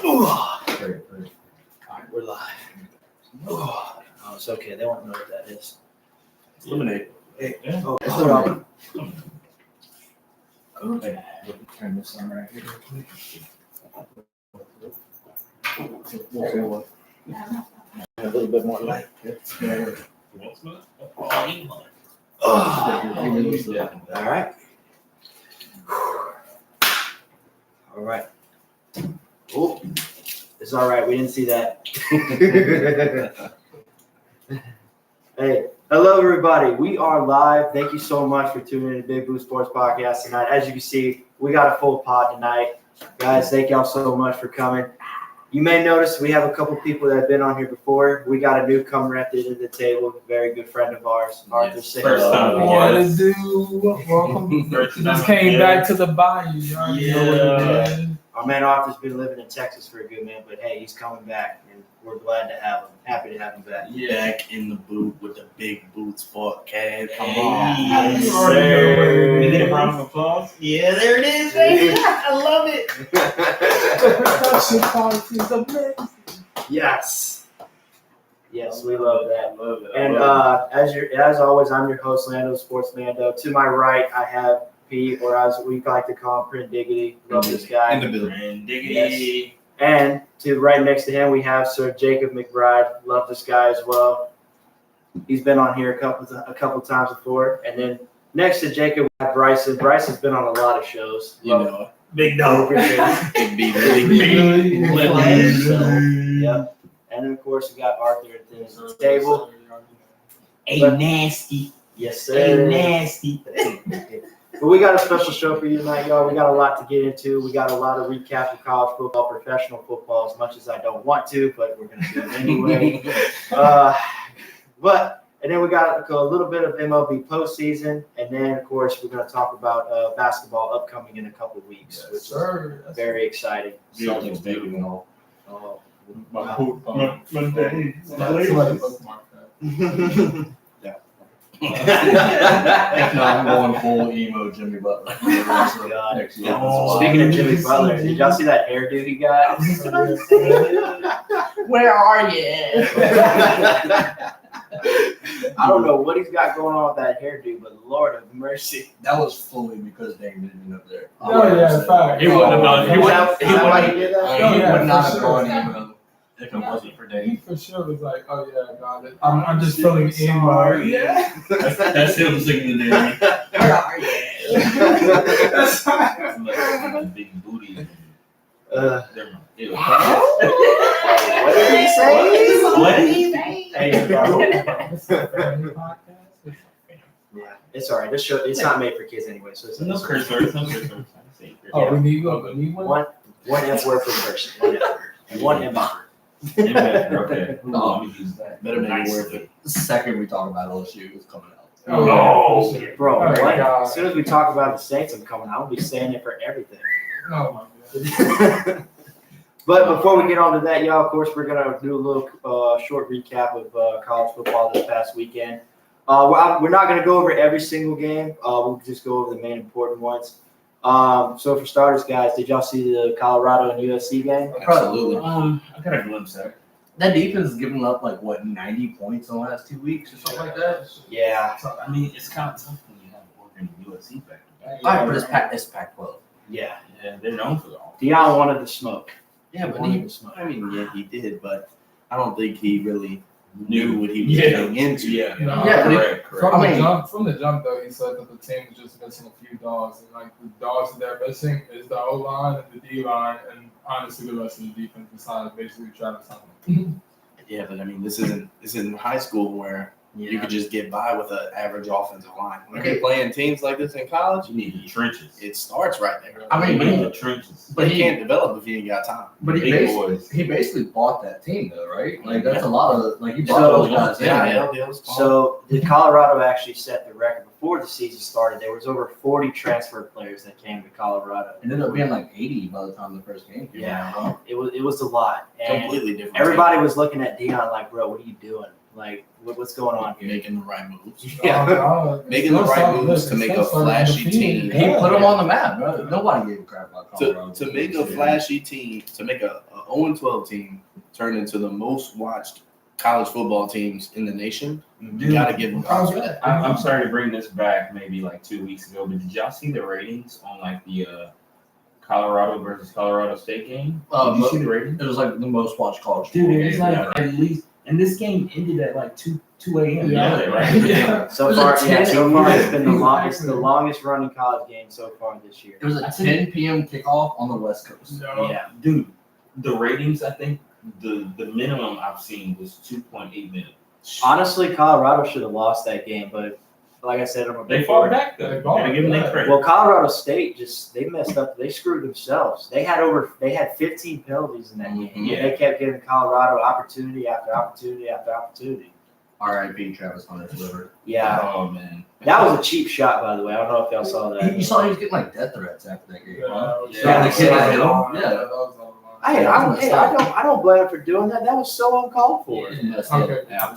All right, we're live. Oh, it's okay. They won't know what that is. Lemonade. Hey, hold on. Okay. Turn this on right here real quick. A little bit more light. All right. All right. Oh, it's all right. We didn't see that. Hey, hello everybody. We are live. Thank you so much for tuning in to Big Blue Sports Podcast tonight. As you can see, we got a full pod tonight. Guys, thank y'all so much for coming. You may notice we have a couple people that have been on here before. We got a newcomer at the end of the table, a very good friend of ours, Arthur. First time. What to do? Welcome. Just came back to the bayou. Y'all know what it is. Our man Arthur's been living in Texas for a good minute, but hey, he's coming back, and we're glad to have him. Happy to have him back. Back in the boot with the big boots for Cad. Come Hey, on. yes, sir. We get a round of applause. Yeah, there it is, baby. I love it. The production quality is amazing. Yes. Yes, we love that. I love it. And as always, I'm your host, Lando Sports Mando. To my right, I have Pete, or as we like to call him, Print Diggity. Love this guy. In the building. And diggity. And to right next to him, we have Sir Jacob McBride. Love this guy as well. He's been on here a couple times before. And then next to Jacob, we have Bryson. Bryson's been on a lot of shows. You know, Big dog. big B, Yep. And then, of course, we got Arthur at the table. Hey, But- nasty. Yes, Hey, sir. nasty. But we got a special show for you tonight, y'all. We got a lot to get into. We got a lot of recap of college football, professional football, as much as I don't want to, but we're going to do it anyway. And then we got a little bit of MLB postseason, and then, of course, we're going to talk about basketball upcoming in a couple of weeks, which Sir. is very exciting. Celtics baby and all. Oh. Somebody bookmark that. If not, I'm going full emo Jimmy Butler. God. Next year. Speaking of Jimmy Butler, did y'all see that hairdo he got? Where are you? I don't know what he's got going on with that hairdo, but Lord of mercy. That was fully because Dame didn't up there. Oh, yeah, fact. He wouldn't have done. Is that why he did that? Oh, He yeah, would not for have sure. gone emo if it wasn't for He Dame. for sure was like, oh yeah, I got it. I'm just feeling emo. Yeah. That's him singing the name. Where are you? Big booty. What What did he say? What did he say? Hey, bro. It's a family podcast. Yeah, it's all right. This show, it's not made for kids anyway, so it's No curse words. No curse words. Oh, we need one. We need one. one F word per person. One F word. And one M word. Okay. No, Let me use that. better make it worth it. The second we talk about LSU, it's coming out. Oh, No. yeah, for sure. Bro, Oh, what? God. As soon as we talk about the Saints, I'm coming. I'll be saying it for everything. Oh my God. But before we get on to that, y'all, of course, we're going to do a little short recap of college football this past weekend. We're not going to go over every single game. We'll just go over the main important ones. So for starters, guys, did y'all see the Colorado and USC game? Absolutely. I got a glimpse there. That defense has given up 90 points in the last 2 weeks or something like that. Yeah. So, I mean, it's kind of tough when you have Oregon and USC back. All right, but it's Pac-12. Yeah. Yeah, they're known for that. Deion wanted the smoke. Yeah, but Wanted he, the smoke. I mean, yeah, he did, but I don't think he really knew what he was Yeah. getting into. Yeah. No, Yeah, correct. From I the mean- from the jump though, he said that the team was just missing a few dogs, and like the dogs that they're missing is the O line and the D line, and honestly the rest of the defense besides basically Travis Huntley. Yeah, but I mean, this isn't high school where you could just get by with an average offensive line. When you're playing teams like this in college, You need the trenches. it starts right there. I mean, but you need the trenches. you can't develop if you ain't got time. But he Big boys. basically bought that team though, right? Like that's a lot of he So- bought those guys. Yeah. So the Colorado actually set the record before the season started. There was over 40 transfer players that came to Colorado. It ended up being like 80 by the time the first game came Yeah. out. It was a lot. And Completely different. everybody was looking at Deion like, bro, what are you doing? Like, what's going on here? making the right moves. Yeah. Making the right moves to make a flashy team. He put them on the map, bro. Nobody gave a crap about Colorado. To make a flashy team, to make a 0-12 team turned into the most watched college football teams in the nation. You Dude, got to give them props for that. I'm sorry to bring this back maybe like 2 weeks ago, but did y'all see the ratings on like the Colorado versus Colorado State game? Did you see the ratings? It was like the most watched college Dude, football it was game like ever. at least, and this game ended at like 2 a.m. Yeah. right? Yeah. So It was far, a yeah, 10 so far it's a.m. been the longest running college game so far this year. It was a 10 p.m. kickoff on the West Coast. No. Yeah, dude, the ratings, I think the minimum I've seen was 2.8 million. Honestly, Colorado should have lost that game, but like I said, I'm a They big fought fan. back though. They fought, Gotta give them yeah. that credit. Well, Colorado State they messed up. They screwed themselves. They had 15 penalties in that game. Mhm. Yeah. They kept giving Colorado opportunity after opportunity after opportunity. R.I.P. Travis Hunter's liver. Yeah, Oh man. that was a cheap shot, by the way. I don't know if y'all saw that. You saw he was getting like death threats after that game. Huh? Yeah, the kid that hit him. That Yeah. was on Hey, I don't blame him for doing that. That was so uncalled for. That's the line. it. Okay. Yeah.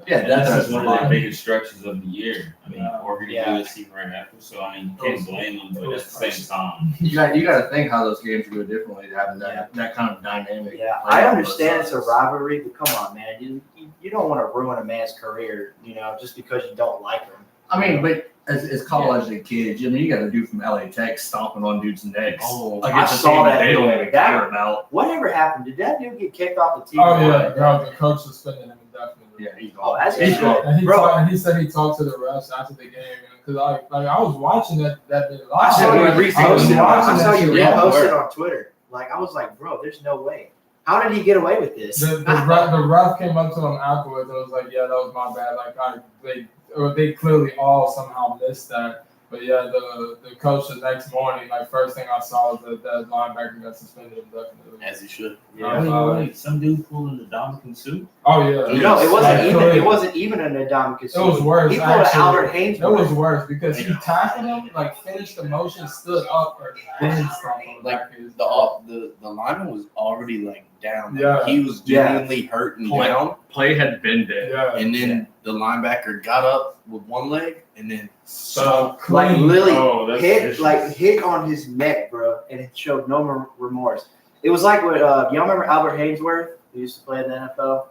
Yeah, And that's this is one of fine. the biggest stretches of the year. I mean, Oregon Yeah. USC right after, so I mean, you can't blame them, but at the same time, You got to think how those games go differently, having that kind of dynamic. Yeah, play I on understand both it's a sides. rivalry, but come on, man. You don't want to ruin a man's career, just because you don't like him. I mean, but as college kids, you got a dude from LA Tech stomping on dudes' necks. Oh, I against a saw team that they don't video. even That- care about. Whatever happened? Did that dude get kicked off the team? Oh yeah, bro, the coach suspended him indefinitely. Yeah, he's Oh, that's he's good. gone. And he, Bro. and he said he talked to the refs after the game because I was watching that video. I saw you I was reposted. watching I saw that you shit. Yeah, reposted word. on Twitter. Like I was like, bro, there's no way. How did he get away with this? The ref came up to him afterwards and was like, "Yeah, that was my bad. Like they clearly all somehow missed that." But yeah, the coach the next morning, like first thing I saw was that linebacker got suspended indefinitely. as he should. wait, some dude pulling the Dominican suit. Oh yeah, No, it wasn't even. Actually, It wasn't even an Adamicus. It was worse. He pulled an actually. Albert It Hainsworth. was worse because he tackled him, like finished the motion, stood up, and then stomped on the Like, back of his The lineman was already like down. Like, Yeah. he was genuinely hurt and down. Play had been dead. Yeah. And then the linebacker got up with one leg and then So Like clean. Lily Oh, that's hit on his neck, bro, and it showed no remorse. It was like what y'all remember Albert Hainsworth, who used to play in the NFL.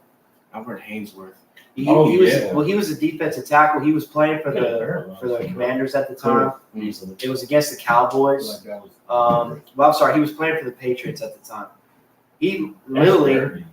Albert Hainsworth. He Yeah. was a defensive tackle. He was playing for the Commanders at the time. It was against the Cowboys. Well, I'm sorry, he was playing for the Patriots at the time. He literally,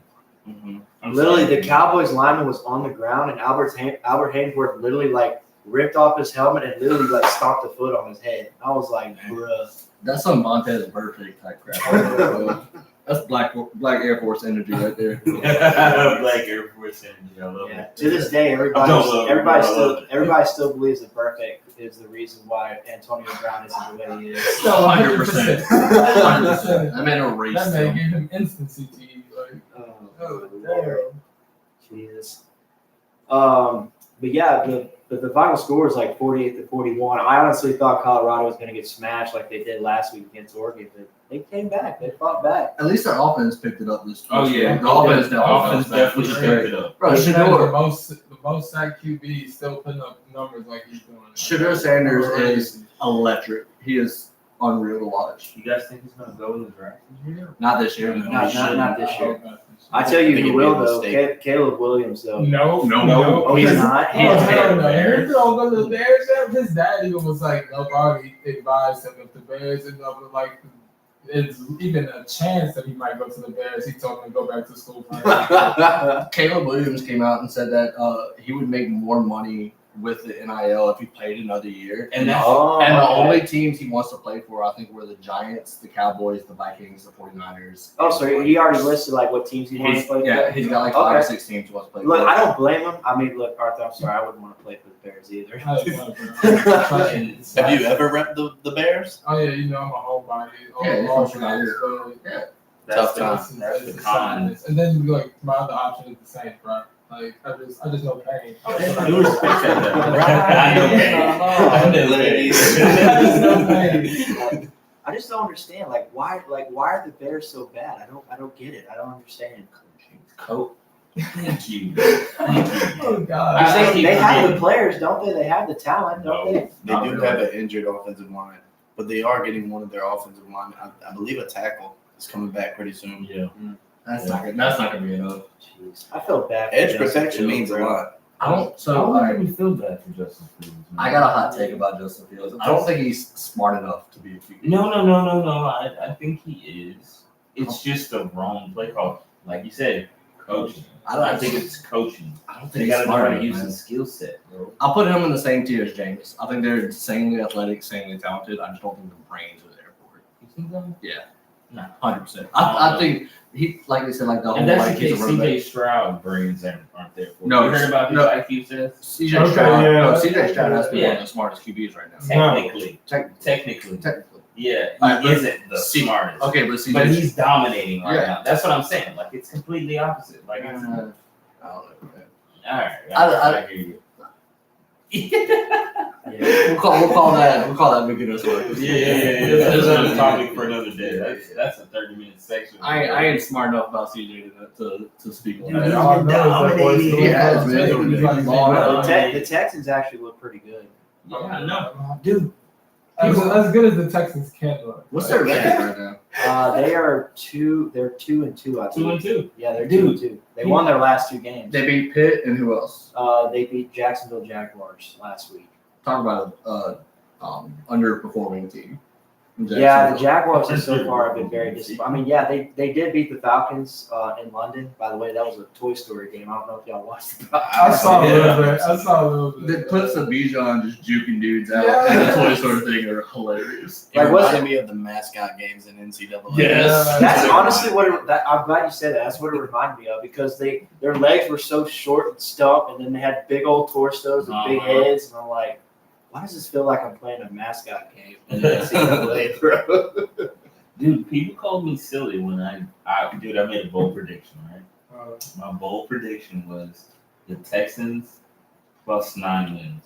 the Cowboys lineman was on the ground, and Albert Hainsworth literally like ripped off his helmet and literally like stomped a foot on his head. I was like, bruh. That's some Montez Burfict type crap. That's black Air Force energy right there. Black Air Force energy. I love Yeah. it. To this day, everybody still believes that Burfict is the reason why Antonio Brown isn't the way he is. 100%. 100%. That man erased That man him. gave him instant CTE. Like, Oh, Lord. Jesus. But yeah, the final score is like 48-41. I honestly thought Colorado was going to get smashed like they did last week against Oregon, but they came back. They fought back. At least their offense picked it up this Oh, yeah. week. The offense The offense definitely definitely picked stepped it up. Bro, the Shador most sacked QB still putting up numbers like he's doing. Shador Sanders is electric. He is unreal to watch. You guys think he's gonna go in the draft this year? Not this year. No, Not this year. Oh, I tell you I think who it'd will be a though. mistake. Caleb Williams though. No. Oh, he's not. Oh, He's hell no. Bears. He's gonna go to the Bears. Yeah, his dad even was like, nobody advised him if the Bears end up with like, it's even a chance that he might go to the Bears. He told him to go back to school. Caleb Williams came out and said that he would make more money with the NIL if he played another year. And that's And the okay. only teams he wants to play for, I think, were the Giants, the Cowboys, the Vikings, the 49ers. Oh, so he already listed like what teams he wants to play for? Yeah, he's got like 5 or Okay. 6 teams he wants to play Look, for. I don't blame him. I mean, look, Arthur, I'm sorry. I wouldn't want to play for the Bears either. Have you ever repped the Bears? Oh yeah, you know I'm a homebody. Yeah, you're All from Chicago. so that's Tough the, time. that's the it's common. sadness. And then like my other option is the Saints, bro. Like I just know pain. You respect that. I know, ladies. I just know pain. I just don't understand. Why are the Bears so bad? I don't get it. I don't understand. Coat. Thank you. Thank you. Oh God. I They, keep they have the forgetting. players, don't they? They have the talent, don't they? They do have an injured offensive line, but they are getting one of their offensive line, I believe, a tackle. is coming back pretty soon. Yeah. That's not good. That's not gonna be enough. Jeez, I feel bad. for Edge Justin protection Fields, means a bro. lot. I don't. So I I, don't really feel bad for Justin Fields. Man. I got a hot take about Justin Fields. I don't think he's smart enough to be a QB. No. I think he is. It's just the wrong play call. Like you said, coaching. I think it's coaching. I don't think They he's got to smart try to enough, use man. his skill set, bro. I'll put him in the same tier as James. I think they're insanely athletic, insanely talented. I just don't think the brains are there for it. You think so? Yeah. No. 100%. I think he, like they said, like the whole And that's like the he's case. a running CJ back. Stroud brains aren't there for it. No, You heard about his no. IQ test? CJ Okay, Stroud. yeah. No, CJ Stroud has to be Yeah. one of the smartest QBs right now. Technically. Technically. Yeah. He Alright, but isn't the smartest. Okay, but CJ. But he's dominating right Yeah. now. That's what I'm saying. Like, it's completely opposite. Like, it's, I don't know. Man. all right. I hear you. Yeah. We'll call that beginner's work. There's another topic for another day. That's a 30-minute section. I ain't smart enough about CJ to speak on Dude, that. he's been dominating. He has, man. He's like, Bro, the Texans actually look pretty good. Yeah, I know. Dude, as good as the Texans can look. What's their record right now? They are two. They're 2-2. I believe. 2-2. Yeah, they're Dude. 2-2. They won their last two games. They beat Pitt and who else? They beat Jacksonville Jaguars last week. Talk about underperforming team. Yeah, the Jaguars so far have been very disappointing. I mean, yeah, they did beat the Falcons in London. By the way, that was a Toy Story game. I don't know if y'all watched it. I saw a little bit. The clips of Bijan just juking dudes out Yeah. and the Toy Story thing are hilarious. It Like, what's reminded me of the mascot games in NCAA. Yes. That's honestly what I'm glad you said that. That's what it reminded me of because their legs were so short and stump, and then they had big old torsos and big heads, and I'm like, why does this feel like I'm playing a mascot game in the NCAA, bro? Dude, people called me silly when I made a bold prediction, right? My bold prediction was the Texans plus 9 wins.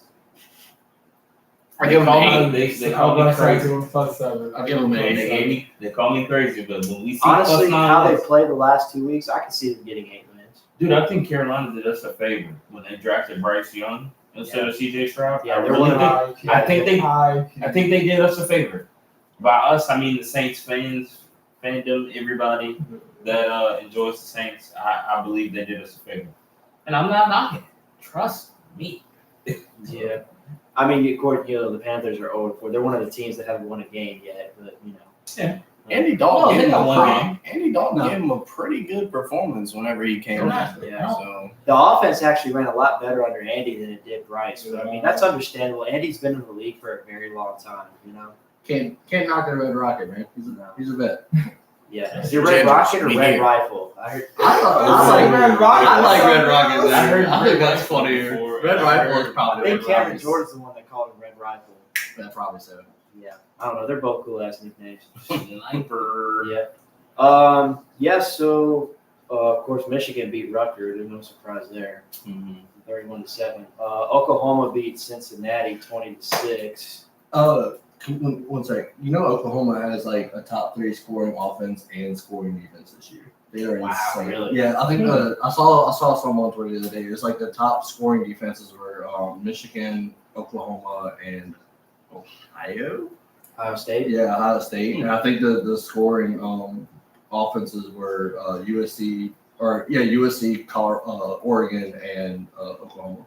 I give them called 8. me, they called me crazy. Plus 7. I give them They called me crazy, but when we see Honestly, plus 9 how they wins, played the last 2 weeks, I can see them getting 8 wins. dude, I think Carolina did us a favor when they drafted Bryce Young instead of CJ Stroud. Yeah, I they're really one think. I think they did us a favor. By us, I mean the Saints fandom, everybody that enjoys the Saints. I believe they did us a favor, and I'm not knocking. Trust me. Yeah. I mean, of course, the Panthers are 0-4. They're one of the teams that haven't won a game yet, but Yeah. Andy Well, Dalton they gave him got a one game. Andy Dalton gave him a pretty good performance whenever he came Yeah. in. Yeah. So the offense actually ran a lot better under Andy than it did Bryce. But, I mean, that's understandable. Andy's been in the league for a very long time, Can't knock a Red Rocket, man. He's a vet. Yeah. Is it Red Rocket or Red Rifle? I heard. I like Red Rocket. I heard I think that's funnier. before. Red Rifle is I probably think Red Cameron Rockets. Jordan's the one that called him Red Rifle. Yeah, probably so. Yeah. I don't know. They're both cool ass nicknames. Sniper. Yeah. Yeah. So, of course, Michigan beat Rutgers. There's no surprise there. 31-7. Oklahoma beat Cincinnati 20-6. One sec. You know Oklahoma has like a top 3 scoring offense and scoring defense this year. They are Wow, insane. really? Yeah, I think I saw someone on Twitter the other day. It's like the top scoring defenses were Michigan, Oklahoma, and Ohio. Ohio State. Yeah, Ohio State. And I think the scoring offenses were USC, Oregon, and Oklahoma.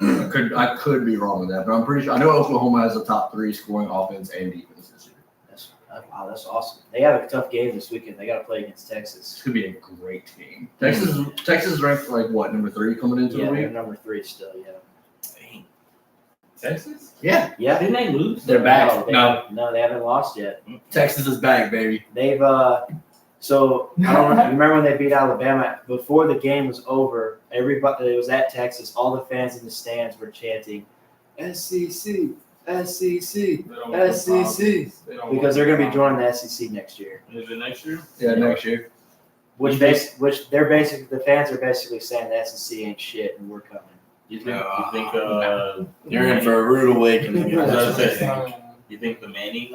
I could be wrong with that, but I'm pretty sure. I know Oklahoma has a top 3 scoring offense and defense this year. Wow, that's awesome. They have a tough game this weekend. They got to play against Texas. This could be a great game. Texas is ranked like what, number 3 coming into Yeah, the they're week? number 3 still. Yeah. Texas? Yeah, Yeah. Didn't they lose? they're back. No, they haven't lost yet. Texas is back, baby. They've so I don't know. You remember when they beat Alabama? Before the game was over, everybody it was at Texas. All the fans in the stands were chanting, "SEC, SEC, SEC," because they're going to be joining the SEC next year. Is it next year? Yeah, next year. Which they're basically the fans are basically saying the SEC ain't shit and we're coming. You think you're in for a rude awakening. You think the Manning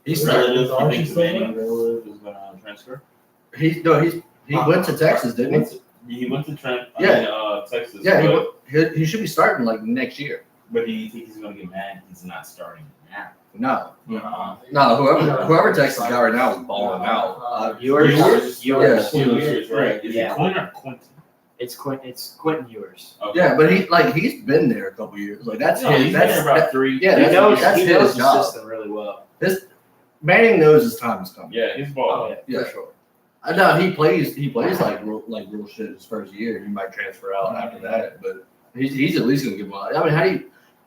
He's relative? still- You think the Manning relative is gonna transfer? he went to Texas, didn't he? He went to Texas. Yeah, but he should be starting like next year. do you think he's gonna get mad? He's not starting now. No. Nah. No, whoever Texas got right now is balling out. Ewers? Yes. Ewers, right? Is Yeah. it Quinn or Quentin? It's Quentin Ewers. Okay. Yeah, but he's been there a couple years. Like that's No, his. he's been That's there about 3. yeah. He knows that's he his knows the job. system really well. Manning knows his time is coming. Yeah, he's balling. Yeah. For sure. I know he plays like real shit his first year. He might transfer out after that, but he's at least gonna give him. I mean,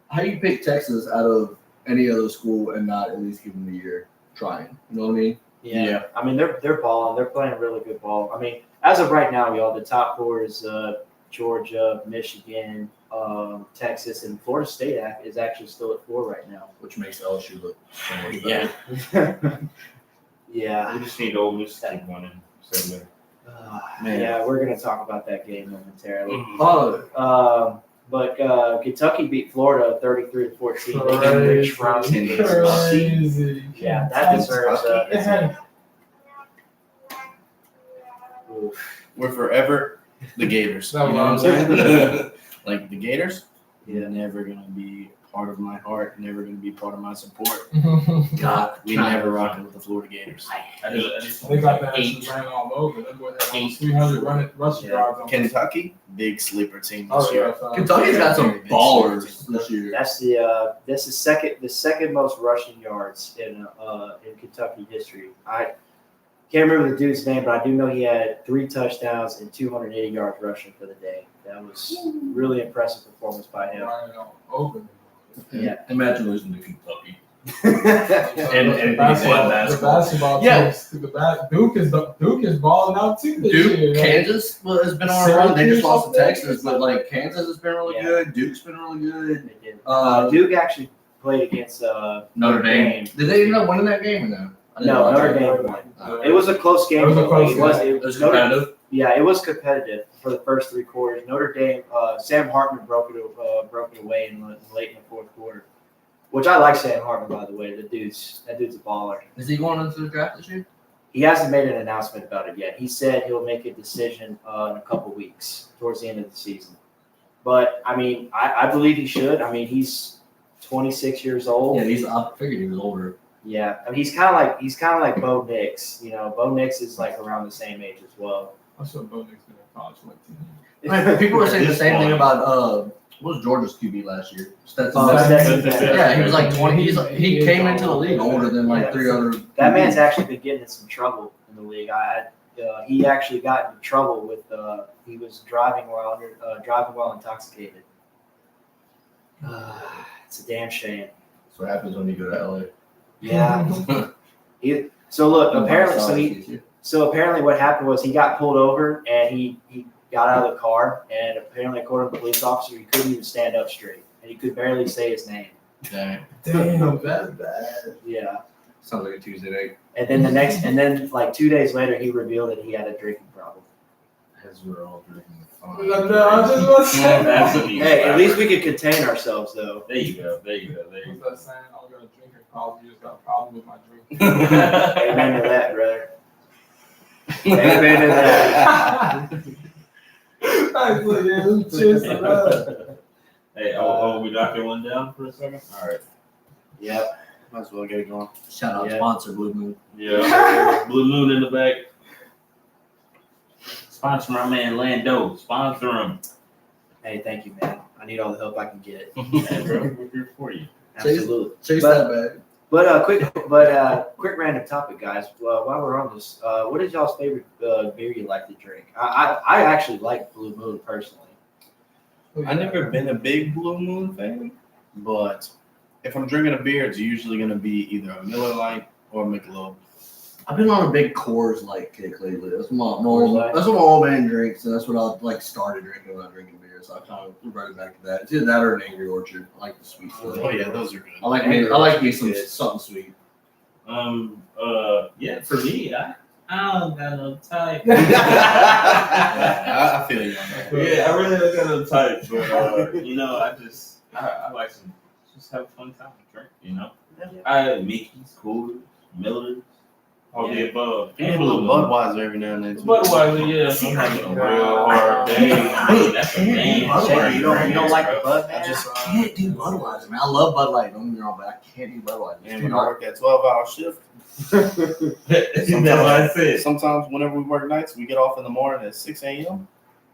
how do you pick Texas out of any other school and not at least give him a year trying? You know what I mean? Yeah. I mean, they're balling. They're playing really good ball. I mean, as of right now, y'all, the top 4 is Georgia, Michigan, Texas, and Florida State is actually still at 4 right now. Which makes LSU look so much Yeah. better. Yeah. We just need Ole Miss to keep winning. So Man. Yeah, we're gonna talk about that game momentarily. Oh, But Kentucky beat Florida 33-14. They got Rich from Crazy. Yeah, that deserves Oof. We're forever the Gators. You No, know what I'm no. saying? Like the Gators, they're never gonna be part of my heart, never gonna be part of my support. God, We never rocking with the Florida Gators. I just They got that shit ran all over. That boy had almost 300 rushing yards on Kentucky, big sleeper team this Oh, year. yeah. So, Kentucky's got some ballers this year. That's the second most rushing yards in Kentucky history. I can't remember the dude's name, but I do know he had 3 touchdowns and 280 yards rushing for the day. That was really impressive performance by him. ran all over. Yeah. Imagine losing to Kentucky. The basketball Yeah. teams, Duke is balling out too this Duke, year. Kansas has been on a run. They just lost to Syracuse, Texas, but like Kansas has been really Yeah. good. Duke's been really good. They did. Duke actually played against Notre Dame. Did they end up winning that game or no? I didn't No, watch Notre it. Dame won. It was a close game. It was a close It was, game. It was Notre- competitive. Yeah, it was competitive for the first 3 quarters. Notre Dame, Sam Hartman broke it away late in the 4th quarter, which I like Sam Hartman, by the way. That dude's a baller. Is he going into the draft this year? He hasn't made an announcement about it yet. He said he'll make a decision in a couple weeks towards the end of the season. But I mean, I believe he should. I mean, he's 26 years old. Yeah, I figured he was older. Yeah, I mean, he's kind of like Bo Nix. You know, Bo Nix is like around the same age as well. I'm sure Bo Nix been in college for like 10 years. I mean, people were saying the this same thing point- about what was Georgia's QB last year? Stetson Oh, Bennett. Stetson Yeah, he was like 20. He came into the league older than like 3 other. That man's actually been getting in some trouble in the league. He actually got into trouble with he was driving while intoxicated. It's a damn shame. That's what happens when you go to LA. Yeah. So look, apparently what happened was he got pulled over and he got out of the car, and apparently according to the police officer, he couldn't even stand up straight and he could barely say his name. Dang. Damn, that's bad. Yeah. Sounds like a Tuesday night. And then like 2 days later, he revealed that he had a drinking problem. As we're all drinking. No, I was just about to say That's a Hey, at least we could contain ourselves, though. There you go. What's that saying? I got a drinking problem. You just got a problem with my drink. Amen to that, brother. Amen to that. Nice, look, yeah, let's cheers to that. Hey, we knocking one down for a second? All right. Yep. Might as well get it going. Shout out Yeah. sponsor Blue Moon. Yeah. Blue Moon in the back. Sponsor my man Lando. Sponsor him. Hey, thank you, man. I need all the help I can get. Hey, bro, we're here for you. Absolutely. Chase But- that bag. Quick random topic, guys. While we're on this, what is y'all's favorite beer you like to drink? I actually like Blue Moon personally. I've never been a big Blue Moon fan, but if I'm drinking a beer, it's usually going to be either a Miller Lite or a Michelob. I've been on a big Coors Light kick lately. That's what my Coors old, Light? that's what my old man drinks, and that's what I like started drinking when I drinking beer. So I kind of reverted back to that. It's either that or an Angry Orchard. I like the sweet stuff. Oh, yeah, those are good. I like me some Good. something sweet. Yeah, for me, I don't got no type. I feel you on that. Yeah, I really don't got no type, but I like just have a fun time and drink, you know. I Mickey's, Coolers, Miller's, All the above. You need a little Budweiser every now and then. too. Budweiser, yeah. I'm having a real hard day. I mean, that's a man. Shady, you don't like the Bud, man? I just can't do Budweiser, man. I love Bud Light, don't get me wrong, but I can't do Budweiser. It's And too when I dark. work that 12-hour shift, That's what I said. sometimes whenever we work nights, we get off in the morning at 6 a.m.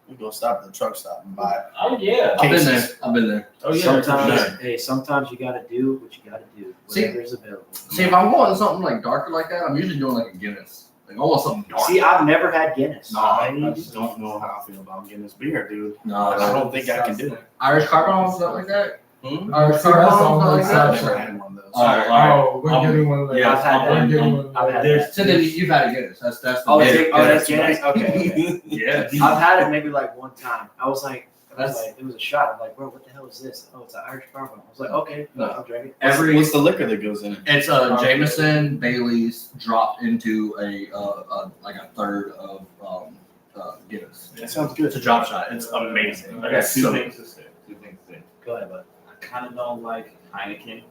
We go stop at the truck stop and buy Oh, yeah. I've been there. cases. I've been there. Oh, yeah. Sometimes you gotta do what you gotta do. See- Whatever's available. See, if I'm going something like darker like that, I'm usually doing like a Guinness. Like I want something dark. See, I've never had Guinness. I just don't know how I feel about Guinness beer, dude. no, I don't think I can do it. Irish carbon stuff like that. Hmm? Irish See, that's the carbon only stuff like I've that. never had one of those. Oh, we're getting one of those. Yeah, I've had We're that. getting one of I've had those. that. So then you've had a Guinness. That's the Oh, big- that's Guinness? Okay. Yeah. I've had it maybe like one time. I was like, That's- it was a shot. I'm like, bro, what the hell is this? Oh, it's an Irish bourbon. I was like, okay, No. I'll drink it. Every What's the liquor that goes in it? it's Jameson Bailey's dropped into a like a third of Guinness. That sounds good. It's a drop shot. It's amazing. I got two So- things to say. Go ahead, bud. I kind of don't like Heineken.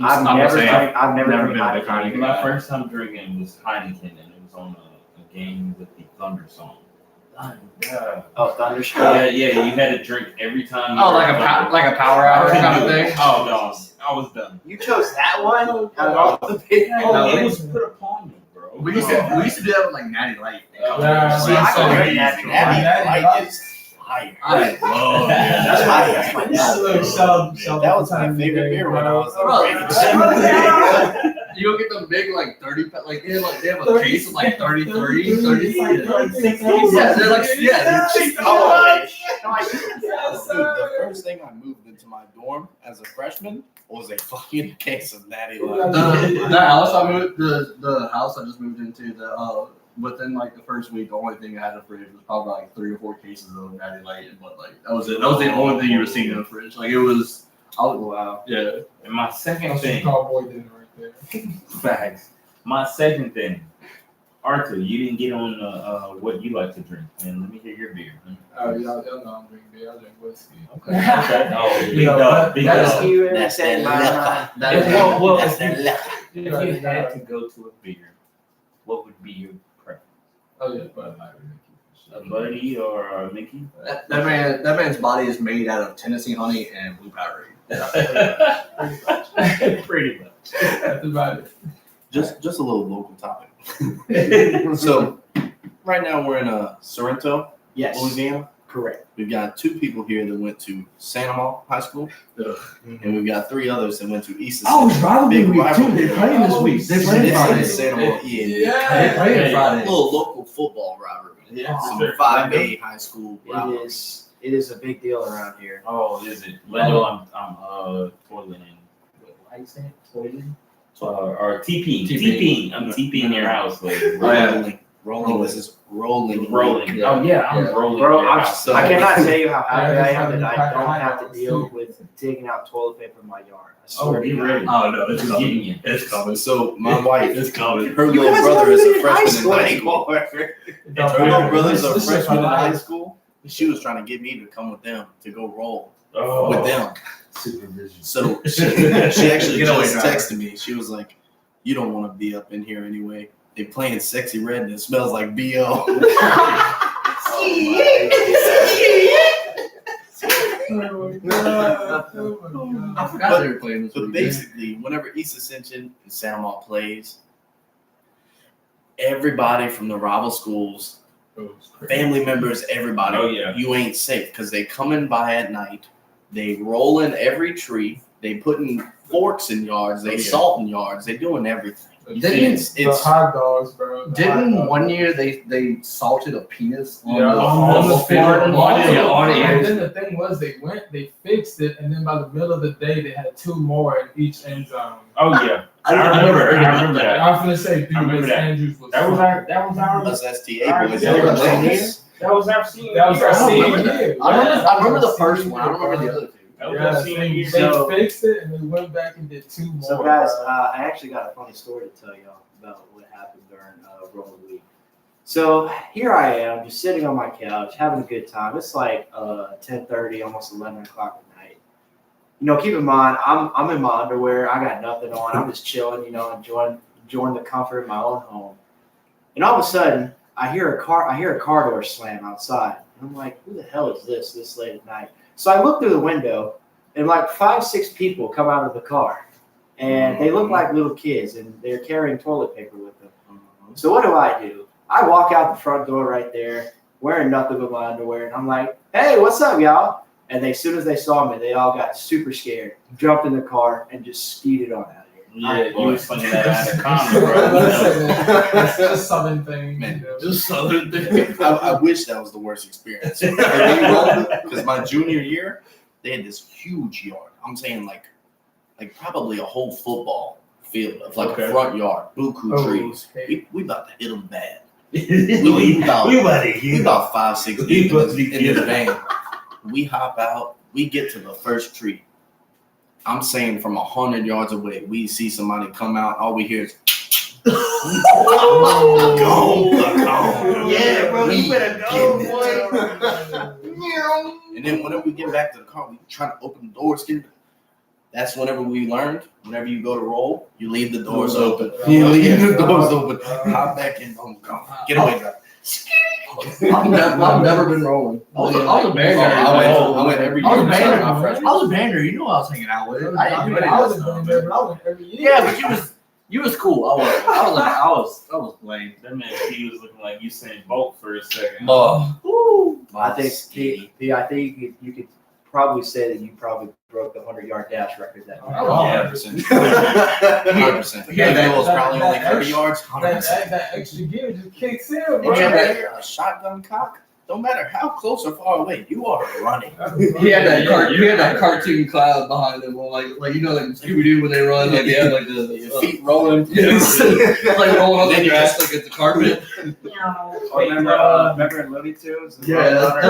I've I'm never the same. drank. I've never Never drank been a big Heineken. Heineken. My first time drinking was Heineken, and it was on a game with the Thunder song. Yeah. Oh, Thunderstruck. Yeah, you had to drink every time. You Oh, heard like a Thunder. like a power hour kind of thing. Oh no, I was done. You chose that one out of all the big. Oh, it was put upon me, bro. We used to do that with like Natty Light. Yeah, See, I can drink natural. Natty Light is fire. I love That's it. That's my That was my favorite beer when I was Bro, a kid. You don't get them big like 30 like they have a case of like 33, 30. Yeah, they're like The first thing I moved into my dorm as a freshman was a fucking case of Natty Light. the house I moved the house I just moved into within like the first week, the only thing I had in the fridge was probably like 3 or 4 cases of Natty Light and Bud Light. That was it. That was the only thing you were seeing in the fridge. Like it was. Wow. Yeah. And my second That's thing, cowboy dinner right there. facts. My second thing, Arthur, you didn't get on what you like to drink, man. Let me hear your beer. Man. Oh, y'all know I'm drinking beer. I drink whiskey. Okay. Oh, big You know, dog, big That's dog. you. That's Saying that my If, well, That's if you, that if you had to go to a beer, what would be your preference? Oh yeah, Bud Light. A Buddy or a Mickey? That man's body is made out of Tennessee honey and blue Powerade. Pretty much. That's about it. Just a little local topic. So, right now we're in Sorrento, Yes. Louisiana. Correct. We've got 2 people here that went to Sanama High School, and we've got 3 others that went to East. Oh, it's rivalry Big week too. rivalry. They're playing this week. They're playing It's Friday. in Sanama, They're playing Hey, A Friday. little local football rivalry. Yeah. Some 5A high school rivalry. It is a big deal around here. Oh, is it? Lendo, I'm toiling in. How you say it? Toiling? Or TPing. TPing. I'm TPing your house. Like, Oh, yeah. Rolling. This is rolling. rolling. Yeah. Oh yeah, I'm Yeah. rolling. Bro, your I'm, house. I cannot tell you how happy Yeah, I am that's that I how don't I have to know. deal with digging out toilet paper in my yard. I Oh, swear to be God. ready. Oh no, it's Just coming. getting you. It's coming. So my wife, It's coming. her You little guys brother never is been a in high freshman in high school school. anymore. Her little brother's a This is freshman in my high life. school. She was trying to get me to come with them to go roll Oh, with them. supervision. So she actually Get away, just driver. texted me. She was like, "You don't want to be up in here anyway. They're playing Sexy Red and it smells like BO." I forgot they were playing this But week. basically, whenever East Ascension and Santa Maria plays, everybody from the rival schools, family members, everybody, Oh, yeah. you ain't safe because they coming by at night. They roll in every tree. They putting forks in yards. They Oh, yeah. salting yards. They doing everything. Didn't The hot dogs, bro. The hot Didn't dogs. one year they salted a penis on Yeah, the on the floor? field. On And it. then the thing was, they fixed it, and then by the middle of the day, they had 2 more in each end zone. Oh yeah, I remember heard I about remember that. that. I'm gonna say, dude, remember Miss that. Andrews was That was our Us STA Alright, boys. yeah, they were that's playing right. this. that was our senior That was year. our I don't senior remember that. year. I remember the Our first senior one. I don't remember year, the other 2. That was Yeah, our senior year. they So- fixed it, and they went back and did 2 more. So, guys, bro. I actually got a funny story to tell y'all about what happened during Roll Week. So here I am, just sitting on my couch, having a good time. It's like 10:30, almost 11 o'clock at night. You know, keep in mind, I'm in my underwear. I got nothing on. I'm just chilling, you know, enjoying enjoying the comfort of my own home. And all of a sudden, I hear a car door slam outside. And I'm like, who the hell is this late at night? So I look through the window, and like 5-6 people come out of the car. And they look like little kids, and they're carrying toilet paper with them. So what do? I walk out the front door right there, wearing nothing but my underwear, and I'm like, hey, what's up, y'all? And as soon as they saw me, they all got super scared, jumped in the car, and just speeded on out of here. Yeah, you was playing that out of common, bro. That's just Southern thing. Man, You know? just Southern thing. I wish that was the worst experience. Because my junior year, they had this huge yard. I'm saying like probably a whole football field of like a front yard, buku trees. We about to hit them bad. We about 5-6 deep in the van. We hop out. We get to the first tree. I'm saying from 100 yards away, we see somebody come out. All we hear is, Yeah, bro, you better go, boy. and then whenever we get back to the car, we try to open the doors. That's whenever we learned. Whenever you go to roll, you leave the doors open. You leave the doors open. Hop back in. Oh, go. Get away, guys. I've never been rolling. I was a band. I went every year. I was a band. my freshman. I was a bander. You know I was hanging out with. I didn't do I was anything. in there, but I went every year. Yeah, but you was cool. I was lame. That man, he was looking like Usain Bolt for a second. I think I think you could probably say that you probably broke the 100-yard dash record that night. Oh, Yeah, 100%. Yeah, Yeah, it was probably only that 30 yards. 100%. That extra gear just kicks in, bro. And you had a shotgun cock. Don't matter how close or far away, you are running. He had that cartoon cloud behind him, like you know, like Scooby Doo when they run, like they have like Your feet rolling. yes, like rolling on the grass like it's a carpet. Remember in Looney Tunes? Yeah, that's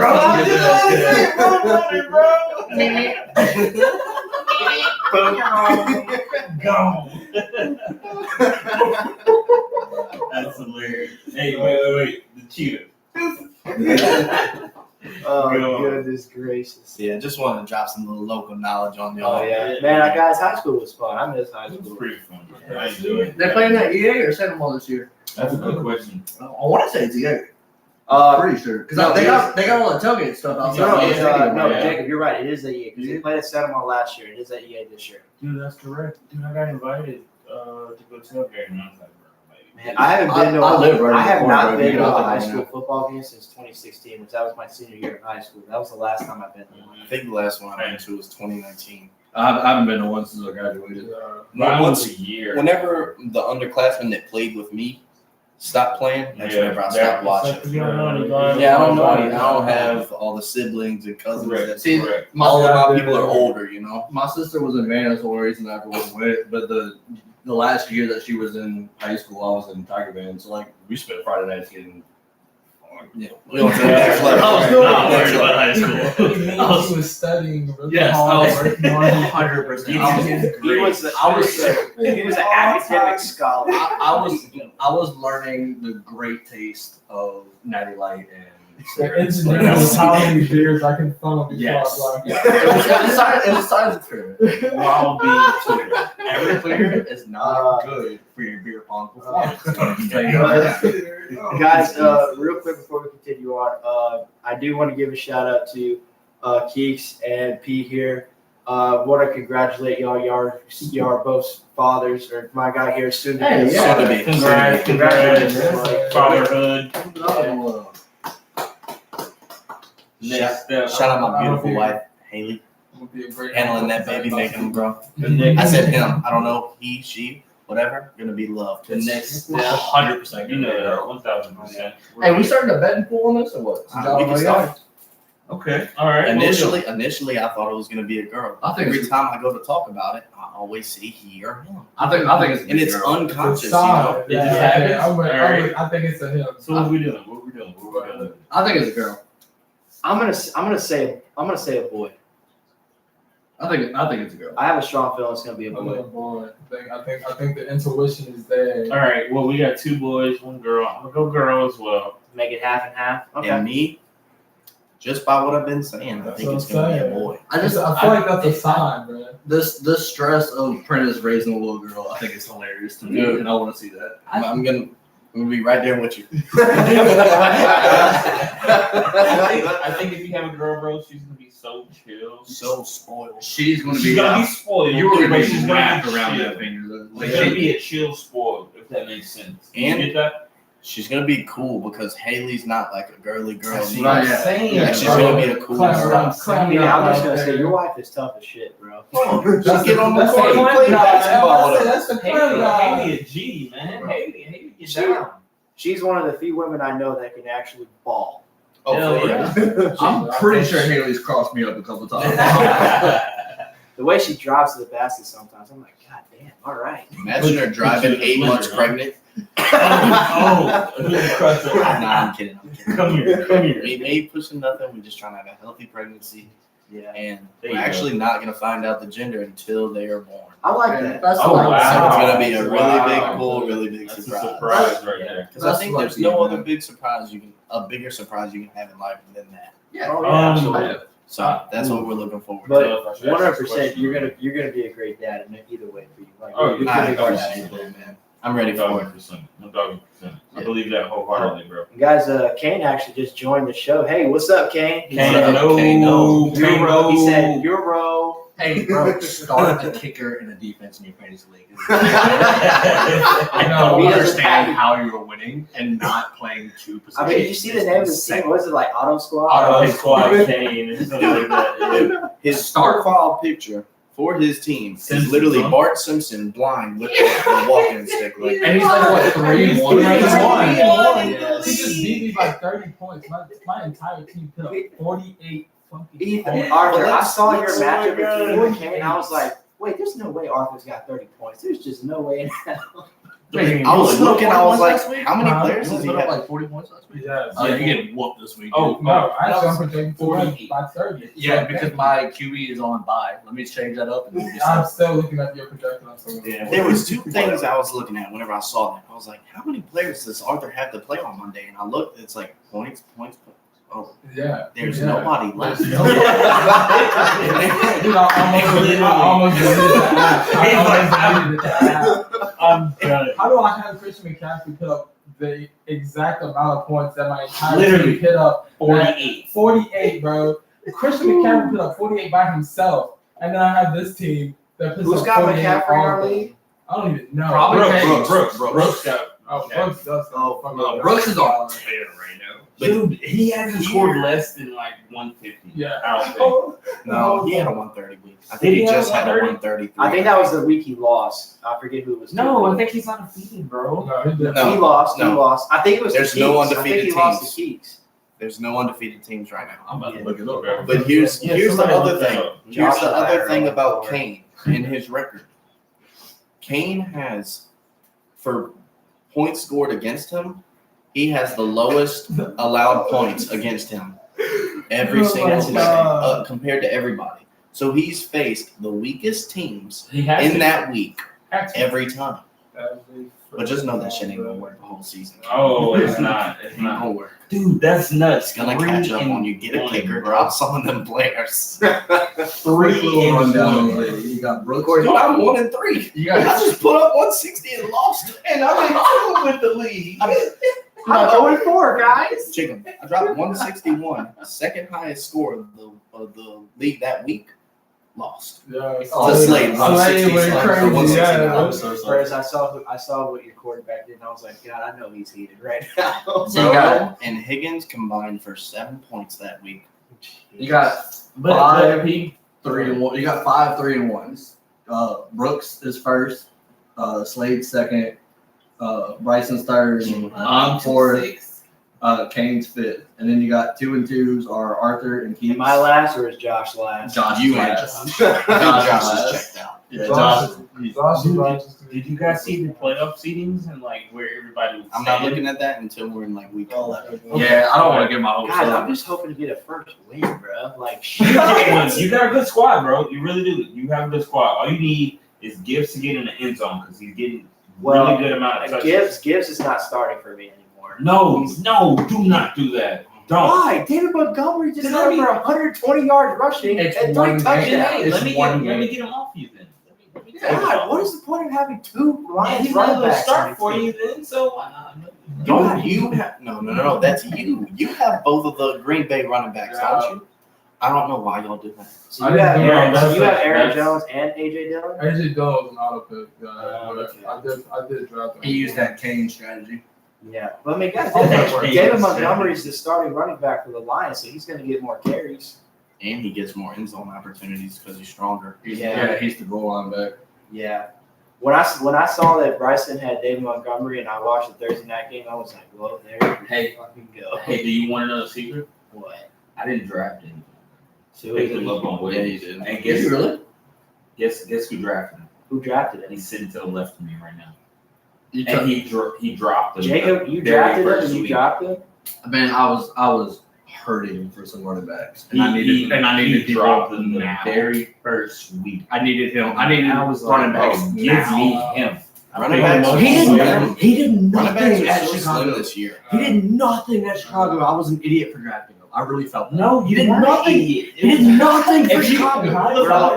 Go. That's hilarious. Hey, wait. The cheetah. Oh, goodness gracious. Yeah, just wanted to drop some little local knowledge on y'all. Oh, yeah. Man, guys, high school was fun. I miss high It was school. pretty fun. I enjoyed it. They're playing that EA or Seminole this year. That's a good question. I want to say it's EA. Pretty sure because no, they got all the tailgate stuff outside. No, the stadium. no, yeah. Jacob, you're right. It is at EA because they played at Seminole last year. It is at EA this year. Dude, that's correct. Dude, I got invited to go tailgate, and I was like, bro, maybe. Man, I haven't been to. I live right I in the have corner, not bro. been You to know a that high right school now. football game since 2016, which that was my senior year in high school. That was the last time I've been there. I think the last one I went to was 2019. I haven't been to one since I graduated. Mine was a year. Whenever the underclassmen that played with me stopped playing, that's whenever I stopped watching. You don't know anybody. Yeah, I don't know. I don't have all the siblings and cousins. Correct. That See, Correct. all of my people are older, you know. My sister was in Van. That's the reason I never went. But the last year that she was in high school, I was in Tiger Band. So like we spent Friday nights getting. Yeah, we don't take next level. I was not worried about high school. He was studying really Yes, I hard. was working hard. 100%. He was an academic scholar. I was learning the great taste of Natty Light and The engineering was how many beers I can funnel before yes. I Yeah. It was a science experiment. While being clear. Everclear is not good for your beer pong performance. Guys, real quick before we continue on, I do want to give a shout out to Keeks and P here. Want to congratulate y'all. Y'all are both fathers, or my guy here soon to be. Hey, yeah. Soon to be. Congratulations. Fatherhood. Next step. Shout out my beautiful wife, Haley, Would be a great handling that baby, making him grow. The next, I said him. I don't know. He, she, whatever. Gonna be loved. the next step. 100%. You know that. 1000%. Hey, we starting a betting pool on this or what? We can start. Okay. All right. Initially, I thought it was gonna be a girl. I think Every it's- time I go to talk about it, I always say he or him, I think it's a and it's big girl. unconscious. It's You know? solid. It just happens? I think it's a him. So what we doing? What we doing? I think it's a girl. I'm gonna say a boy. I think it's a girl. I have a strong feeling it's gonna be a Oh boy. boy, I think the intuition is there. All right. Well, we got 2 boys, 1 girl. I'm gonna go girl as well. Make it half and half. Okay. And me, just by what I've been saying, I think it's going to be a boy. I feel like that's a sign, bro. This stress of Prentice raising a little girl, I think is hilarious to me, and I want to see that. I'm gonna be right there with you. I think if you have a girl, bro, she's gonna be so chill, So spoiled. She's going to she's be. gonna be spoiled. You were going to She's be gonna wrapped be around chill. that finger. Though. Like, she'll be a chill spoiled, if that makes sense. And- You get that? She's gonna be cool because Haley's not like a girly girl. That's either. what I'm Yeah. saying. Yeah, she's gonna be a cool girl. I'm just gonna say your wife is tough as shit, bro. Just get on the that's court the and play plan, basketball with her. That's the plan, dog. Haley a G, man. Haley get down. She's one of the few women I know that can actually ball. Oh, Hell for real? yeah. I'm pretty sure Haley's crossed me up a couple times. The way she drives to the basket sometimes, I'm like, God damn, all right. Imagine her driving 8 months pregnant. Oh, crush her. Nah, I'm kidding. Come here, come here. We ain't pushing nothing. We're just trying to have a healthy pregnancy. Yeah. And There we're you actually not going to find out the gender until they are born. I like that. That's Oh, like, wow. So it's going to be a really Wow. big pull, really big That's a surprise. surprise right there. Because I think there's no other big surprise a bigger surprise you can have in life than that. Yeah. Oh, yeah, absolutely. So that's what we're looking forward to. But 100%, you're gonna be a great dad, and either way for you. Like, Oh, you're I gonna go appreciate that. that, man. I'm ready for it. 1,000%. 1,000%. I believe that wholeheartedly, bro. Guys, Kane actually just joined the show. Hey, what's up, Kane? Kane, up, no. Kane? No. Kane, Euro. no. He said Euro. Hey, bro, start a kicker and a defense in your fantasy league. I He don't doesn't understand have- how you're winning and not playing two positions. I mean, did you see the name of the team? What is it, like Auto Squad? Auto Squad Kane or something like that. His start profile picture for his team is Simpsons, literally huh? Bart Simpson blind with a walking stick. Like, And he's like, what, 3-1? Yes. He just beat me by 30 points. My entire team put up 48 fucking Ethan, points. Arthur, But I let's- saw your let's- matchup oh my with you God. and Kane. I was like, wait, there's no way Arthur's got 30 points. There's just no way in hell. I was looking, I was like, how many Nah, players You does he put up have? like 40 points last week? Yes. Oh, you get whooped this week. Oh, No, actually, I'm that was projecting 40. by 30. Yeah, because my QB is on bye. Let me change that up. And I'm still looking at your projection. I'm still Yeah, there was two things I was looking at whenever I saw that. I was like, how many players does Arthur have to play on Monday? And I looked, it's like points. Oh, Yeah. there's Yeah. nobody left. Dude, I almost deleted the app. I'm done. How do I have Christian McCaffrey put up the exact amount of points that my entire Literally. team hit up? 48. 48, bro. Christian McCaffrey put up 48 by himself, and then I have this team that puts Who's up got 48 McCaffrey in our all league? I don't even know. Probably Brooks got. Oh, Brooks does. Oh, fucking Brooks is on fire right now. Dude, he hasn't scored less than like 150. Yeah. I don't think. Oh, No, he had a 130 week. I think Did he he have just had a 130? 133. I think that was the week he lost. I forget who it was. No, I think he's undefeated, bro. no, he didn't. No. He lost. He no. lost. I think it was There's the no Keeks. undefeated I think he lost teams. the Keeks. There's no undefeated teams right now. I'm about to look it up. But here's Yeah, the somebody other look that thing. up. Here's Josh the and I other are thing on about board. Kane and his record. Kane has, for points scored against him, he has the lowest allowed points against him every Oh single my play God. compared to everybody. So he's faced the weakest teams He has in to. that week Has to. every time. But just know that shit ain't gonna work the whole season. Oh, it's not. It's Ain't not. gonna work. Dude, that's nuts. It's gonna catch up on you. Get a 3-1, kicker, bro. drop some of them players. Quick little rundown. 3-1. You got Brooks. Dude, I'm 1-3. You I got just put up 160 and lost. And I'm in with the league. I'm 0-4, guys. Chicken. I dropped 161, second highest score of the league that week. Lost. Yeah. Oh, To Slade, Slade 160 went or crazy. 169. Yeah. I'm so sorry. Whereas I saw what your quarterback did, and I was like, God, I know he's heated right now. So you got- and Higgins combined for 7 points that week. You got But 3-1. You got 5 3-1s. Brooks is first. Slade's second. Bryson's third. I'm fourth. Kane's fifth. And then you got 2 and 2s are Arthur and Keith. Am I last or is Josh last? Josh You is and last. Josh. Josh is checked out. Yeah, Josh- Josh. Josh is righteous. Did you guys see the playoff seedings and like where everybody was I'm not standing? looking at that until we're in like week 11. Yeah, I don't want to get my hopes God, up. I'm just hoping to get a first win, bro. Like, You get one. You got a good squad, bro. You really do. You have a good squad. All you need is Gibbs to get in the end zone because he's getting really good amount of touches. Gibbs is not starting for me anymore. No, do not do that. Don't. Why? David Montgomery just Then had let me- over 120 yards rushing It's and 3 one game. touchdowns. Hey, It's let me one get game. him off you then. Let me take him God, off. what is the point of having 2 Yeah, Lions he's not running going to backs? start on for your you team? then, so why not? Don't you have no? That's you. You have both of the Green Bay running backs, don't you? I don't know why y'all do that. So I you didn't have do Aaron, that. so you have That's- Aaron that's- Jones and AJ Dillon? AJ Dillon was an auto pick. Okay. I did draft him. He used that Kane strategy. Yeah. But I mean, guys, Oh, David yeah. Montgomery is the starting running back for the Lions, so he's going to get more carries. And he gets more end zone opportunities because he's stronger. Yeah. He's the goal line back. Yeah. When I saw that Bryson had David Montgomery and I watched the Thursday night game, I was like, well, there we Hey. fucking go. Hey, do you want to know the secret? What? I didn't draft him. So Picked him up on Yeah, waivers. you did. And Did guess you really? Guess who drafted him? Who drafted And him? he's sitting to the left of me right now. You And took, he dropped him. Jacob, you very drafted him first and you week. dropped him? man, I was hurting for some running backs, and I He needed people dropped him the now. very first week. I needed him. I needed I was running like, backs. bro, give now. me him. Running I picked backs him up are He on slim. waivers. He did Running nothing backs at are so slim Chicago. this year. He did nothing at Chicago. I was an idiot for drafting him. I really felt that. No, he did weren't nothing. idiot. He did nothing for If you- Chicago.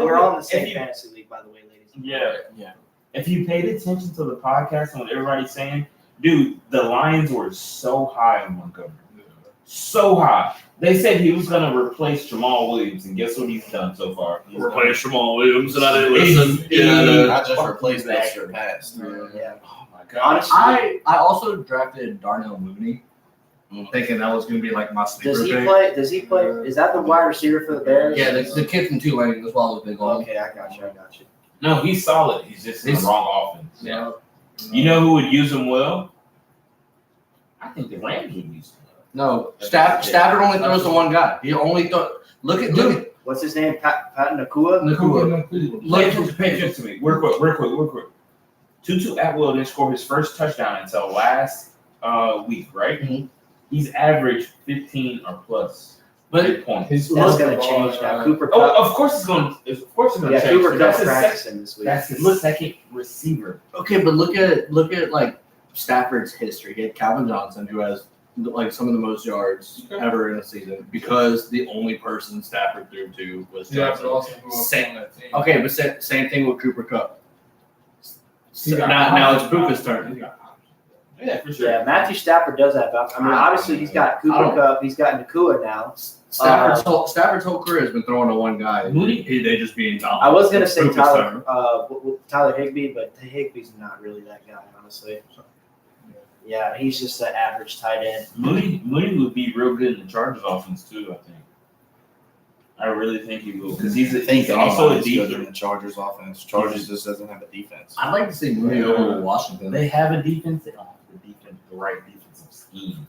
We're all in the same If you- fantasy league, by the way, ladies. Yeah. Yeah. If you paid attention to the podcast and what everybody's saying, dude, the Lions were so high on Montgomery. So high. They said he was going to replace Jamal Williams, and guess what he's done so far? He's Replace Jamal Williams, and I didn't listen. Not just replace that Exactly. surpassed. Yeah. Oh my god. Honestly, I also drafted Darnell Mooney, thinking that was going to be like my sleeper does he pick. play? Does he play? Is that the wide receiver for the Bears? Yeah, the kid from Tulane as well as big on. Okay, I got you. No, he's solid. He's just in the He's- wrong offense. Yeah. You know who would use him well? I think the Rams would use him well. No, Stafford only throws to one guy. He only look at What's his name? Pat Nakua? Nakua. Pay attention to me. Real quick. Tutu Atwell didn't score his first touchdown until last week, right? Mhm. He's averaged 15 or plus points. That's going to change now. Cooper Kupp. Oh, of course it's going. Of course it's going to Yeah, change. Cooper That's Kupp's his practicing this week. That's his second receiver. Okay, but look at like Stafford's history. He had Calvin Johnson, who has like some of the most yards ever in a season, because the only person Stafford threw to was Yeah, Johnson. but also who else Same- on that team? Okay, but same thing with Cooper Kupp. He got Now it's options. Puka's turn. He got options. Yeah, for sure. Yeah, Matthew Stafford does have. I mean, obviously he's got Cooper Kupp. He's got Nakua now. Stafford's whole career has been throwing to one guy. Mooney? They just being dominant. I was going to say Puka's turn. Tyler Higbee, but Higbee's not really that guy, honestly. Yeah, he's just an average tight end. Mooney would be real good in the Chargers offense too. I think. I really think he will because he's also a anybody's good in defense. the Chargers offense. Chargers just doesn't have a defense. I'd like to see Mooney over to Washington. They have a defense. They don't have the right defensive scheme.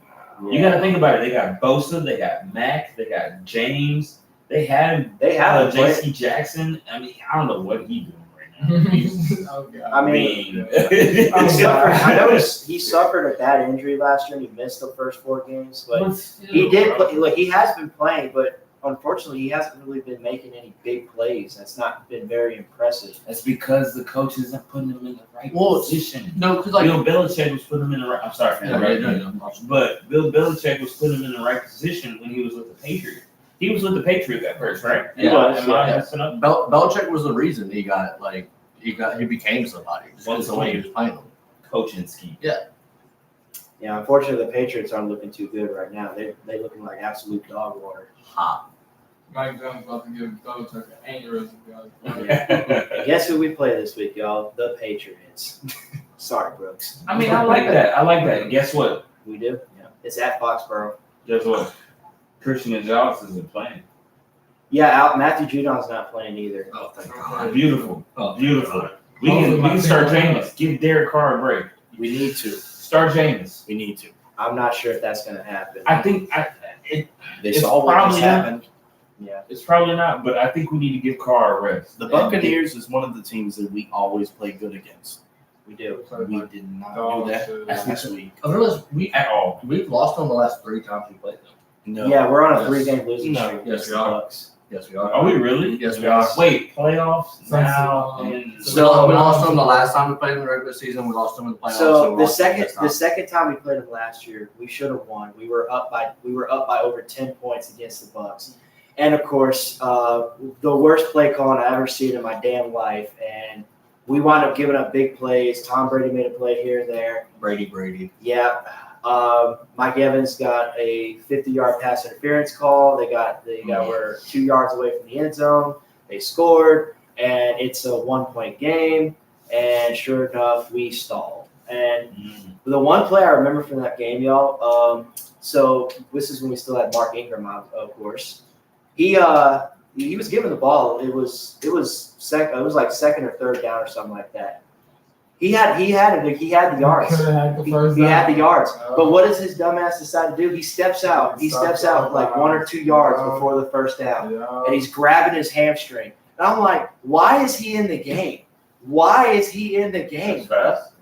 You got to think about it. They got Bosa. They got Mack. They got James. They have J.C. Jackson. I mean, I don't know what he's doing right now. Oh, God. I mean, I'm sorry. I noticed he suffered a bad injury last year and he missed the first 4 games, but he did play. Like, he has been playing, but unfortunately, he hasn't really been making any big plays. That's not been very impressive. That's because the coaches are putting him in the right position. No, because like Bill Belichick was putting him in the right. I'm sorry, fam, but Bill Belichick was putting him in the right position when he was with the Patriots. He was with the Patriots at first, right? He was, Am I yeah. messing up? Belichick was the reason he became somebody. Just What's because the way he was playing them. Coaching scheme. Yeah, unfortunately, the Patriots aren't looking too good right now. They're looking like absolute dog water. Hot. Mike Jones about to give Belichick an aneurysm, guys. And guess who we play this week, y'all? The Patriots. Sorry, Brooks. I mean, I like that. And guess what? We do. Yeah, it's at Foxborough. Guess what? Christian Johnson isn't playing. Yeah, Matthew Judon's not playing either. Oh, thank God. Beautiful. Oh, Beautiful. We can start Jameis. Give Derek Carr a break. We need to. Start Jameis. We need to. I'm not sure if that's going to happen. I think They It's saw what probably just not. happened. Yeah. it's probably not, but I think we need to give Carr a rest. The Buccaneers is one of the teams that we always play good against. We do. We did not do that this week. I realize At all. we've lost them the last 3 times we played them. No. Yeah, we're on a 3-game losing No. streak. Yes, against we the are. Bucks. Yes, we are. Are we really? Yes, we are. Wait, playoffs now So, and So we lost them the last time we played in the regular season. We lost them in the playoffs. So we the lost them second this time. the second time we played them last year, we should have won. We were up by over 10 points against the Bucks, and of course, the worst play calling I ever seen in my damn life. And we wound up giving up big plays. Tom Brady made a play here and there. Brady. Yeah. Mike Evans got a 50-yard pass interference call. They were 2 yards away from the end zone. They scored, and it's a 1-point game. And sure enough, we stalled. And the one play I remember from that game, y'all. So this is when we still had Mark Ingram, of course. He was given the ball. It was like second or third down or something like that. He had the yards. He had the yards. But what does his dumbass decide to do? He steps out. He steps out like 1 or 2 yards before the first down, and he's grabbing his hamstring. And I'm like, why is he in the game? Why is he in the game?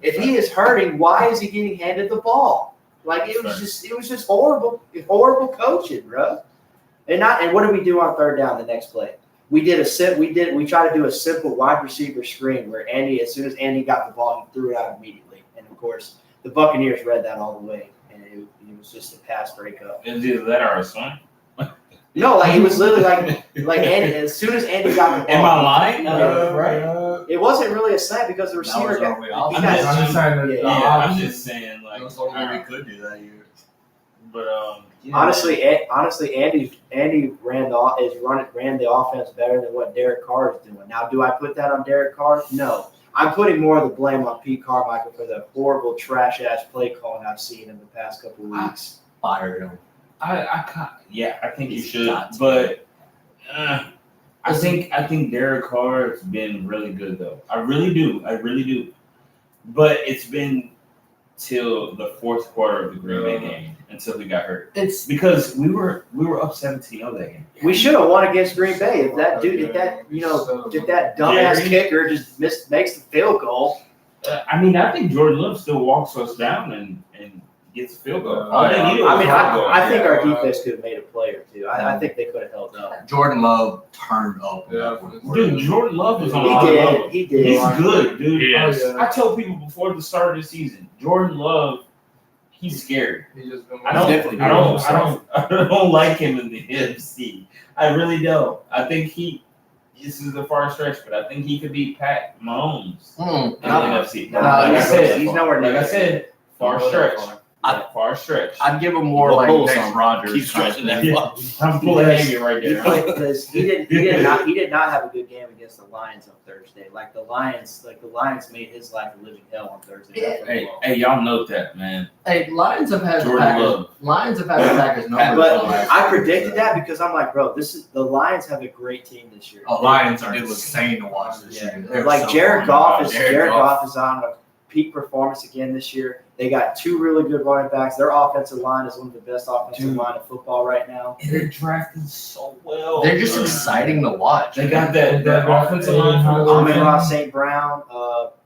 If he is hurting, why is he getting handed the ball? Like it was just horrible coaching, bro. And what did we do on third down the next play? We tried to do a simple wide receiver screen where as soon as Andy got the ball, he threw it out immediately. And of course, the Buccaneers read that all the way, and it was just a pass breakup. is either that or a swing? No, like it was literally like Andy. As soon as Andy got the ball, Am I lying? right. It wasn't really a slant because the receiver got. I'm just saying, like, That was the only way we could do that year. but Honestly, Andy ran the offense better than what Derek Carr is doing. Now, do I put that on Derek Carr? No. I'm putting more of the blame on Pete Carmichael for the horrible trash-ass play calling I've seen in the past couple of weeks. Fire him. I think you He's should, got to. but I think Derek Carr has been really good though. I really do. But it's been till the fourth quarter of the Green Bay game until he got hurt. It's Because we were up 17-0 that game. We should have won against Green Bay if that dumbass kicker just makes the field goal. I think Jordan Love still walks us down and gets a field goal. Oh, yeah. I think our defense could have made a play or two. I think they could have held up. Jordan Love turned up. Dude, Jordan Love was on another level. He did. He's good, dude. Yes. I tell people before the start of the season, Jordan Love, he's scary. I don't like him in the NFC. I really don't. I think this is a far stretch, but I think he could beat Pat Mahomes in the NFC. He's nowhere near. Like I said, far stretch. Far stretch. I'd give him more like Next Rodgers. Keep stretching that Yeah. far. I'm pulling Amy right He there. played because he did not have a good game against the Lions on Thursday. Like the Lions made his life a living hell on Thursday. Hey, y'all note that, man. Hey, Lions have had Jordan Packers. Love. Lions have had the Packers number. But I predicted that because I'm like, bro, the Lions have a great team this year. Oh, Lions are insane to watch this year. They're Like so Jared fun. Goff is Jared Goff. on a peak performance again this year. They got two really good running backs. Their offensive line is one of the best offensive line in football right now. And they're drafting so well. They're just exciting to watch. They got that offensive line from Amon-Ra Oregon. St. Brown,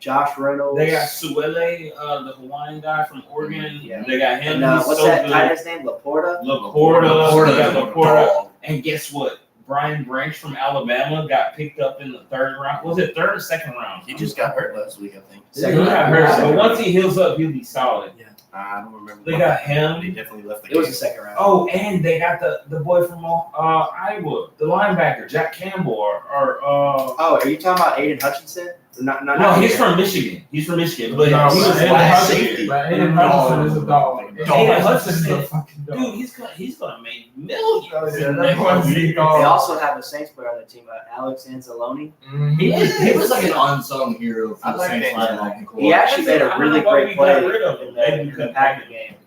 Josh Reynolds. They got Suele, the Hawaiian guy from Oregon. Yeah. They got him. and He's what's so that good. tight end's name? Laporta. Laporta. They got Laporta. Dog. And guess what? Brian Branch from Alabama got picked up in the third round. Was it third or second round? He just got hurt last week, I think. He got hurt. But once he heals up, he'll be solid. I don't remember. They got He him. definitely left the It was game. the second round. Oh, and they got the boy from Iowa, the linebacker, Jack Campbell, Oh, are you talking about Aiden Hutchinson? no, he's from Michigan. He's from Michigan, but No, he was Aiden last Hutchinson- safety. but Aiden Hutchinson is a dog. Aiden Hutchinson is a Hutchinson, fucking dog. dude, he's gonna make millions. Oh, yeah, in that next one's year. the They dog. also have a Saints player on the team, Alex Anzalone. He was like an unsung hero for I the like Saints that. line. He actually made a I don't really know why great we play got rid of him. in Maybe we the couldn't Packer pay game. him.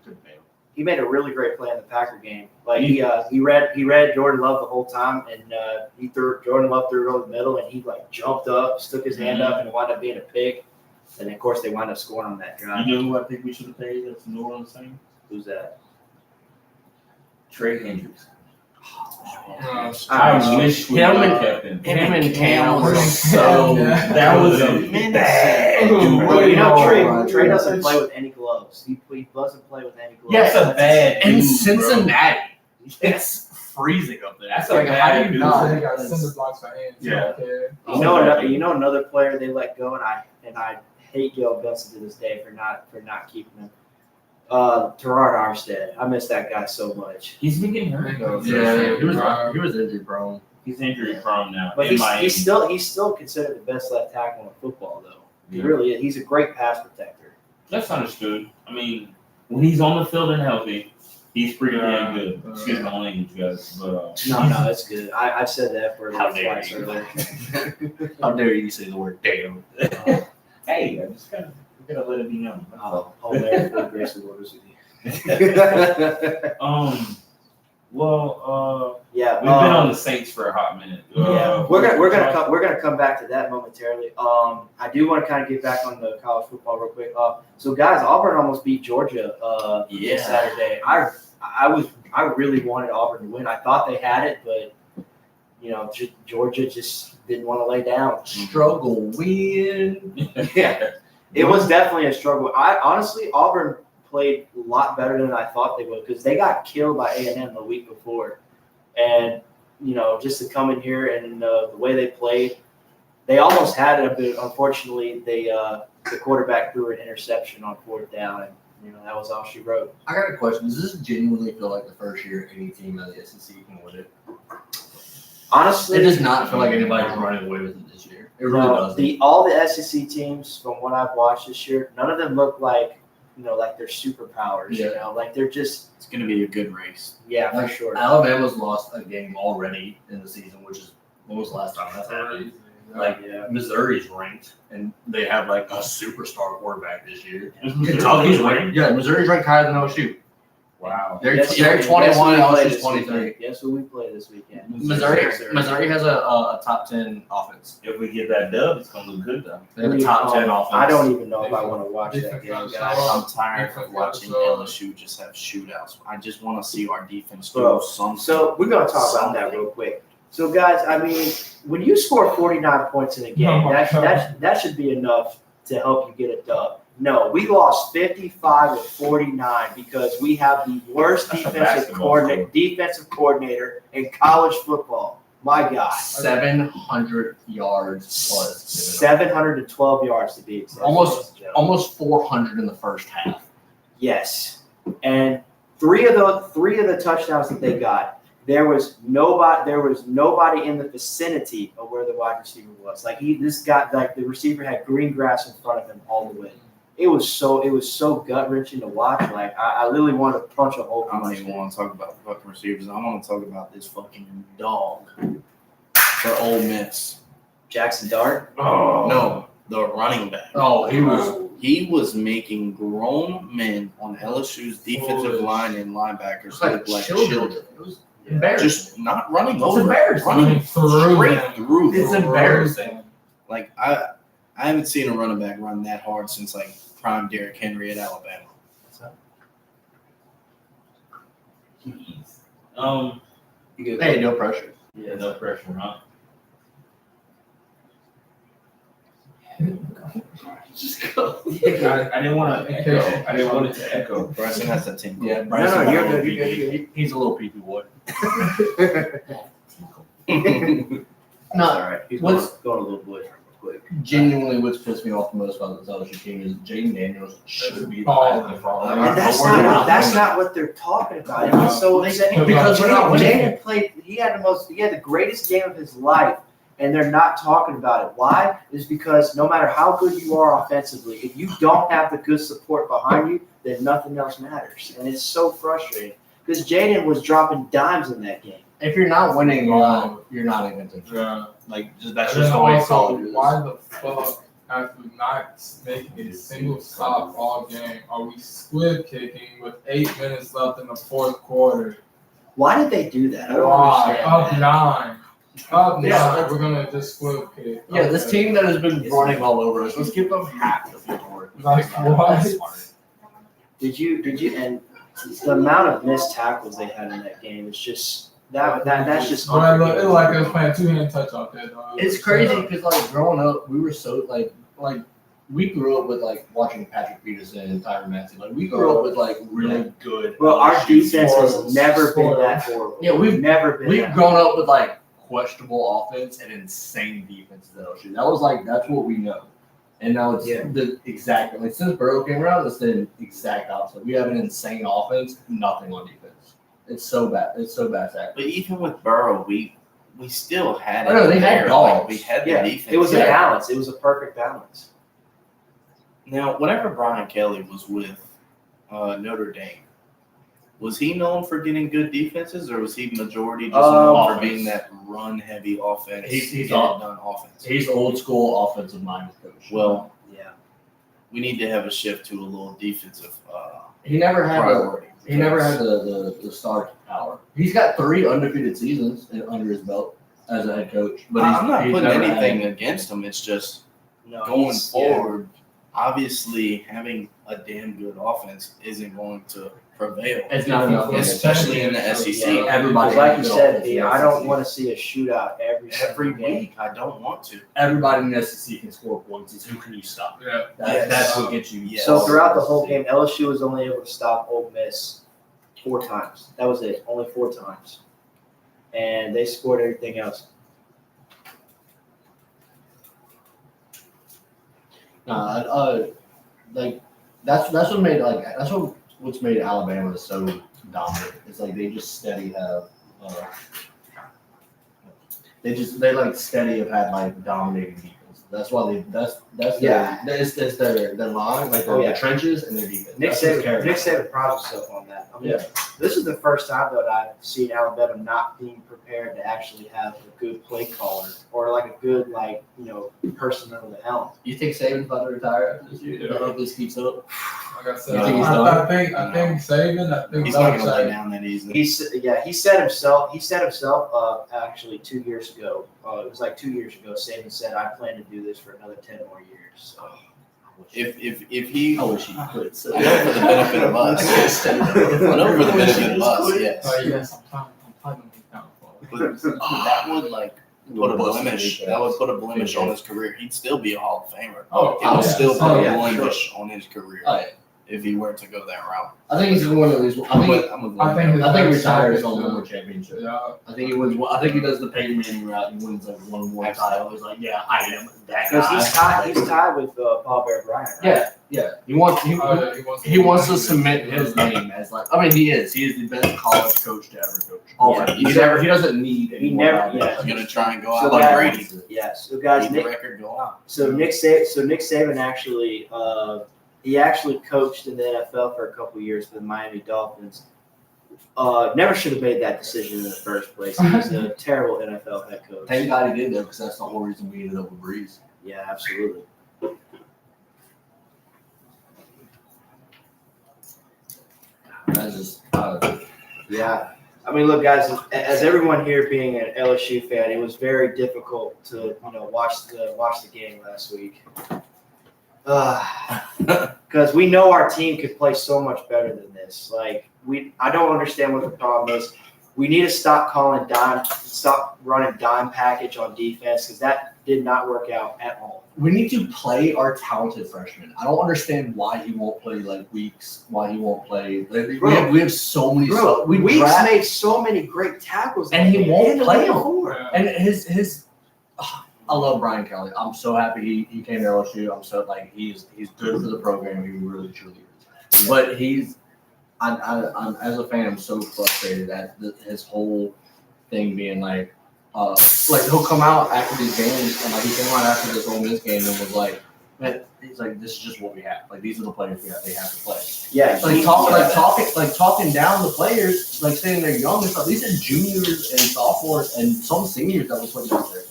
He made a really great play in the Packer game. Like he read Jordan Love the whole time, and Jordan Love threw it over the middle, and he like jumped up, stuck his hand up, and it wound up being a pick. And of course, they wound up scoring on that drive. You know who I think we should have paid? That's New Orleans thing. Who's that? Trey Hendricks. I I wish we Him would and- have kept him. Him and Cam were so- That was a bad dude. Well, you know, Right. Trey doesn't play with any gloves. He doesn't play with any gloves. That's a bad dude, In bro. Cincinnati. It's freezing up there. That's like, okay. how do you No, not? they got cinder blocks for hands. Yeah. You know another player they let go, and I hate Gail Benson to this day for not keeping him. Terrard Armstead. I miss that guy so much. He's been getting hurt though. Yeah, he was injury prone. He's injury prone now. But in Miami. he's still considered the best left tackle in football, though. He really is. He's a great pass protector. That's understood. I mean, when he's on the field and healthy, he's pretty damn good. Excuse my language, guys. But No, that's good. I've said that for How like dare twice you. earlier. How dare you say the word damn? hey, I just gotta let it be known. I'll never feel grace and orders with you. Yeah, we've been on the Saints for a hot minute. Yeah, we're gonna come back to that momentarily. I do want to kind of get back on the college football real quick. So guys, Auburn almost beat Georgia this Saturday. I really wanted Auburn to win. I thought they had it, but Georgia just didn't want to lay down. Struggle win. Yeah, it was definitely a struggle. Honestly, Auburn played a lot better than I thought they would because they got killed by A&M the week before. And, just to come in here and the way they played, they almost had it, but unfortunately, the quarterback threw an interception on 4th down, and, that was all she wrote. I got a question. Does this genuinely feel like the first year any team in the SEC can win it? Honestly, it does not feel like anybody's running away with it this year. It really doesn't. All the SEC teams, from what I've watched this year, none of them look like, like they're superpowers. Yeah. Like they're just. It's going to be a good race. Yeah, for sure. Alabama's lost a game already in the season, which is when was the last time that's happened? Missouri's ranked, and they have like a superstar quarterback this year. Kentucky's ranked. Yeah, Missouri's ranked higher than LSU. Wow. They're 21, LSU's 23. Guess who we play this weekend? Missouri has a top 10 offense. If we get that dub, it's gonna look good though. They have a top 10 offense. I don't even know if I want to watch that game, guys. I'm tired of watching LSU just have shootouts. I just want to see our defense do something. So we're going to talk about that real quick. So, guys, I mean, when you score 49 points in a game, that should be enough to help you get a dub. No, we lost 55-49 because we have the worst defensive coordinator in college football. My God. 700 yards plus. 712 yards to be exact. Almost 400 in the first half. Yes. And three of the touchdowns that they got, there was nobody in the vicinity of where the wide receiver was. The receiver had green grass in front of him all the way. It was so gut wrenching to watch. Like I literally wanted to punch a hole. I don't even want to talk about the fucking receivers. I want to talk about this fucking dog for Ole Miss. Jackson Dart. Oh no, the running back. Oh, he was making grown men on LSU's defensive line and linebackers look like children. It was embarrassing. Just not running It's over, embarrassing. running straight through. It's embarrassing. Like I haven't seen a running back run that hard since like prime Derrick Henry at Alabama. Hey, no pressure. Yeah, no pressure, huh? Just go. I didn't want to echo. I didn't want it to echo. Bryson has that tingle. Yeah, No, you're good. You're good. He's a little peepee boy. No, all right. He's going a little boy real quick. Genuinely, what's pissed me off the most about this LSU team is Jaden Daniels should be the And that's not what they're talking about. It's so upsetting because Jaden played. He had the greatest game of his life, and they're not talking about it. Why? Is because no matter how good you are offensively, if you don't have the good support behind you, then nothing else matters, and it's so frustrating because Jaden was dropping dimes in that game. If you're not winning, you're not even to. Yeah. That's just the way college is. Why the fuck, after not making a single stop all game, are we squib kicking with 8 minutes left in the fourth quarter? Why did they do that? I don't Why? understand. Up 9. Yeah. We're gonna just squib kick. Yeah, this team that has been running all over us, let's give them half the field work. Like, what? Did you and the amount of missed tackles they had in that game is just that's just It looked like it was playing 2-hand touch out there, dog. It's crazy because growing up, we were so like we grew up with like watching Patrick Peterson and Tyron Matthew. Like we grew up with like really good. Well, our defense has Spoils. never been that horrible. Yeah, we've never been. We've that grown up with like questionable offense and insane defenses at LSU. That's what we know. And now it's the exact like since Burrow came around, it's the exact opposite. We have an insane offense, nothing on defense. It's so bad. It's so bad. But even with Burrow, we still had it. I know, they had there. dogs. Like, we had the Yeah, defense. it was a balance. It was a perfect balance. Now, whenever Brian Kelly was with Notre Dame, was he known for getting good defenses, or was he majority just known for being that run-heavy offense? He's done offense. He's old school offensive minded coach. Well, Yeah. we need to have a shift to a little defensive he never had priority. the star power. He's got 3 undefeated seasons under his belt as a head coach. But I'm not he's putting never anything had- against him. It's just No, going he's- forward. Obviously, having a damn good offense isn't going to prevail, It's not enough, especially in the SEC. Yeah. Everybody, Because like you has said, good B, offense I in the don't SEC. want to see a shootout every Every single game. week, I don't want to. Everybody in the SEC can score points. It's who can you stop? Yeah. That's what gets you. Yes. So throughout the whole game, LSU was only able to stop Ole Miss 4 times. That was it, only 4 times, and they scored everything else. Like that's what's made Alabama so dominant. It's like they just steady have they like steady have had like dominating defense. That's why that's Yeah. their line, like Oh, yeah. the trenches and their defense. Nick That's what's carrying Saban it. prides himself on that. I mean, Yeah. this is the first time that I've seen Alabama not being prepared to actually have a good play caller or like a good person under the helm. You think Saban's about to retire after this year? Yeah. If this keeps up? Like I said, You think he's I think Saban. I think He's not going to lay Belichick. down that easily. He set himself actually 2 years ago. It was like 2 years ago. Saban said, "I plan to do this for another 10 more years." So, If he, I wish he could. So. I know for the benefit of us. I know for the benefit of us, yes. Oh yes, I'm planning on his downfall. But that would put a blemish. That would put a blemish on his career. He'd still be a Hall of Famer. Oh, It would still put Oh, a yeah, blemish on his career Oh, yeah. if he were to go that route. I think he's going to win at least. I think I think his retires next on one champion- more championship. Yeah. I think he wins. I think he does the Peyton Manning route. He wins like one more title. He's like, yeah, I am that because guy. he's tied with Paul Bear Bryant. Right? Yeah, yeah. He wants. Oh, yeah, He wants to cement his name as like. I mean, he is. He is the best college coach to ever coach. Yeah, He never. He doesn't need. He any more never- validation. yeah. He's going to try and go So out like that- Brady. Yeah. So guys, Keep the Nick record go out. Nick Saban actually he actually coached in the NFL for a couple years for the Miami Dolphins. Never should have made that decision in the first place. He was a terrible NFL head coach. Thank God he did though, because that's the whole reason we ended up with Breeze. Yeah, absolutely. That's just. Yeah. I mean, look, guys. As everyone here being an LSU fan, it was very difficult to watch the game last week. Because we know our team could play so much better than this. I don't understand what the problem is. We need to stop running dime package on defense because that did not work out at all. We need to play our talented freshmen. I don't understand why he won't play Weeks. Why he won't play. We have so many. Weeks made so many great tackles, and he won't play them. Yeah. And his. I love Brian Kelly. I'm so happy he came to LSU. I'm so he's good for the program. He really truly is. But I'm as a fan, I'm so frustrated at his whole thing being he'll come out after these games and he came out after this Ole Miss game and was like, man, he's like, this is just what we have. These are the players we have. They have to play. Yeah, Talking down the players, saying they're young and stuff. These are juniors and sophomores and some seniors that was putting out there.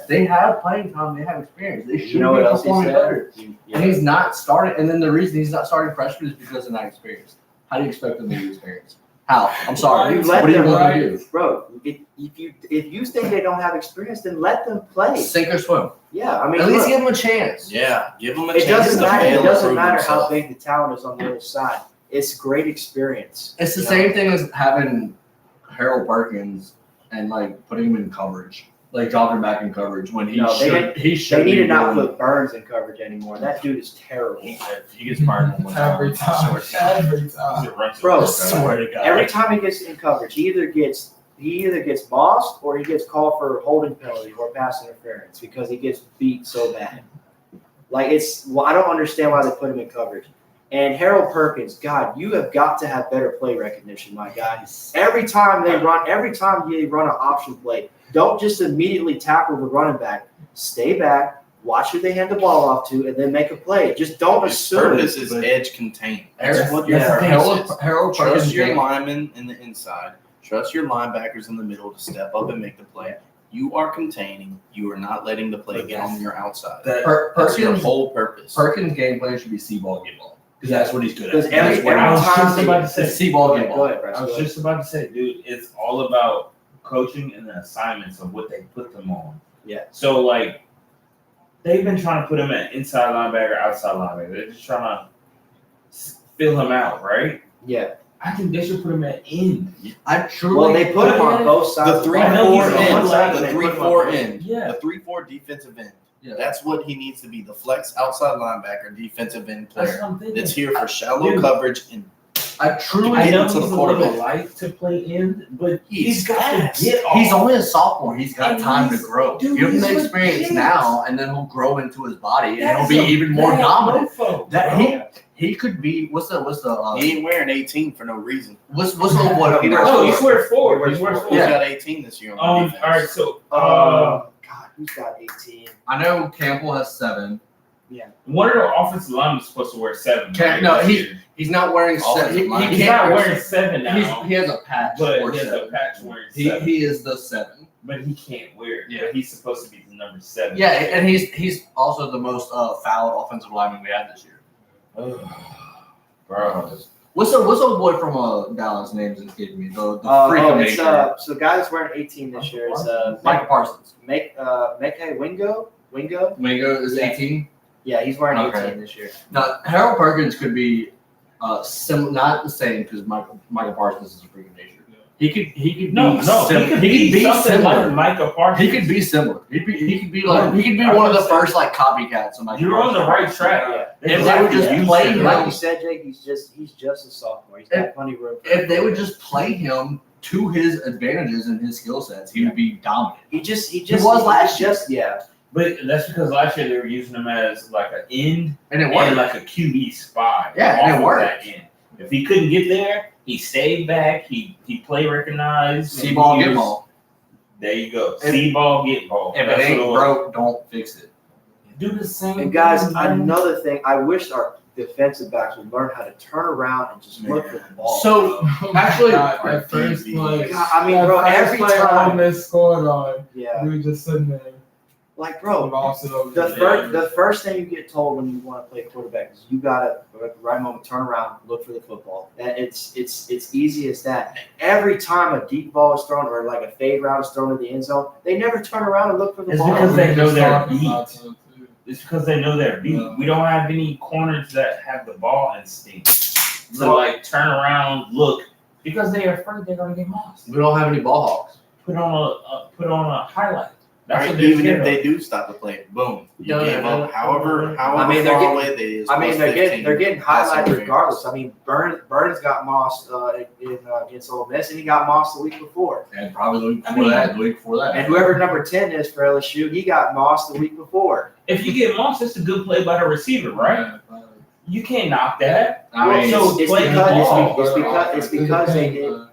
They have playing time. They have experience. They should be performing better. And he's not starting. And then the reason he's not starting freshmen is because they're not experienced. How do you expect them to be experienced? How? I'm sorry. What do you want to do? Bro, if you think they don't have experience, then let them play. Sink or swim. Yeah, I mean, At least look, give them a chance. Yeah, give them a it chance doesn't to matter. fail It and doesn't prove matter how himself. big the talent is on the other side. It's great experience. It's the same thing as having Harold Perkins and putting him in coverage. like dropping back in coverage when he No, should. He should. They need to be not doing- put Burns in coverage anymore. That dude is terrible. He gets burned one Every time. Every time. Bro, I swear to God. Every time he gets in coverage, he either gets bossed or he gets called for holding penalty or pass interference because he gets beat so bad. Like I don't understand why they put him in coverage. And Harold Perkins, God, you have got to have better play recognition, my guy. Every time you run an option play, don't just immediately tackle the running back. Stay back, watch who they hand the ball off to, and then make a play. Just don't His assume. purpose is edge contained. Harold Trust Perkins your game. linemen in the inside. Trust your linebackers in the middle to step up and make the play. You are containing. You are not letting the play get on your outside. That's your Perkins' whole purpose. Perkins' game plan should be see-ball, get ball. Because that's what he's good Because at. every That's what I was time just they- about to say. see-ball, get Go ball. ahead, Bryce. I was just about to say, dude, it's all about coaching and the assignments of what they put them on. Yeah. So like, they've been trying to put him at inside linebacker, outside linebacker. They're just trying to fill him out, right? Yeah. I think they should put him at end. I truly. Well, they put him on both sides. The of the I know ball. he's 3-4 on end. one side, The they put him on 3-4 both. end. Yeah. The 3-4 defensive end. Yeah. That's what he needs to be. The flex outside linebacker, defensive end That's player. what I'm thinking. That's here for shallow Dude. coverage and I truly. I know to he's the a little quarterback. light to play end, but He's he's got fast. to get off. He's only a sophomore. He's got And time to he's- grow. dude, Give him he's the experience legit. now, and then he'll grow into his body, and That he'll is be a even more bad dominant. mofo, That bro. he could be. What's the he ain't wearing 18 for no reason. what's the old boy? He from wears Oh, Dallas? he's wears four. He wears He wears four. four. He's Yeah. got 18 this year on defense. All right. So, God, who's got 18? I know Campbell has 7. one of the offensive linemen is supposed to wear 7. Okay, no, He's not wearing 7. Offensive line. He's can't not wear wearing 7 now, He has a patch. but for he has a 7. patch wearing 7. He is the 7. But he can't wear it. Yeah. But he's supposed to be the number 7. Yeah, and he's also the most fouled offensive lineman we had this year. Bro. What's the old boy from Dallas names escaping me? The freak of It's nature. so the guy that's wearing 18 this year is Michael Parsons. Mekhi Wingo. Wingo is Yeah. 18. Yeah, he's wearing 18 Okay. this year. Now Harold Perkins could be not the same because Michael Parsons is a freak of nature. He could be He could be something similar. like Micah Parsons. He could be similar. He could be one of the first like copycats of Michael You're on the Parsons. right track. Yeah. If they would just Exactly. play him, Like you said, Jake, he's just a sophomore. He's got plenty of room. if they would just play him to his advantages and his skill sets, he would be dominant. He just was last year. Yeah. But that's because last year they were using him as like an end And it and worked. like a QB spy. Yeah, and it off of worked. that end. If he couldn't get there, he stayed back. He play recognized. See ball, He get was- ball. There you go. If- See ball, get ball. If That's it ain't what was. broke, don't fix it. Do the same. And guys, thing, man. another thing, I wish our defensive backs would learn how to turn around and just look for the ball. So actually, God, that first play. God, I mean, that bro, first every play time, they scored on, yeah, we were just sitting there. like, bro, Lost it over. the first thing you get told when you want to play quarterback is you gotta at the right moment turn around, look for the football. That it's easy as that. Every time a deep ball is thrown or like a fade route is thrown to the end zone, they never turn around and look for the It's ball. because they know they're talking beat. about it, too. It's because they know they're beat. Yeah. We don't have any corners that have the ball instinct to like turn around, look, because they are afraid they're gonna get lost. we don't have any ball hawks. Put on a highlight. That's Right, what they're even if scared they of. do stop the play, boom, you No, gave no, up. However I mean, they're far getting- away they is. I mean, plus they're 15 getting pass highlighted interference. regardless. I mean, Burns got mossed against Ole Miss, and he got mossed the week before. And probably the week I before mean- that, the week before that. And whoever number 10 is for LSU, he got mossed the week before. If you get lost, it's a good play by the receiver, right? Yeah, You can't knock that. I mean, so it's play the ball. because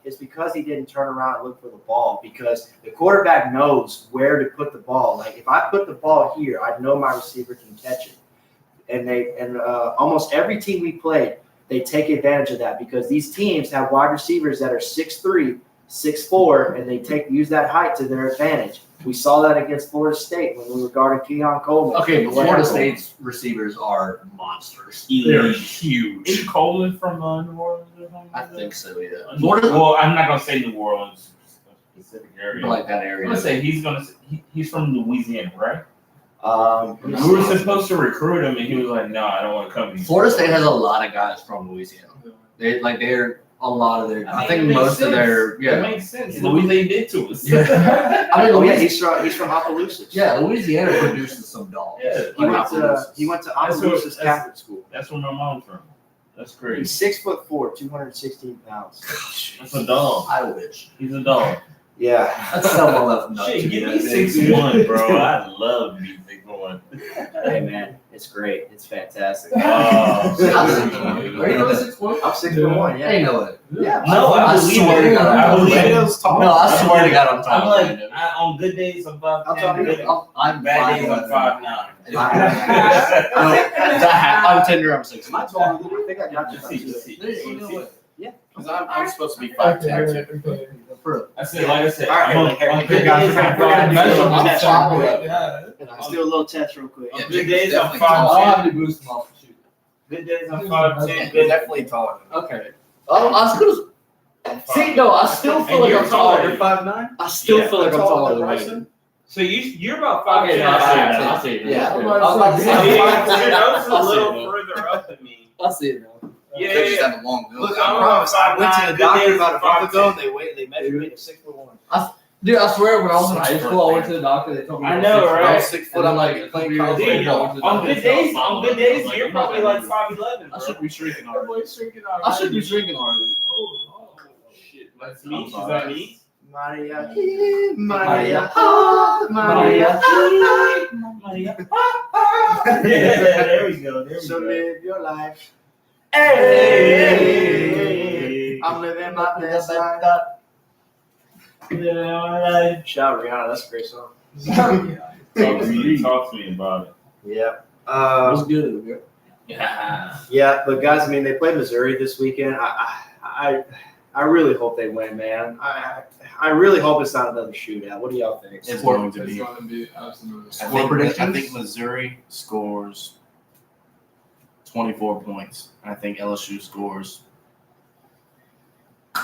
it's because he didn't turn around and look for the ball, because the quarterback knows where to put the ball. Like, if I put the ball here, I know my receiver can catch it. And almost every team we played, they take advantage of that, because these teams have wide receivers that are 6'3", 6'4", and they use that height to their advantage. We saw that against Florida State when we were guarding Keon Coleman. okay, but Florida State's receivers are monsters. Elite. They're huge. Is Coleman from New Orleans or something? I think so, yeah. Florida. Well, I'm not gonna say New Orleans, a specific area. Like that I'm area. gonna say he's from Louisiana, right? We We were supposed to recruit him, and he was like, "No, I don't want to come." here." Florida State has a lot of guys from Louisiana. They're a lot of their. I mean, think it makes most of their. It Yeah. makes sense. Look what they did to us. Yeah. I mean, Oh yeah, he's from Opelousas. Yeah, Louisiana produces some dogs. Yeah. He went to Opelousas Catholic School. That's where my mom's from. That's crazy. He's 6'4", 216 pounds. That's a dog. I wish. He's a dog. Yeah. That's someone left nut. Shit, to give that me big. 6'1", bro. I love to be 6'1". Hey man, it's great. It's fantastic. Oh, Are you really 6'1"? I'm 6'1", yeah. Ain't no way. Yeah. no, I I believe swear it. to God, I believe it. Tomatoes tall. No, I swear to God, I'm I'm talking. like, on good days, I'm 5'10". I'm talking- Good- I'm Bad days, I'm 5'9". I'm tender. I'm 6. Am I taller than you? I think I got you. Just see, just see. Ain't no way. Because I'm supposed to be 5'10". Okay. I said, like I said, All right, on Harry, on Harry, good Harry, days, Harry, I'm Harry, Harry, 5'9". Harry, Harry, Yeah. Let's do a little test real quick. Yeah, Good Jacob's days, I'm definitely taller. I'll 5'10". have to boost them off the shoot. Good days, I'm 5'10". You're Good definitely taller. Okay. I still. See, no, I still feel And like you're I'm taller. taller. You're 5'9". I still Yeah, feel like I'm taller than Bryson. Bryson. So you're about 5'10". Okay, no, I see it. Yeah. I see it. Yeah. I was about to say, Yeah, I'm 5'10". your nose is a I see little it. further up than me. I see it now. Yeah, They just yeah. have a long nose. Look, I'm I promise. I went to 5'9", the good doctor days, about a month 5'10". ago, and they measured me to 6'1". Dude, I swear, when I was in high school, I went to the doctor. They told me I was know, 6'4". right? I was 6 foot. And I'm then, like, a couple playing years college later, Dude, I went to the on doctor, good they told me days, I was on good 5'11". days, I was you're I'm probably not like gonna 5'11", I bro. should be shrinking That already. boy's shrinking already. I should be shrinking already. Oh, Shit, that's me. She's on me. Maria, Maria, Maria, Maria. Yeah, there we go. There we So go. live your life. Hey, I'm living my best life. yeah, Shout out Rihanna, that's a great song. talk to me about it. Yeah. What's good? Yeah. Yeah, but guys, I mean, they played Missouri this weekend. I really hope they win, man. I really hope it's not another shootout. What do y'all think? It's Score- going to It's be. going to be absolutely. Score predictions? I think Missouri scores 24 points. I think LSU scores.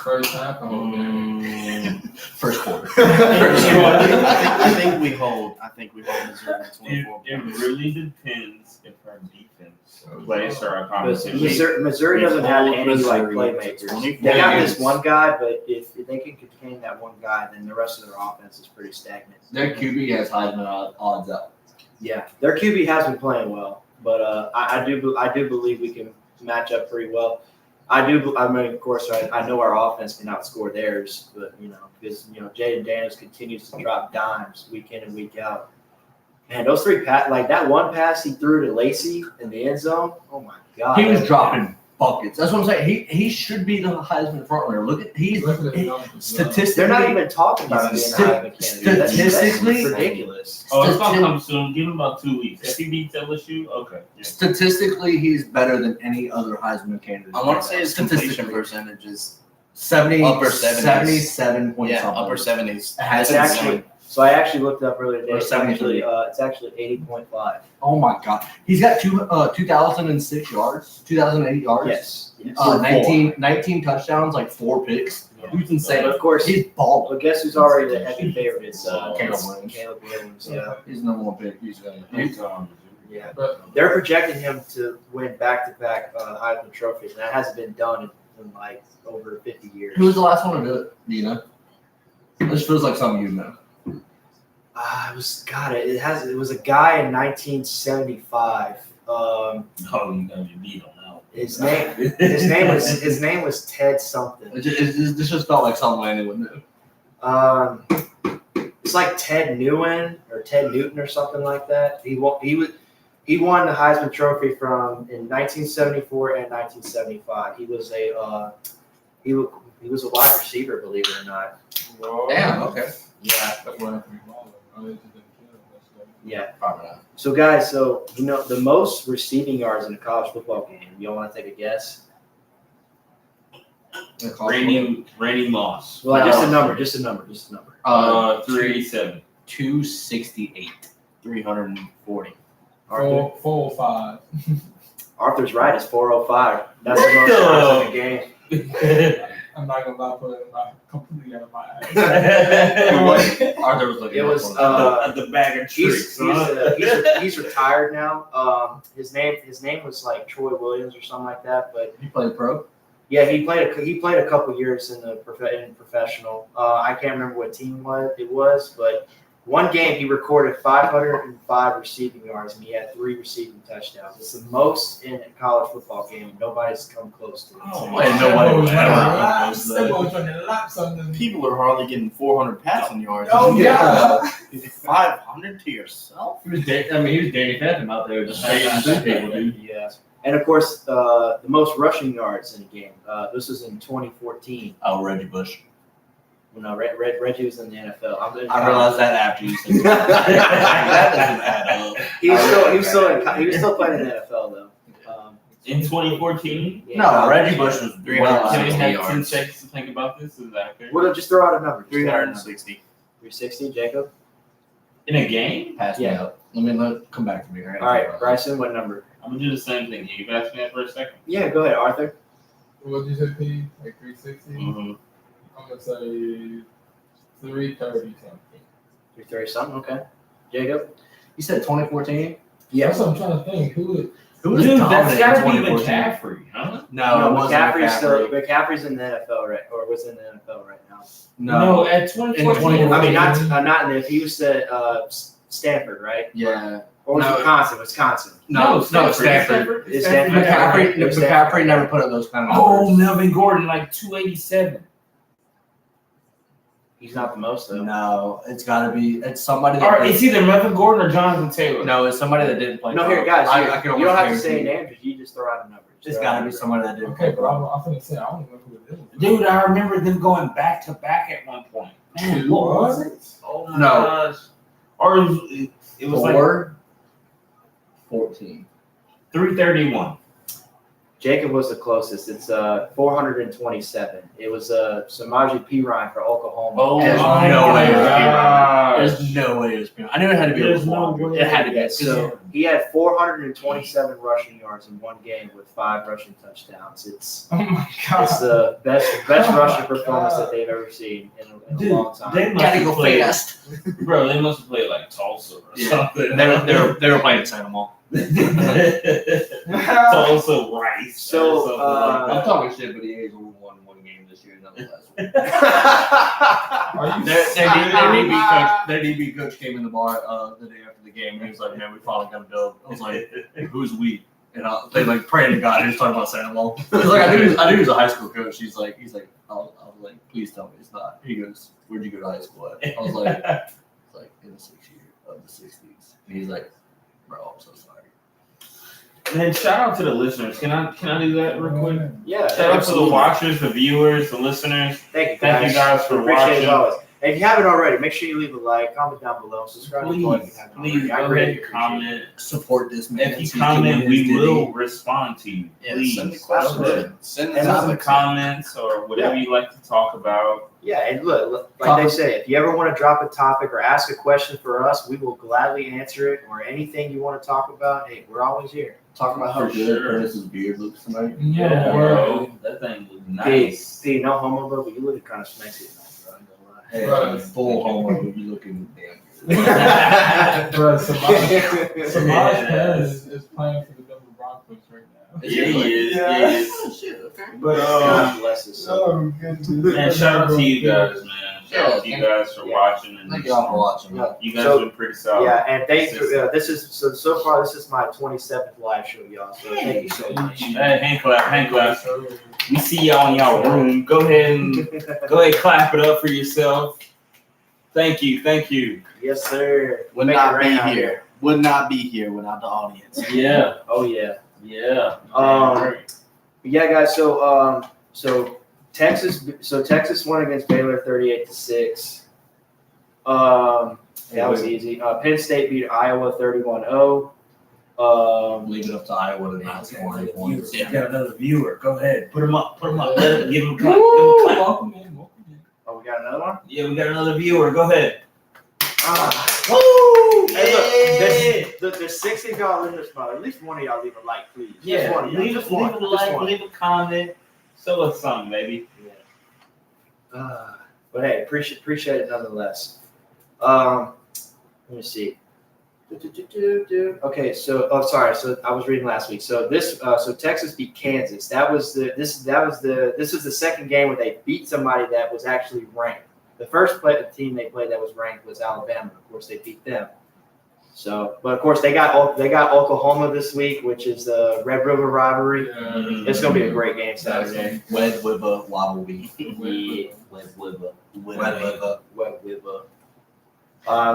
First half, I hope they- First quarter. I think we hold. I think we hold Missouri to 24 It points. really depends if our defense plays or our But competition. Missouri doesn't have any like Missouri playmakers. 24 They got games. this one guy, but if they can contain that one guy, then the rest of their offense is pretty stagnant. Their QB has Heisman odds up. Yeah, their QB has been playing well, but I do believe we can match up pretty well. I mean, of course, I know our offense can outscore theirs, but because Jaden Daniels continues to drop dimes week in and week out. And those three like that one pass he threw to Lacey in the end zone. Oh my God, He was dropping buckets. That's what I'm saying. He should be the Heisman front runner. Look at Look at the numbers. statistically. They're not even talking about him being a Heisman candidate. That's Statistically- ridiculous. Oh, it's gonna come soon. Give him about 2 weeks. If he beats LSU, okay. Yeah. Statistically, he's better than any other Heisman candidate. I want to say his completion statistically percentage is 70, upper 70s. 77 point yeah, something. upper 70s. It's actually so I actually looked up earlier today. Or It's 73. actually 80.5. Oh my God, he's got 2,006 yards, 2,008 yards. Yes. 19 touchdowns, like 4 picks. Yeah. He's insane. But of course, He's balling. But guess who's already the heavy favorite? It's Caleb Williams. Caleb Williams. Yeah. He's the number 1 pick. He's gonna. Yeah. But They're projecting him to win back-to-back Heisman trophies, and that hasn't been done in like over 50 years. Who was the last one to do it? Do you know? This feels like something you know. It was It was a guy in 1975. Oh, you know you beat him now. His name was Ted something. This just felt like something anyone knew. It's like Ted Newton or Ted Newton or something like that. He won the Heisman Trophy in 1974 and 1975. He was a wide receiver, believe it or not. Damn. Okay. Yeah. that's what I'm thinking. Yeah. Probably not. So guys, the most receiving yards in a college football game. Y'all want to take a guess? Randy Moss. Well, just a number. 387. 268. 340. Arthur. 405. Arthur's right. It's 405. That's the most yards in the game. I'm not gonna lie, put it completely out of my eyes. Arthur was looking. It was the bag of tricks. he's retired now. His name was like Troy Williams or something like that. But He played pro. Yeah, he played a couple years in professional. I can't remember what team it was, but one game he recorded 505 receiving yards and he had 3 receiving touchdowns. It's the most in a college football game. Nobody's come close to it. And nobody would ever People are hardly getting 400 passing yards. Oh, yeah. 500 to yourself. He was Danny Phantom out there just saying people, dude. Yeah. And of course, the most rushing yards in a game. This was in 2014. Oh, Reggie Bush. No, Reggie was in the NFL. I realized that after you said that. That doesn't add up. He was still playing in the NFL though. In 2014? Yeah. No, Reggie Bush was Can we 360 have 10 yards. seconds to think about this? Is that fair? Well, just throw out a number. 360. 360, Jacob. In a game? Pass me up. Come back to me. All right, Bryson, what number? I'm gonna do the same thing. You can ask me that for a second. Yeah, go ahead, Arthur. What'd you say, P? Like 360? Mm-hmm. I'm gonna say 330 something. 330 something. Okay, Jacob. You said 2014? That's what I'm trying to think. Who Dude, that's gotta be McCaffrey, huh? No, it wasn't McCaffrey's in the NFL right, or was in the NFL right now. No, at 2014. I mean, not in the. He was at Stanford, right? Yeah. Or was it Wisconsin? No, Stanford. Is Stanford? McCaffrey never put up those kind of Oh, numbers. Melvin Gordon, like 287. He's not the most though. No, it's got to be. It's somebody Or that. it's either Melvin Gordon or Jonathan Taylor. No, it's somebody that didn't play. No, here, guys. I can you don't have to almost say guarantee names. You just throw out a number. It's got to be somebody that didn't Okay, play. but I'm gonna say I don't know who it is. Dude, I remember them going back to back at one point. Man, what was it? Oh my No. gosh. Or it was like 14. 331. Jacob was the closest. It's 427. It was Samaje Perine for Oklahoma. Oh, There's my no way it was gosh. There's no way it was. I knew it had to be. There's no over 400. way. It had to be. Yeah, so he had 427 rushing yards in one game with 5 rushing touchdowns. It's Oh my god. the best rushing performance that they've ever seen in a Dude, long time. they must Gotta have go played, fast. bro. They must have played like Tulsa or Yeah. something. They were playing San Mall. Tulsa Rice. So, or something like I'm that. talking shit, but the A's only won one game this year, nonetheless. Are you Their DB coach came in the bar the day after the game, and he was like, "Man, we finally got a dub." I was like, "Who's we?" And they like praying to God. He was talking about Santa Mall. He's like, I knew he was a high school coach. He's like, I was like, please tell me it's not. He goes, "Where'd you go to high school at?" I was like, "It's like in the 6th year of the 60s." And he's like, "Bro, I'm so sorry." And shout out to the listeners. Can I do that real quick? Yeah, Shout out to the absolutely. watchers, the viewers, the listeners. Thank Thank you guys for Appreciate watching. it always. And if you haven't already, make sure you leave a like, comment down below, subscribe to the channel if you haven't Please already. I go really ahead and appreciate it. comment. Support this man. If you comment, we will respond to you. Yeah, Please. send me Go questions. ahead. Send And us Send I'm some topics. comments or whatever you'd like to talk about. Yeah, and look, like they say, if you ever want to drop a topic or ask a question for us, we will gladly answer it. Or anything you want to talk about, hey, we're always here. Talk about how For good sure. Ernest's beard looks tonight. Yeah, word. bro. That thing was Hey, nice. see, no homo, bro, but you look kind of smexy tonight, bro. I ain't gonna lie. Hey, Right. full homo, you looking damn good. Bro, Samaj Perez is playing for the Denver Broncos right now. Yeah, he is. Oh, shit, okay. But God bless his soul. oh goodness. Man, shout out to you guys, man. Shout out to you guys for Yeah. watching and Thank y'all for watching. Yeah. you guys So- been pretty solid. Yeah, and thanks for this is so far this is my 27th live show, y'all. So thank you so much. Hey, hand clap. We see y'all in y'all room. Go ahead and clap it up for yourself. Thank you. Yes, sir. Would Make not it be rain out here. Would not be here without the audience. Yeah. Oh yeah. Yeah. Yeah, guys. So Texas won against Baylor 38-6. That was easy. Penn State beat Iowa 31-0. Leave it up to Iowa to not score any points. You got another viewer. Go ahead. Put him up. Give him a clap. Give him a clap. Oh, we got another one. Yeah, we got another viewer. Go ahead. Woo! Hey, look, there's 6 of y'all in this mother. At least one of y'all leave a like, please. Just Yeah, one of y'all. leave Just a one. like, Just one. leave a comment. Show us something, baby. But hey, appreciate it nonetheless. Let me see. Okay, so sorry. So I was reading last week. So so Texas beat Kansas. That was this is the second game where they beat somebody that was actually ranked. The first team they played that was ranked was Alabama. Of course, they beat them. So, but of course they got Oklahoma this week, which is the Red River rivalry. Yeah. It's gonna be a great game Saturday. Wed River Wobblebee. Red River.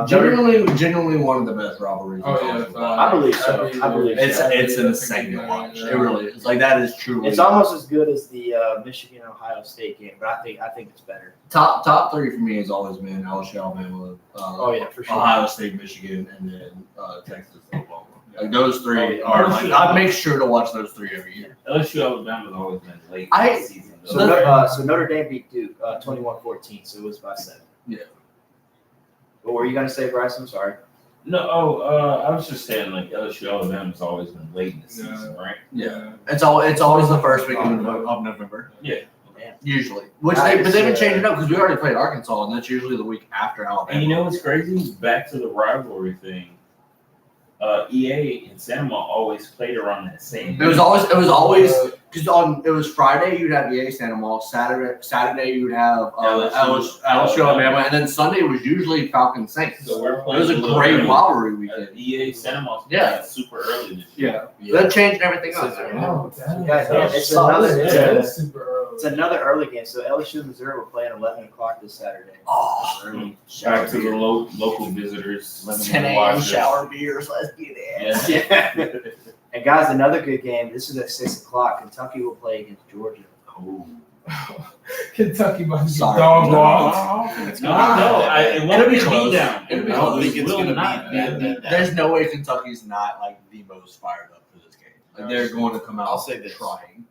Genuinely one of the best rivalries. Oh, yeah, I believe so. I believe so. It's insane to watch. It really is. Like that is truly. It's almost as good as the Michigan Ohio State game, but I think it's better. Top three for me has always been LSU, Alabama, Oh yeah, for sure. Ohio State, Michigan, and then Texas, Oklahoma. Like those three Oh, yeah. are like I make sure to watch those three every year. LSU Alabama's always been late I- in the season. So, though. so Notre Dame beat Duke 21-14, so it was by 7. Yeah. What were you gonna say, Bryce? I'm sorry. No, I was just saying like LSU Alabama's always been late in the season, right? Yeah. It's always the first week of November. Yeah. Usually, but Nice. they've been changing up because we already played Arkansas, and that's usually the week after Alabama. And you know what's crazy? Back to the rivalry thing. EA and Santa always played around that same. It was always because it was Friday you'd have EA Santa Monica, Saturday you would have LSU Alabama, and then Sunday was usually Falcon Saints. So we're It playing was a little great early. rivalry weekend. EA Santa Yeah. super early this year. That changed everything up. Oh, damn. Yeah, it's Super early. It's another early game. So LSU and Missouri will play at 11 o'clock this Saturday. Oh, Early. Back to the local visitors. 10 a.m. shower beers. Let's get it. Yeah. And guys, another good game. This is at 6 o'clock. Kentucky will play against Georgia. Oh. Kentucky might be Sorry. dog No, walked. It's no, gonna be no. bad. It It'll won't be be close. down. It'll be I don't close. think it's Will gonna not be that. There's no way Kentucky's not like the most fired up for this game. Like they're going to come out. I'll say this. Trying.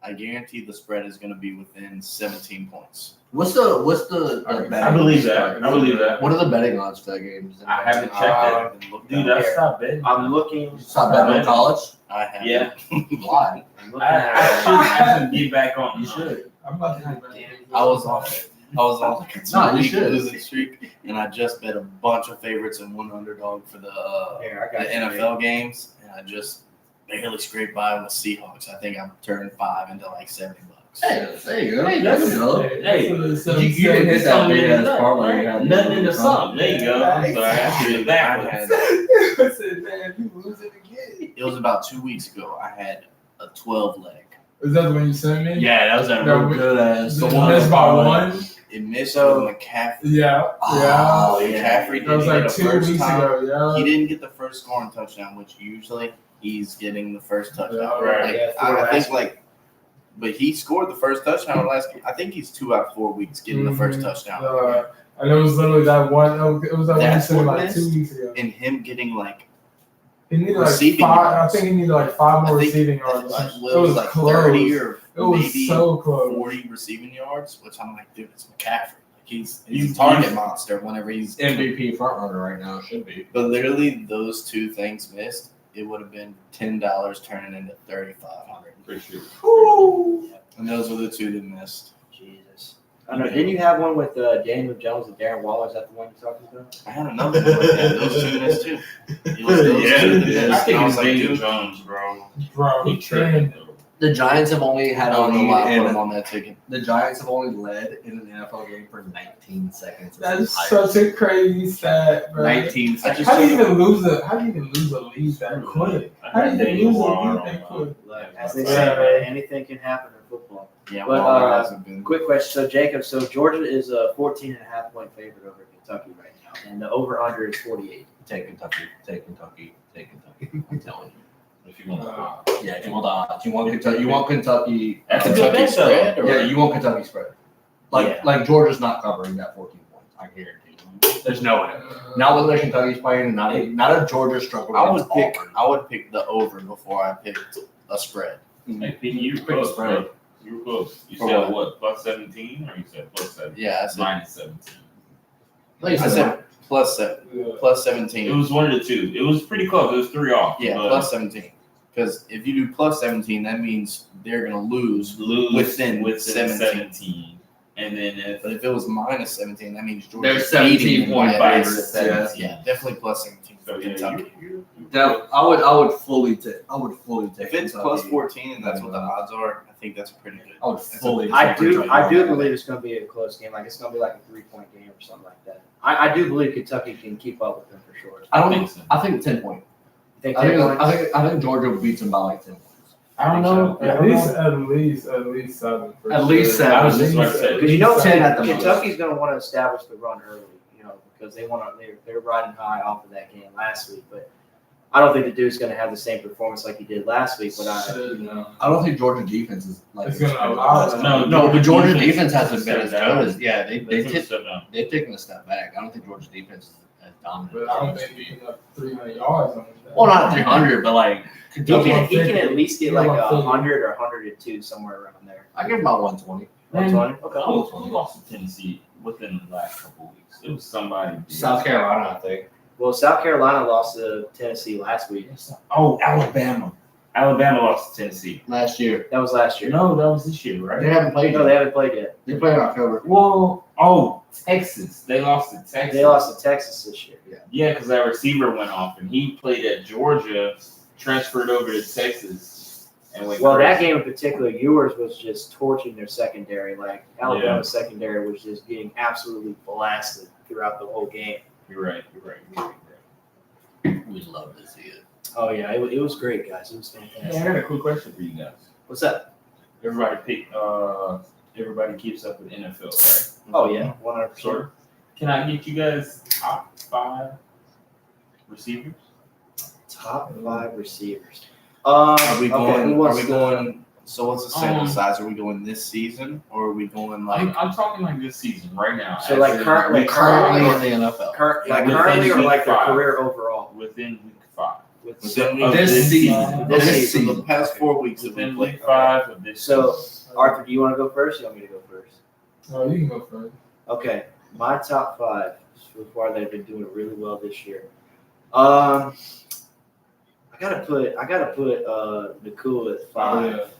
I guarantee the spread is going to be within 17 points. What's the I betting believe odds? that. I believe that. What are the betting odds for that game? I haven't checked it. Dude, I stopped betting. I'm looking. Stop betting on college. I have. Yeah. Why? I'm looking I should have to get back on. You should. I'm about to I was on like a No, you 2-week should. losing streak, and I just bet a bunch of favorites and one underdog for the Here, I got you. NFL games, and I just barely scraped by with Seahawks. I think I'm turning 5 into like $70. Hey, there you go. Hey, There that's you go. Hey, You didn't hit that big ass parlay. you had. Nothing into something. There you go. I'm sorry. I should have backwards. I said, man, you losing again. It was about 2 weeks ago. I had a 12 leg. Is that the one you sent me? Yeah, that was a No, real we- good ass. The one that's by one? It missed So- with McCaffrey. Yeah. Oh, Yeah. yeah. McCaffrey That was didn't like get the 2 first weeks time. ago, He yeah. didn't get the first scoring touchdown, which usually he's getting the first touchdown. Yeah, right. Like, Yeah, I think last but he scored the first touchdown last game. I think he's 2 out of 4 weeks getting the first touchdown. And it was literally that one. It was that one you That's said what like 2 missed? weeks ago. And him getting like He needed like Receiving 5. I yards. think he needed like 5 more I think receiving it yards. was like 30 or It was maybe so close. 40 receiving yards, which I'm like, dude, it's McCaffrey. Like he's a target monster whenever he's MVP front runner right now should be. But literally those two things missed, it would have been $10 turning into $3,500. For sure. And those were the two that missed. Jesus. I know. Didn't you have one with Daniel Jones and Darren Waller? Is that the one you're talking about? I had another one like that. Those two missed too. It was those Yeah, two that I missed. think And I was it's like, Daniel dude, Jones, bro. Bro, He tripping though. The Giants have only I had a don't know why I put him lead, on that ticket. the Giants have only led in an NFL game for 19 seconds. that's such a crazy stat, bro. 19 seconds. How do you even lose a lead that quick? How do you Daniel lose a Waller lead that on quick? Like, as they say, man, anything can happen in football. Yeah, But, Waller hasn't been. Quick question. So, Jacob, Georgia is a 14.5-point favorite over Kentucky right now, and the over/under is 48. Take Kentucky. Take Kentucky. Take Kentucky. I'm telling you. If you want Yeah, if you want the odds. You want Kentucky. You want Kentucky. That's a good Kentucky bet, though. spread, or Yeah, you want Kentucky spread. Like Georgia's not covering that 14 points. I guarantee you. There's no way. Not with the Kentucky's playing, and not a Georgia struggle. I would against Auburn. pick the over before I picked a spread. Hey, Pete, you were Pick a close, spread. bro. You were close. You For said what? what? Plus 17, or you said plus 7? Yeah, I said Minus 17. Like I said plus 17. It was one of the two. It was pretty close. It was 3 off. Yeah, but plus 17. Because if you do plus 17, that means they're gonna lose lose within 17. And then But if it was minus 17, that means Georgia. They're 17-point favorites. favorites. Yeah, definitely plus 17 for so yeah, Kentucky. That I would fully take. If it's plus 14 and that's what the odds are, I think that's pretty good. I would fully. I take do Kentucky. believe it's going to be a close game. Like it's going to be like a 3-point game or something like that. I do believe Kentucky can keep up with them for sure. I think don't. so. I think 10 point. You think I 10 points? think Georgia beats them by like 10 points. I don't know. At least 7. For At sure. least 7. I was just about to say. Because you know 10 at the most. Kentucky's going to want to establish the run early, because they're riding high off of that game last week. But I don't think the dude's going to have the same performance like he did last week. But I don't think Georgia defense is like. It's gonna allow that. No, but Georgia defense defense hasn't been as stepped down. good as they've taken a step back. I don't think Georgia defense is as dominant. But I don't think we got 300 yards on it. Well, not 300, but like he Kentucky. can at least get like 150. 100 or 102 somewhere around there. I give about 120. 120. Okay. Who lost to Tennessee within the last couple of weeks? It was somebody. South Carolina, I think. Well, South Carolina lost to Tennessee last week. Oh, Alabama. Alabama lost to Tennessee. Last year. That was last year. No, that was this year, right? They haven't played No, yet. they haven't played yet. They play in October. Well, Texas. They lost to Texas. They lost to Texas this year. Yeah, because that receiver went off, and he played at Georgia, transferred over to Texas, and went Well, that crazy. game in particular, yours was just torching their secondary. Like Alabama's secondary was just getting absolutely blasted throughout the whole game. You're right. We'd love to see it. Oh yeah, it was great, guys. It was Hey, fantastic. I got a quick question for you guys. What's up? Everybody keeps up with NFL, right? Oh yeah, 100%. Sure. Can I get you guys top 5 receivers? Top 5 receivers. Are we okay, going? who Are wants we to- going? So what's the sample Um, size? Are we going this season or are we going like? I'm talking like this season right now. So as like in currently Currently in the NFL. Like currently or within like their week 5. career overall? within week 5. Within Of This season. This Okay, season. so the past 4 weeks have Within been week played. 5 of this So season. Arthur, do you want to go first? Or you want me to go first? Oh, you can go first. Okay, my top 5 so far they've been doing really well this year. I gotta put Nakua at 5.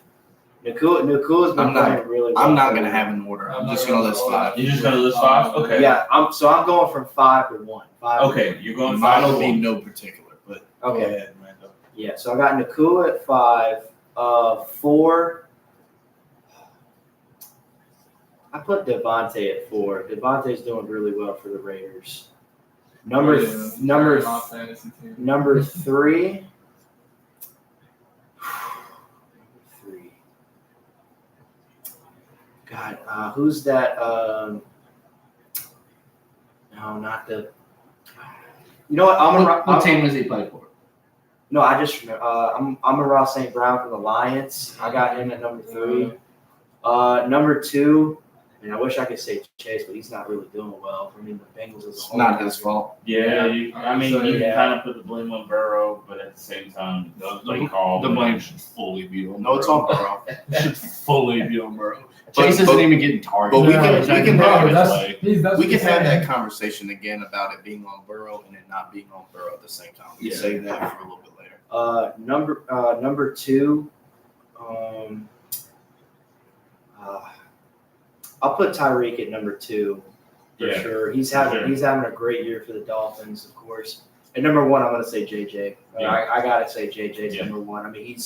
Nakua's been I'm not- playing really well. I'm not gonna have an order. I'm I'm just not gonna gonna list go 5. You're just gonna list 5? Okay. Yeah, I'm going from 5 to 1. 5 to Okay, you're going Mine 5 will to be 1. no particular, but go Okay. ahead, Randall. Yeah, so I got Nakua at 5. 4. I put Devontae at 4. Devontae's doing really well for the Raiders. Number My fantasy team. Number 3. God, who's that? No, not the. You know what? What team does he play for? No, I just remember. I'm a Ross St. Brown from the Lions. I got him at number 3. Number 2. And I wish I could say Chase, but he's not really doing well. I mean, the Bengals as a It's whole. not his fault. Yeah, Yeah. you can Yeah. kind of put the blame on Burrow, but at the same time, play call. The blame should fully be on. No, it's on Burrow. It should fully be on Burrow. But- Chase isn't but- even getting targeted. but we can Bro, have it that's We what can he's have saying. that conversation again about it being on Burrow and it not being on Burrow at the same time. We can Yeah. save that for a little bit later. Number 2. I'll put Tyreek at number 2 for Yeah. sure. He's For having sure. a great year for the Dolphins, of course. And number 1, I'm going to say JJ. Yeah. I gotta say JJ's Yeah. number 1. I mean,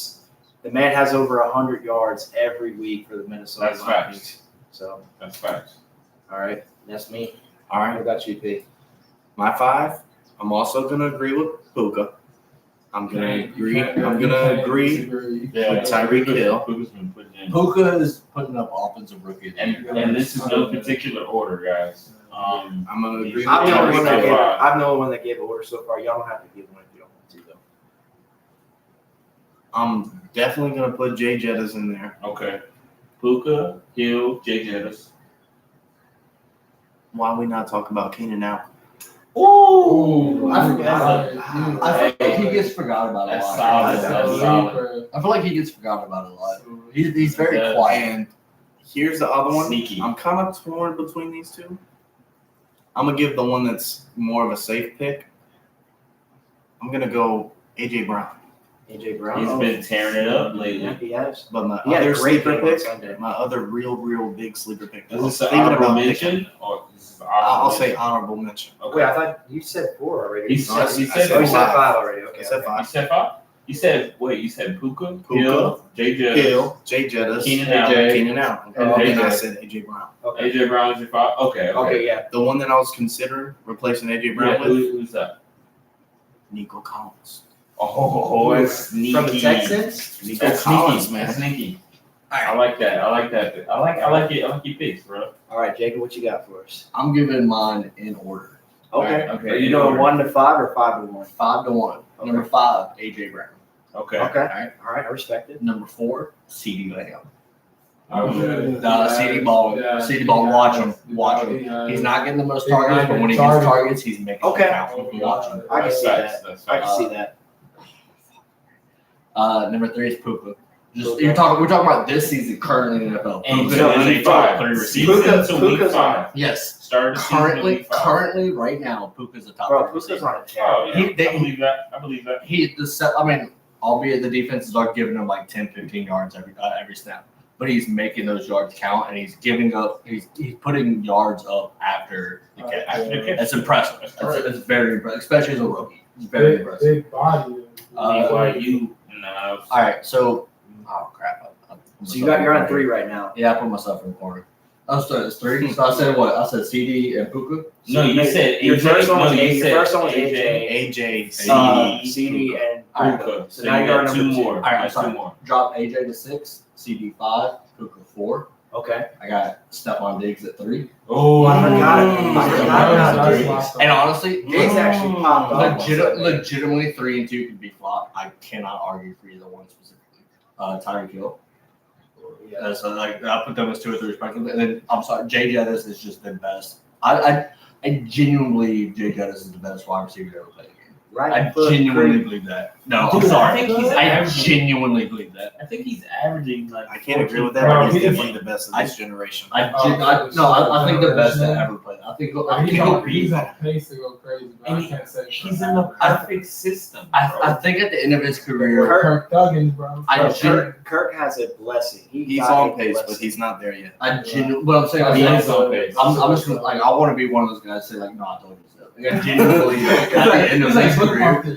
the man has over 100 yards every week for the Minnesota That's Vikings. facts. So, That's facts. all right, that's me. All What right, about you, P? my 5. I'm also gonna agree with Puka. I'm gonna agree. I'm gonna agree. With Tyreek Hill. Puka's been putting in. Puka is putting up offensive rookie. of the year. And this is no particular order, guys. I'm gonna agree I'm with the only Tyreek one that Hill. gave. I'm the only one that gave order so far. Y'all don't have to give one if you don't want to, though. I'm definitely gonna put Jay Jettas in there. Okay. Puka, Hill, Jay Jettis. Why we not talk about Keenan now? Ooh, I forgot. I feel like he gets forgot about a That's lot. solid. That's solid. I feel like he gets forgotten about a lot. He's very Yeah. quiet. And here's the other one. Sneaky. I'm kind of torn between these two. I'm gonna give the one that's more of a safe pick. I'm gonna go AJ Brown. AJ Brown. He's been tearing it up lately. Yeah, he has. But my He had a other great sleeper game on pick, Sunday. my other real big sleeper pick. Is this I'm an thinking honorable about mention? picking- Or this is an I'll honorable say mention? honorable mention. Wait, I thought you said 4 already. He said- Oh, he you said said five. 5 already. Okay. I said okay. You 5. said 5? You said, wait, you said Puka, Puka, Hill, Jay Jettis, Hill, Jay Jettis, Keenan AJ, Allen. Keenan Allen. And And then I AJ. said AJ Brown. Okay. AJ Brown's your 5? Okay. Okay, yeah. The one that I was considering replacing AJ Yeah, Brown with, who's that? Nico Collins. Oh, it's sneaky. From the Texans? Nico That's Collins, sneaky. man. That's sneaky. I like that. I like that. I like it. I like your picks, bro. All right, Jacob, what you got for us? I'm giving mine in order. Okay. Okay. Are you doing 1 to 5 or 5 to 1? 5-1. Okay. Number 5, AJ Brown. Okay. Okay. Alright. All right, I respect it. Number 4, CD Lamb. Okay. CD Ball. Yeah. CD Ball. Watch him. Watch him. He's not getting the most targets, but when he gets targets, he's making Okay. them count. Watch him. I can see That's that. facts. I can see that. Number 3 is Puka. We're talking about this season currently in the NFL. And Puka so is week a top 5. 3 receiver. Season to week Puka's 5. Yes. Started the season to week 5. Currently, right now, Puka's a top Bro, 3 Puka's receiver. on a tear. Oh, yeah. He- I believe that. I believe that. Albeit the defenses are giving him like 10, 15 yards every snap. But he's making those yards count, and he's giving up. He's putting yards up after the catch. After the catch. That's impressive. That's very impressive, especially as a rookie. It's very impressive. Big body. BYU. No. All right, so crap. So you're on 3 right now. Yeah, I put myself in the corner. I started as 3. So I said what? I said CD and Puka. No, you said Your AJ. first one was No, you your said first one was AJ, CD and Alright, Puka. So now you you're on got number 2 2. more. All right, That's sorry. 2 more. Drop AJ to 6, CD 5, Puka 4. Okay. I got Stephon Diggs at 3. Oh, I forgot it. I forgot about That's And honestly, Diggs actually popped off. legitimately 3 and 2 could be flop. I cannot argue for either one specifically. Tyreek Hill. Yeah. So like I put them as 2 or 3 respectively. And then I'm sorry, Jay Jettis has just been best. I genuinely believe Jay Jettis is the best wide receiver to ever play the game. Right. I foot, genuinely creep. believe that. No, Dude, I'm sorry. I think he's I averaging. genuinely believe that. I think he's averaging like. I can't agree with that, Bro, but he's he- definitely the best of this generation. I think the best that ever played. I think He's on pace to go crazy, but And I can't say. He's in the perfect system. I think at the end of his career, Kirk Thuggins, bro. Kirk has a blessing. He's got on a pace, but blessing. he's not there yet. what I'm saying He is, is on pace. I'm just gonna, like I want to be one of those guys that say like, no, I told you so. Like, I genuinely believe at the end of his career.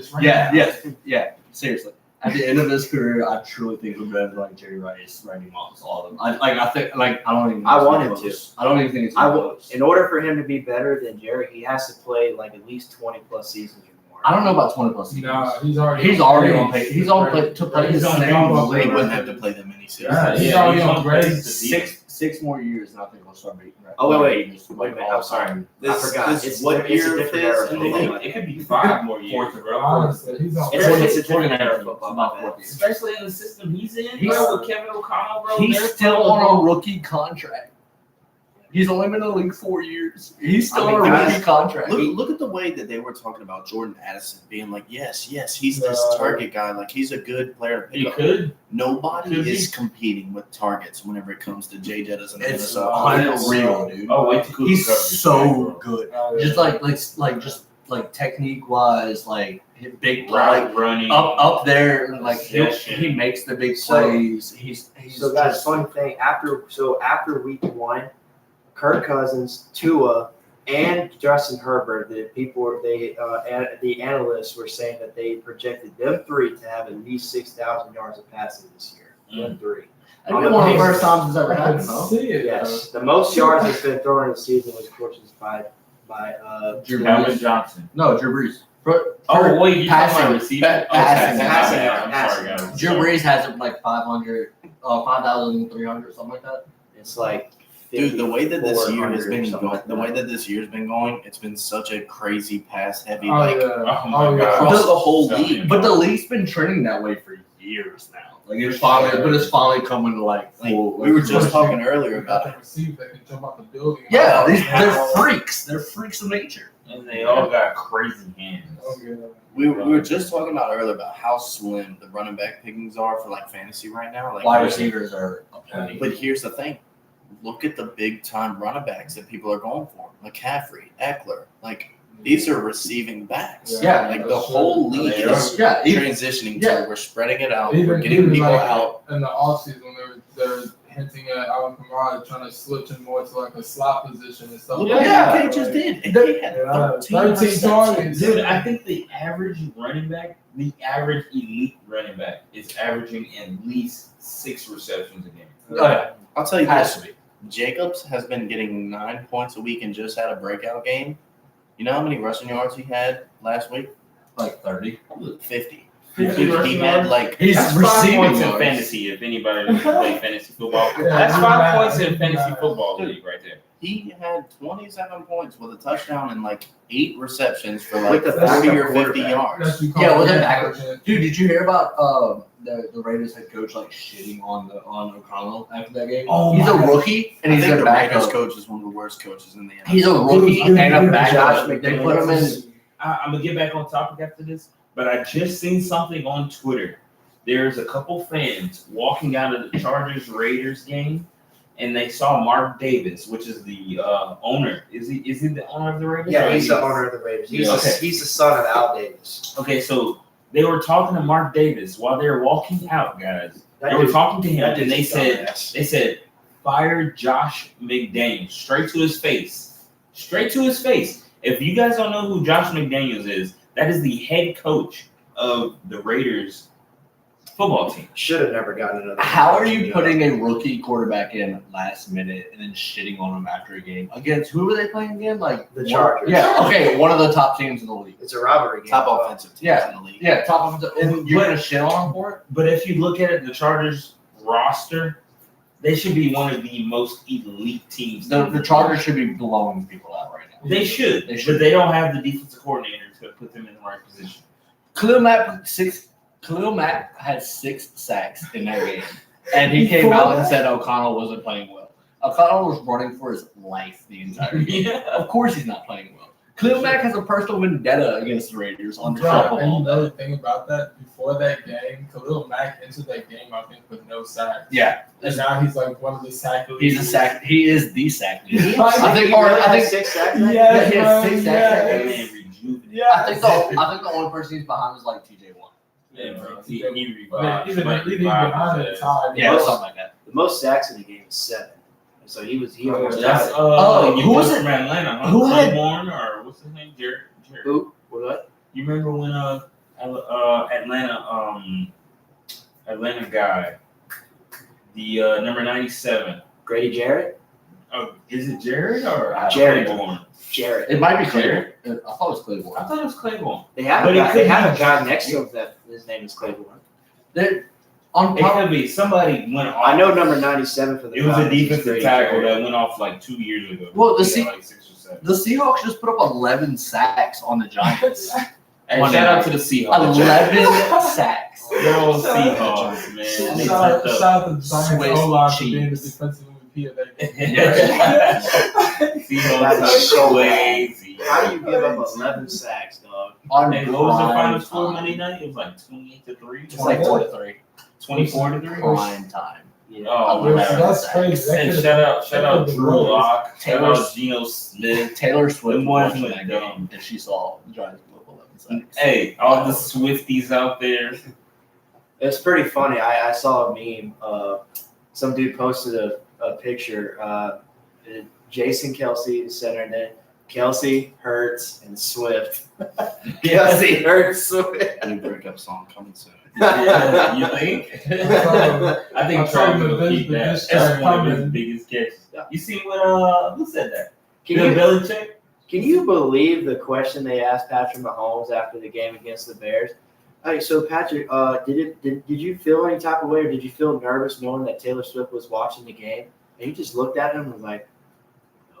Yeah, seriously. At the end of his career, I truly think he'll be better than like Jerry Rice, Randy Moss, all of them. I think I don't even. Think I it's want even him close. I don't even think it's I even will, close. in order for him to be better than Jerry, he has to play like at least 20 plus seasons or more. I don't know about 20 plus seasons. No, he's already. He's already on pace. He's on play to play He's his on same pace. He league. wouldn't have to play that many seasons. Yeah, he's Yeah, already he's on on grade. pace. Six more years, and I think we'll start beating. Oh, wait a minute, I'm sorry. I forgot. This It's what it's a year different it era is of in the football. league? It could be 5 more years, bro. Honestly, he's on. It's a different It's era of football. about my 4 bad. years. Especially in the system he's in, He's- bro, with Kevin O'Connell, bro. He's they're still throwing on a rookie contract. He's only been in the league 4 years. He's still on a guys, rookie contract. Look at the way that they were talking about Jordan Addison being like, yes, he's this target guy. Like, he's a good player to pick He up. could. Nobody Could is be. competing with targets whenever it comes to Jay Jettis and It's Minnesota. unreal, dude. Oh, wait till Cooper He's Kupp so gets good. Oh, Just like technique wise, like his big back, bro. like Route running. up there, like Possession. he makes the big So- plays. He's So guys, just, funny thing, after week 1, Kirk Cousins, Tua, and Justin Herbert, the analysts were saying that they projected them 3 to have at least 6,000 yards of passing this year. Them 3. I think one of the first times it's ever I can happened, huh? see it. Yes, the most yards that's been thrown in the season was, of course, by Drew Calvin Brees. Johnson. No, Drew Brees. Oh, wait, you talking passing. about receiver? Passing. I'm sorry, guys. Drew Brees has it like 5,300, something like that. It's like Dude, the way that this year has 5,400 or been something going, like the way that this year's been going, it's been such a crazy pass heavy, Oh, like yeah. Oh, my Oh, yeah. God. across the whole So, league. But the league's been trending that way for years now. Like it's finally coming to like Like, full. we were just Push talking it. earlier They got about it. the receiver that can jump out the building. Yeah, they're Oh, freaks. They're freaks of nature. And they all got crazy hands. yeah. We were just talking about earlier about how slim the running back pickings are for like fantasy right now. Like, Wide receivers are a plenty. But here's the thing: look at the big time running backs that people are going for, McCaffrey, Eckler. Like, These are receiving backs. Yeah, like the that's whole true. league They is Yeah, even, transitioning yeah. to we're spreading it out. Even- we're getting even people like- out. in the offseason, they're hinting at Alvin Kamara trying to switch him more to like a slot position and stuff. Look like what that. they just did. And They- he had Yeah, 13 13 targets. Dude, I think the average running back, the average elite running back, is averaging at least 6 receptions a game. Oh, yeah. I'll tell you Has this. to be. Jacobs has been getting 9 points a week and just had a breakout game. You know how many rushing yards he had last week? Like 30. 50. 50 He rushing had yards? like He's That's 5 receiving points in yards. fantasy if anybody doesn't play fantasy football. Yeah, That's he's 5 not- points in he's fantasy not. football league right there. he had 27 points with a touchdown and like 8 receptions for With like the 40 or backup 50 yards. That's Yeah, call with it that back. Dude, did you hear about the Raiders head coach like shitting on O'Connell after that game? Oh He's a my God. rookie and I he's think a the Raiders backup. coach is one of the worst coaches in the NFL. He's a rookie Dude, and a dude, backup. Josh They put him in. McDaniels. I'm gonna get back on topic after this, but I just seen something on Twitter. There's a couple fans walking out of the Chargers Raiders game, and they saw Mark Davis, which is the owner. Is he the owner of the Raiders? Yeah, Or he's is the he- owner of the Raiders. He's, Yeah. he's the son of Al Davis. Okay, so they were talking to Mark Davis while they were walking out, guys. That They were dude's- talking to him, that and they dude's a said, dumbass. fire Josh McDaniels straight to his face. Straight to his face. If you guys don't know who Josh McDaniels is, that is the head coach of the Raiders football team. Should have never gotten another. How are you putting a rookie quarterback in last minute and then shitting on him after a game against who were they playing again? Like The Chargers. Yeah, okay, one of the top teams in the league. It's a robbery game. top offensive teams Yeah. in the league. Yeah, top of the. And you're gonna shit on him for it? But if you look at it, the Chargers roster, they should be one of the most elite teams. The Chargers should be blowing people out right now. They should, They should. but they don't have the defensive coordinator to put them in the right position. Khalil Mack had 6 sacks in that game, and he came out and said O'Connell wasn't playing well. O'Connell was running for his life the entire game. Yeah. Of course, he's not playing well. Khalil Mack has a personal vendetta against the Raiders on Bro, top of and all you know the that. thing about that, before that game, Khalil Mack entered that game, I think, with no sacks. Yeah, And now he's like one of the sack he's a sack. He is the sack leader. He I think. He Or really I had think. 6 sacks. Yeah, Yeah, he has 6 bro, sacks. That yeah. man rejuvenated. Yeah. I think the only person he's behind is like TJ Watt. Yeah, bro. He Even revived. even Mike even revived behind his the ass. time. Yeah, Most- something like that. The most sacks in the game is 7. So he almost That's got it. you who was was it? from Atlanta, huh? Who had- Claiborne or what's his name? Jared. Who? What? You remember when Atlanta guy, the number 97. Grady Jarrett? Oh, is it Jared or Jared. Claiborne? Jarrett. It might be Claiborne. I thought it was Claiborne. I thought it was Claiborne. They have But a it guy, could they have be- a guy next to him that his name is Claiborne. They're on It top. could be somebody went off. I know number 97 for the It was a Falcons is defensive Grady tackle Jarrett. that went off like 2 years ago. Well, the He Se- had like 6 or 7. The Seahawks just put up 11 sacks on the Giants. Hey, Monday shout out night. to the Seahawks. 11 sacks. Good old Seahawks, man. Shout They out turned up. shout out to Giants Swiss O-line for being the cheese. defensive MVP of that game. Yeah. Seahawks That are is so crazy. How do you give up 11 sacks, dog? On Hey, what was the prime final score time. Monday night? It was like 28-3. It's like 4-3. 24-3. Prime time. Yeah. Oh, That's, man. that's crazy. That And could've- shout out could've Drew been worse. Lock, shout Taylor- out Geno Smith. Taylor Swift Them was boys watching went that dumb. game, and she saw the Giants put up 11 sacks. Hey, all the Swifties out there. It's pretty funny. I saw a meme. Some dude posted a picture. Jason Kelsey, center, and then Kelsey, Hurts, and Swift. Kelsey, Hurts, Swift. New breakup song coming soon. Yeah, you think? I think I'm Travis telling you, will the keep vis- that. the vis- That's one of his coming. biggest catches. Yeah. You see what? Who said that? Can Bill you, Belichick. can you believe the question they asked Patrick Mahomes after the game against the Bears? All right, so Patrick, did you feel any type of way, or did you feel nervous knowing that Taylor Swift was watching the game? And he just looked at him and was like,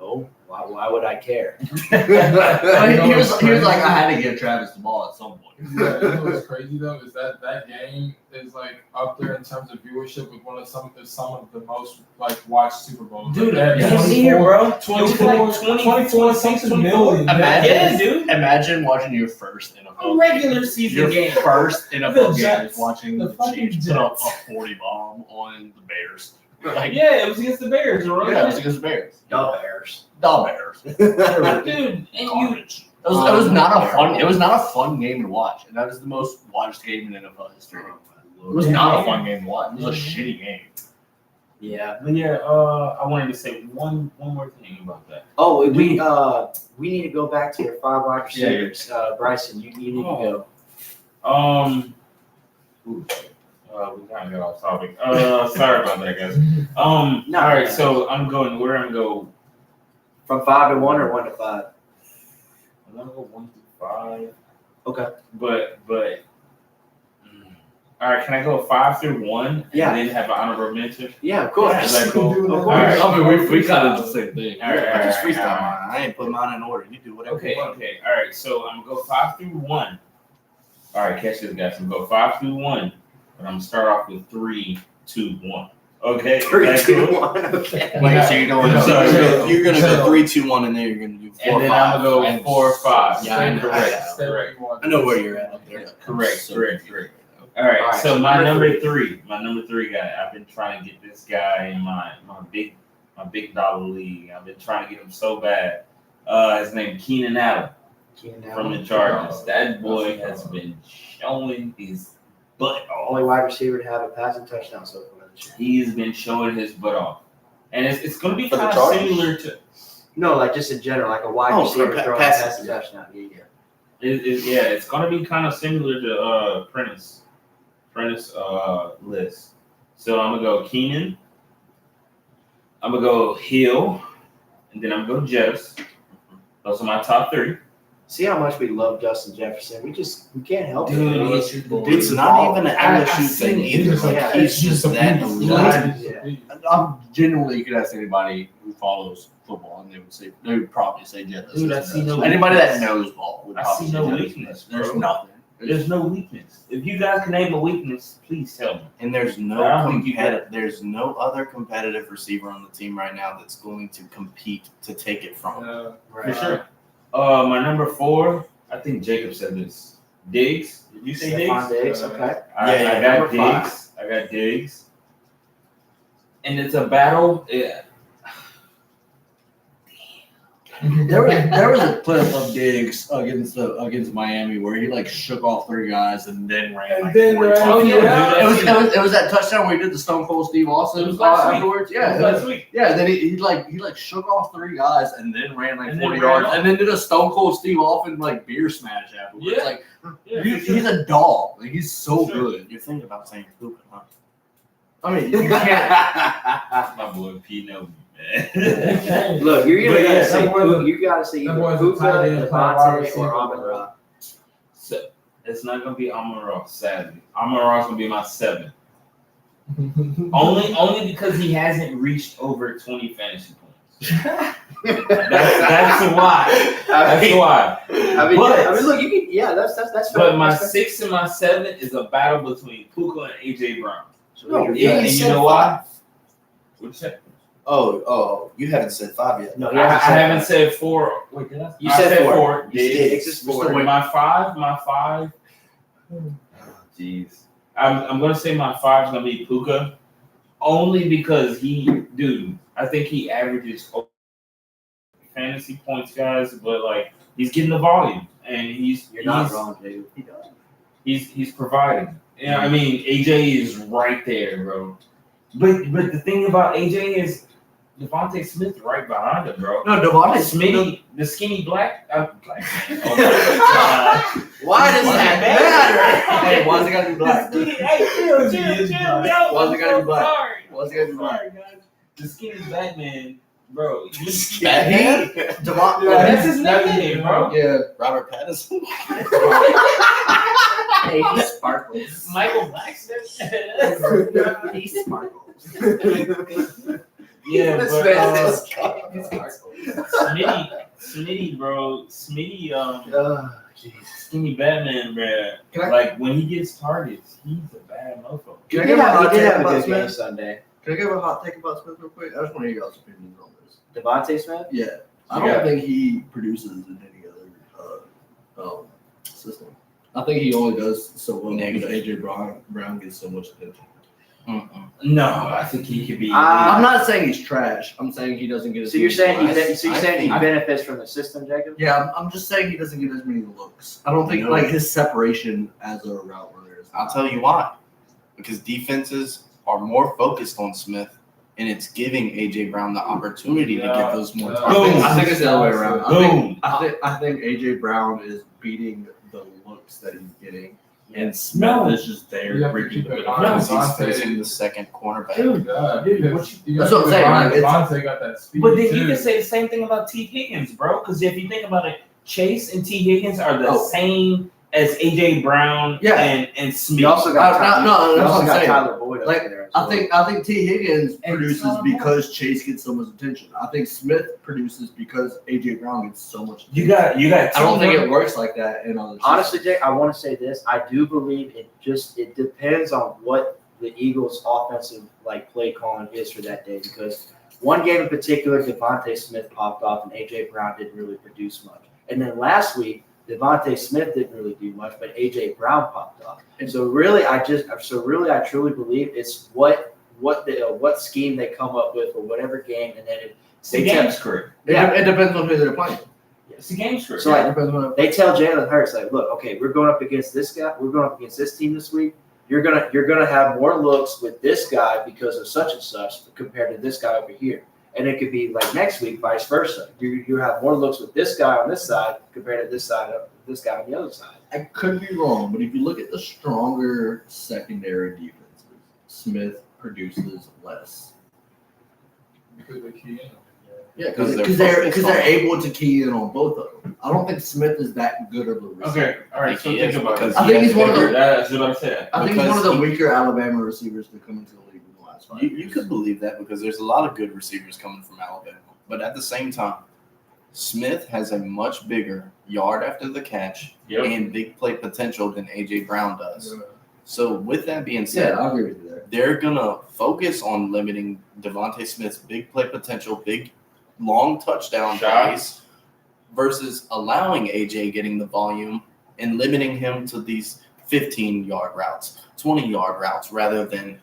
"No, why would I care?" But he was like, I had to give Travis the ball at some point. Yeah, you know what's crazy though is that game is like up there in terms of viewership with some of the most like watched Super Bowls. Dude, Like, yeah. this year, bro. 24 24 something million. Imagine, Yeah, dude. Imagine watching your first A NFL regular season your game. first The NFL game Jets. is watching The the fucking Chiefs put up Jets. a 40 bomb on the Bears. Like, Yeah, it was against the Bears, right? yeah, it was against the Bears. Y'all Bears. The Bears. Dude, and It was not a fun. It was not a fun game to watch, and that is the most watched game in NFL history. It was not a fun game to watch. It was a shitty game. Yeah. But yeah, I wanted to say one more thing about that. Oh, we need to go back to your 5 wide receivers. Bryson, you need to go. We kind of got off topic. Sorry about that, guys. All right, so I'm going. Where I'm going? From 5 to 1 or 1 to 5? I'm gonna go 1 to 5. Okay. But. All right, can I go 5 through 1? Yeah. And then have an honorable mention? Yeah, of course. Is that cool? Of All right. I mean, we kind of the same thing. All right, I just all right, freestyle all right. mine. I ain't put mine in order. You do whatever Okay, you want. okay. All right, so I'm going to go 5 through 1. All right, catch this, guys. I'm going to go 5 through 1. But I'm going to start off with 3, 2, 1. Okay? 3, Is that 2, cool? 1. Okay. Wait, so you're going? You're gonna go 3, 2, 1, and then you're gonna do 4, And then 5. I'm going to go 4, 5. Yeah, I know. Correct. I know where you're at up there. Correct. All right, so my number three guy. I've been trying to get this guy in my big dollar league. I've been trying to get him so bad. His name Keenan Allen from the Chargers. That boy has been showing his butt off. Only wide receiver to have a passing touchdown so far this year. He has been showing his butt off, and it's going to be For the kind of Chargers? similar to. No, like just in general, like a wide Oh, receiver for throwing a passing, passing yeah. touchdown. Yeah. It's going to be kind of similar to Prentice list. So I'm gonna go Keenan. I'm gonna go Hill, and then I'm gonna go Jettis. Those are my top 3. See how much we love Justin Jefferson. We can't help it. Dude, man. It's not even an I LSU seen thing it. either. Yeah, Like, he's just that elite. Yeah. I'm genuinely, you could ask anybody who follows football, and they would probably say Jettis. Dude, I see no Anybody weakness. that knows ball would I probably see say no Jettis. weakness, There's bro. nothing. There's no weakness. If you guys can name a weakness, please tell me. And there's I don't think you there's no other competitive receiver on the team right now that's going to compete to take it from him. For sure. My number 4, I think Jacob said this. Diggs. Did you say Stephon Diggs? Diggs, okay. I got Diggs. I got Diggs. And it's a battle. There was a clip of Diggs against Miami where he like shook off 3 guys and then ran. And Like then 40 ran. times. Oh, yeah. It was that touchdown where he did the Stone Cold Steve Austin. It was last week. afterwards. Yeah, Last week. yeah. Then he shook off 3 guys and then ran like And 40 then ran yards off. and then did a Stone Cold Steve Austin like beer smash afterwards. Yeah. Like Yeah, he's a dog. Like he's so Sure. good. You're thinking about saying Puka, huh? I mean, you can't. my boy P know me, man. Look, you're But either yeah, gonna say that boy- you gotta say that either boy's a Puka, tight end, wide Devontae, receiver, or Amon bro. Ra. So it's not gonna be Amon-Ra, sadly. Amon-Ra's gonna be my 7. Only because he hasn't reached over 20 fantasy points. That's why. That's why. I mean, look, you can, yeah, that's fair. But my That's fair. 6 and my 7 is a battle between Puka and AJ Brown. No, Yeah, And he you said know 5. why? What'd you say? Oh, you haven't said 5 yet. No, I haven't said 4. Wait, did I? You I said 4. 4. You did. Diggs. It's just So 4. my 5. Jeez. I'm gonna say my 5 is gonna be Puka, only because I think he averages fantasy points, guys, but like he's getting the volume and You're not wrong, dude. He does. he's providing. You know, I mean, AJ is right there, bro. But the thing about AJ is Devontae Smith right behind him, bro. No, Devontae Smitty, the skinny black. Black. Oh my God. Why does that matter? Hey, why's it gotta be black? Hey, chill. Why's it gotta be black? Sorry. Why's it gotta be black? Sorry, guys. The skinny Batman, bro. Batman? Devontae. That's his nickname, bro. Yeah. Robert Pattinson? Hey, he sparkles. Michael Blackson. He sparkles. Yeah, That's but fantastic. He sparkles. Smitty, bro. Smitty, Oh, jeez. skinny Batman, bro. Can I- Like when he gets targets, he's a bad motherfucker. Can I He give a hot did take have a about good game Smith? Sunday. Can I give a hot take about Smith real quick? I just want to hear y'all's opinions on this. Devontae Smith? Yeah, I don't Yeah. think he produces in any other system. I think he only does so well because AJ Brown gets so much attention. No, I think he could be. I'm not saying he's trash. I'm saying he doesn't get as So you're many saying he looks. benefits from the system, Jacob? Yeah, I'm just saying he doesn't get as many looks. I don't think like his separation as a route runner is. I'll tell you why. Because defenses are more focused on Smith, and it's giving AJ Brown the opportunity to get those more targets. I think it's the other way around. Boom. I think AJ Brown is beating the looks that he's getting, and Smith is just there You have to reaping keep the it benefits. honest. He's facing the second cornerback. Dude, That's what I'm saying, like, it's- Devontae got that speed but then you too. can say the same thing about T. Higgins, bro. Because if you think about it, Chase and T. Higgins are the Oh. same as AJ Brown Yeah. and Smith. You also got No, you that's also what I'm got saying. Tyler Boyd up Like, there. I think T. Higgins And produces Tyler because Chase gets so much attention. I think Smith produces because AJ Brown gets so much attention. you got. I don't think two it works like that in other Honestly, systems. Jake, I want to say this. I do believe it depends on what the Eagles' offensive play calling is for that day. Because one game in particular, Devontae Smith popped off and AJ Brown didn't really produce much. And then last week, Devontae Smith didn't really do much, but AJ Brown popped off. And so really, I truly believe it's what scheme they come up with or whatever game, and then It's a game script. It depends on who they're playing. It's a game script. So It depends on they tell Jalen Hurts, look, okay, we're going up against this guy. We're going up against this team this week. You're gonna have more looks with this guy because of such and such compared to this guy over here. And it could be like next week, vice versa. You have more looks with this guy on this side compared to this guy on the other side. I could be wrong, but if you look at the stronger secondary defenses, Smith produces less. Because they key in. Yeah, Because because they're able to key in on both of them. I don't think Smith is that good of a receiver. Okay, all right. So He think is about it. because I think he's one of the. That's what I said. I think he's one of the because weaker Alabama receivers to come into the league in the last 5 years. You could believe that because there's a lot of good receivers coming from Alabama. But at the same time, Smith has a much bigger yard after the catch Yep. and big play potential than AJ Brown does. Yeah. So with that being Yeah, said, I agree with you there. they're gonna focus on limiting Devontae Smith's big play potential, big long touchdown plays, versus allowing AJ getting the volume and limiting him to these 15-yard routes, 20-yard routes, rather than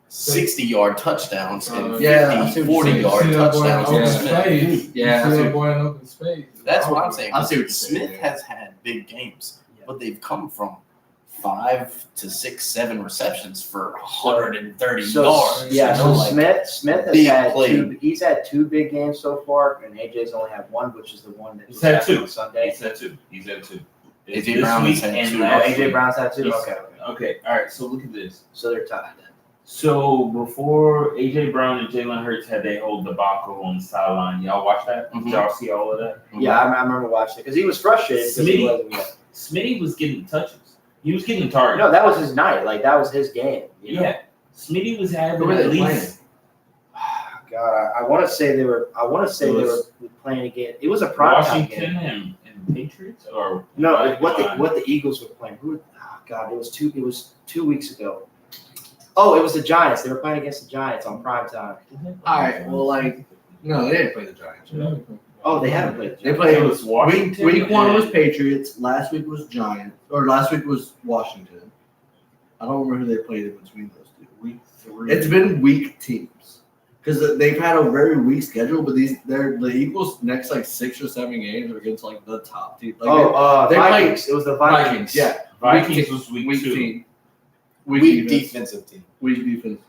60-yard touchdowns and Yeah, I 50, see what you're saying. 40-yard See that boy in touchdowns open with Smith. space. Yeah, I You see see that boy in open space. That's what I'm saying. I see what you're saying, Smith yeah. has had big games, but they've come from 5 to 6, 7 receptions for 130 yards. Yeah, so You know, like, Smith has big had play. he's had two big games so far, and AJ's only had one, which is the one that He's had happened two. on Sunday. He's at two. He's at two. It's AJ this Brown week has had and two. last AJ week. Brown's had two. He's- Okay. Okay, all right. So look at this. So they're tied then. So before AJ Brown and Jalen Hurts had their whole debacle on the sideline, y'all watch that? Mhm. Did y'all see all of that? Yeah, I remember watching it because he was frustrated because he Smitty? wasn't yet. Smitty was getting touches. He was getting targets. No, that was his night. That was his game. You know? Yeah, Smitty was having Who were at they least. God, I want to say they were. I want to say It they was were playing again. It was a primetime game. Washington and Patriots, or No, what the Eagles were playing. God, it was 2 weeks ago. Oh, it was the Giants. They were playing against the Giants on primetime. All right, well, no, they didn't play the Giants. Yeah. Oh, they haven't played. The They Giants. played It was Washington. week 1 was and- Patriots. Last week was Giants, or last week was Washington. I don't remember who they played in between those two. week 3. It's been weak teams because they've had a very weak schedule. But the Eagles' next 6 or 7 games are against the top team. They they Vikings. It was the Vikings. Yeah, Vikings was week 2, team. Weak defensive team. Weak defense.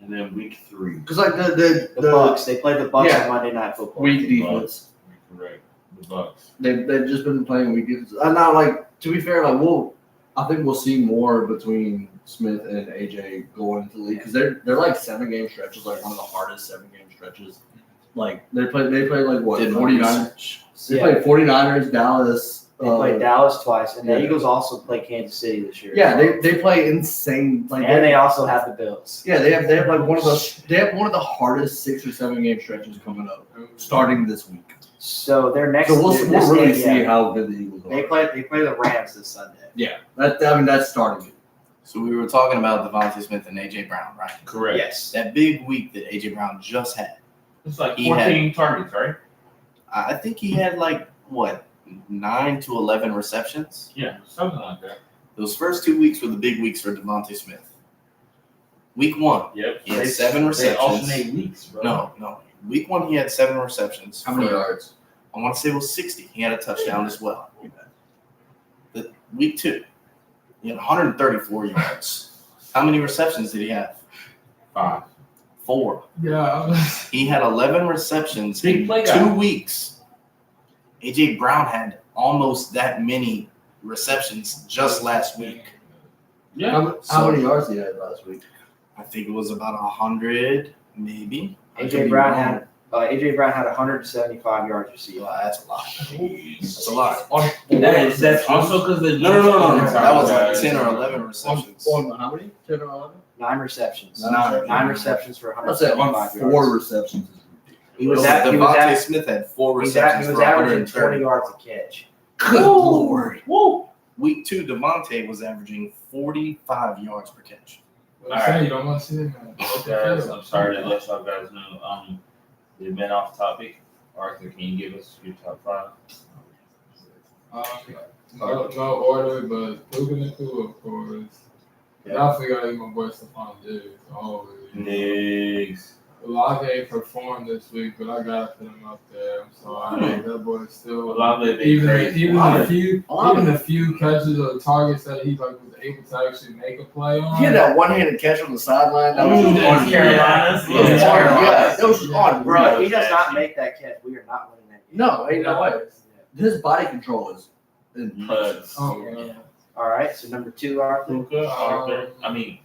and then week 3. Because The Bucks. They played the Bucks on Monday Night Football. weak defense. Correct. The Bucks. They've just been playing weak defense. Now, to be fair, I think we'll see more between Smith and AJ going into the league because they're 7-game stretches, one of the hardest 7-game stretches. They play what, Did my 49ers? research. They Yeah. played 49ers, Dallas. They played Dallas twice, and yeah. the Eagles also play Kansas City this year. Yeah, they play insane. and they also have the Bills. Yeah, they have one of the hardest 6 or 7 game stretches coming up, starting this week. So their next. So we'll this really game, see yeah, how good the Eagles are. They play the Rams this Sunday. Yeah, that's starting it. So we were talking about Devontae Smith and AJ Brown, right? Correct. Yes. That big week that AJ Brown just had. It's like He 14 targets, right? I think he had 9 to 11 receptions. Yeah, something like that. Those first 2 weeks were the big weeks for Devontae Smith. Week 1, Yep. he had 7 receptions. They alternate weeks, bro. No. Week 1, he had 7 receptions. How many for- yards? I want to say it was 60. He had a touchdown as well. Week 2, he had 134 yards. How many receptions did he have? 5. 4. Yeah. He had 11 receptions Big in play 2 guy. weeks. A.J. Brown had almost that many receptions just last week. Yeah. How many yards did he have last week? I think it was about 100, maybe. AJ Brown had 175 yards received. Well, that's a lot. That's a lot. That's also because the No. That was like 10 or 11 receptions. On how many? 10 or 11? 9 receptions. Nine. 9 receptions for Let's say on 175 4 yards. receptions. He was Devontae Smith had 4 he receptions was for averaging 20 130. yards a catch. Good lord. Woo. Week 2, Devontae was averaging 45 yards per catch. You don't want to see it, man. Guys, I'm sorry to let y'all guys know. We've been off topic. Arthur, can you give us your top 5? No order, but Puka Nakua, of course. Yeah. I forgot my boy Stephon Diggs. Always. Next. Olave performed this week, but I gotta put him up there. I'm sorry, that boy is still Olave been even crazy. the few catches or targets that he was able to actually make a play on. He had that one-handed catch on the sideline. That was just on Carolina. Yeah, that was just on. Bro, he does not make that catch. We are not winning that game. No, ain't no way. His body control is Nuts. Oh, yeah. All right, so number 2, Arthur. Puka, Arthur. Arthur.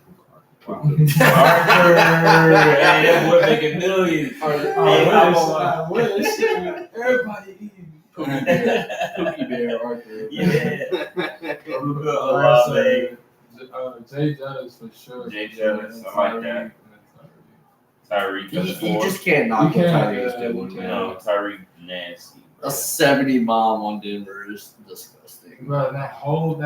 Hey, that boy making millions. I wish. Everybody eating. Cookie Bear, Arthur. Yeah. Puka, Olave. Jay Jettis for sure. Jay Jettis, I like that. Tyreek. You just can't knock You what can't, Tyreek's yeah, doing, you man. No, Tyreek nasty. A 70 bomb on Denver is disgusting. Bro, that whole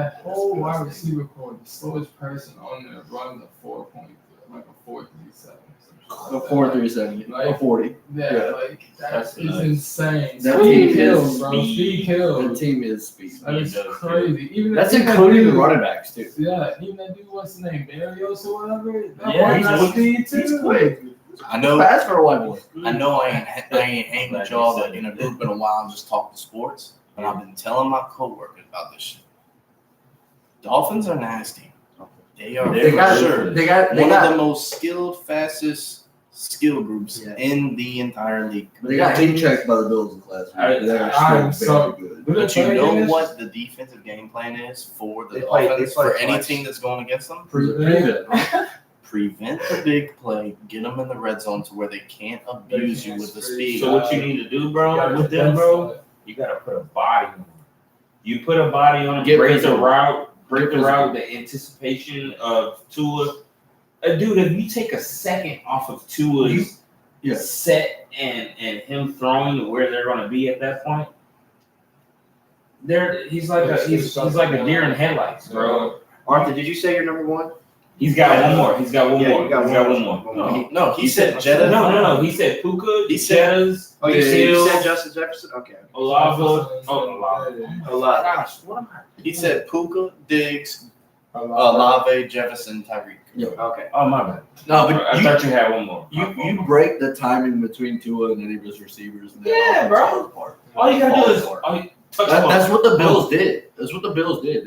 wide receiver core, the slowest person on there runs a 4.0, like a 4.37. A 4.37, Like, a 40. Yeah, Yeah. like That's is nuts. insane. That Speed team kills, is bro. speed. Speed The kills. team is speed. That is Speed does crazy. Even That's even including that the dude- running backs, too. Yeah, even that dude, what's his name, Barrios or whatever. That Yeah, boy he's got quick. speed too. He's quick. I know Fast for a white boy. I ain't hanging with y'all like in a group in a while and just talk to sports, but I've been telling my coworkers about this shit. Dolphins are nasty. They are They got sure They got one of the most skilled, fastest skill groups Yeah. in the entire league. They got heat checked by the Bills in class. They're I'm still very good. But you know what the defensive game plan is for the They play offense, for any flex. team that's going against them? Prevent. Prevent the big play, get them in the red zone to where they can't abuse you with the speed. So what you need to do, bro, with them, bro, you gotta put a body on them. You put a body on them, Get break the physical. route, physical. the anticipation of Tua. Dude, if you take a second off of Tua's Yeah. set and him throwing to where they're gonna be at that point, he's like a deer in headlights, bro. Arthur, did you say your number 1? He's got one more. He's got one Yeah, more. you got He's got one one more. more. No, he said Jetta. No. He said Puka. He said- Jettas. Oh, you Hill, said Justin Jefferson? Okay. Olave. Olave. Olave. Gosh, what am I? He said Puka, Diggs, Olave. Olave, Jefferson, Tyreek. Okay. Oh my bad. No, but I thought you had one more. you break the timing between Tua and any of his receivers. And Yeah, that bro. falls apart. All you gotta do is Falls all you touch That's what the Bills did. That's what the Bills did.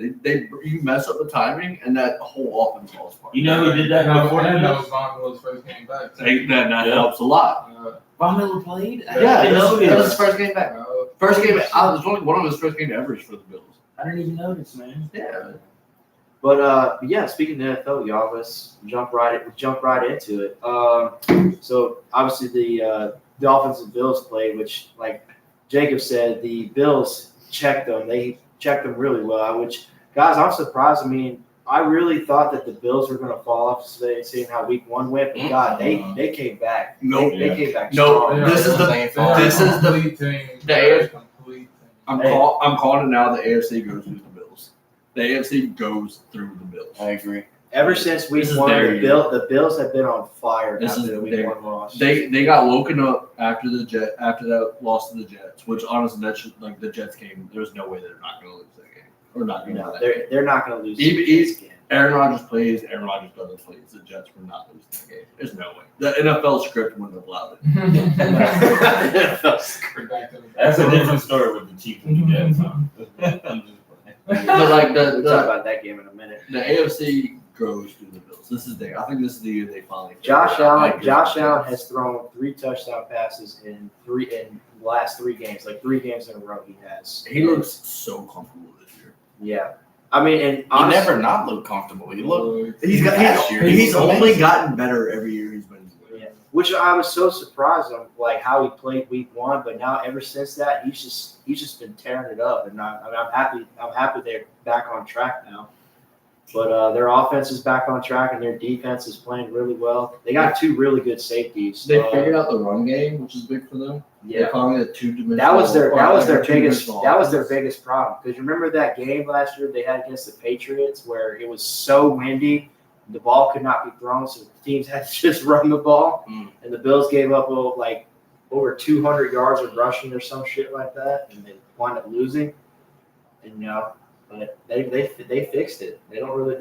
You mess up the timing, and that whole offense falls apart. You know who did that before And that that? was Von Miller's first game back. That helps a lot. Von Miller played. Yeah, I didn't know that was his this. first game back. First game. It was only one of his first game ever for the Bills. I didn't even know this, man. Yeah. But yeah, speaking of NFL, y'all, let's jump right into it. So obviously the Dolphins and Bills played, which, like Jacob said, the Bills checked them. They checked them really well. Which, guys, I'm surprised. I mean, I really thought that the Bills were going to fall off today, seeing how Week 1 went. But God, they came back. Nope. They came back. No, strong. this is the complete team. the- Complete team. I'm calling it now. The AFC goes through the Bills. The AFC goes through the Bills. I agree. Ever since Week This is 1, their the year. Bills have been on fire This after is the Week their- 1 loss. They got woken up after that loss to the Jets, which honestly, the Jets game. There's no way they're not going to lose that game. Or not going to No, win that game. they're not going to lose Even- this game. Aaron Rodgers plays, Aaron Rodgers doesn't play. The Jets were not losing that game. There's no way. The NFL script wouldn't have allowed it. That's a different story with the Chiefs and the Jets. Huh? I'm just playing. But like We'll talk about that game in a minute. the AFC goes through the Bills. I think this is the year they finally. Josh Allen has thrown 3 touchdown passes in the last 3 games, like 3 games in a row. He has. He looks so comfortable this year. Yeah, I mean, and He honestly, never not looked comfortable. He looked. Last year, he's only gotten better every year he's been. yeah, which I was so surprised on, like how he played week 1, but now ever since that, he's just been tearing it up, and I'm happy. I'm happy they're back on track now. But their offense is back on track, and their defense is playing really well. They got 2 really good safeties. They figured out the run game, which is big for them. Yeah, They finally had 2-dimensional. that was their two-dimensional biggest problem. Because you remember that game last year they had against the Patriots where it was so windy, the ball could not be thrown, so the teams had to just run the ball, and the Bills gave up like over 200 yards of rushing or some shit like that, and they wound up losing. And but they fixed it. They don't really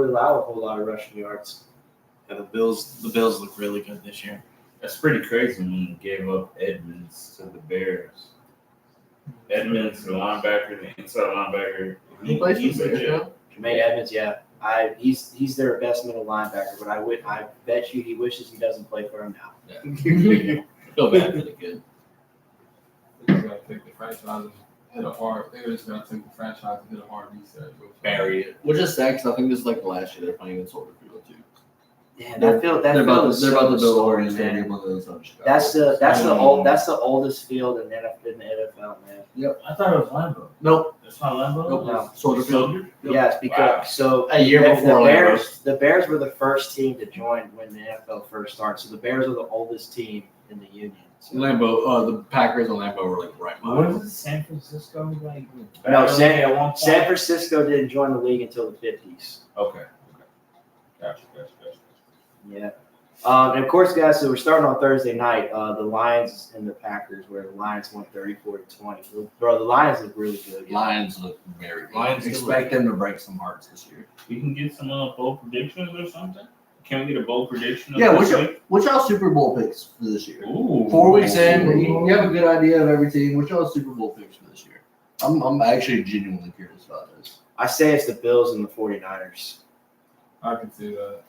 allow a whole lot of rushing yards. Yeah, the Bills look really good this year. That's pretty crazy when you gave up Edmonds to the Bears. Edmonds, the linebacker, the inside linebacker. He plays for he's the Bears legit. now? Jermaine Edmonds, yeah. He's their best middle linebacker, but I bet you he wishes he doesn't play for him now. Yeah. Feel bad for the kid. They just gotta take the franchise and hit a hard. They just gotta take the franchise and hit a hard reset. Bury it. Which is sad because I think this is like the last year they're playing in Soldier Field too. Yeah, They're about so to build a sore, Warriors man. Stadium on the other side of Chicago. That's the oldest field in the NFL, man. I thought it was Lambeau. Nope. It's not Lambeau? Nope. No. Soldier Field. Soldier? Yes, because so A year before the Bears were the first team to join when the NFL first started. So the Bears are the oldest team in the union. So, Lambeau, the Packers and Lambeau were like right What behind. is it, San Francisco? Like, No, at one point? San Francisco didn't join the league until the 50s. Okay. Gotcha. Yeah. And of course, guys, so we're starting on Thursday night. The Lions and the Packers, where the Lions won 34-20. Bro, the Lions look really good. Yeah. Lions look very good. Lions Expect them to break some hearts this year. We can get some bold predictions or something? Can we get a bold prediction? Yeah, this week? what's y'all Super Bowl picks for this year? Ooh. 4 weeks in, you have a good idea of every team. What's y'all Super Bowl picks for this year? I'm actually genuinely curious about this. I say it's the Bills and the 49ers. I can see that.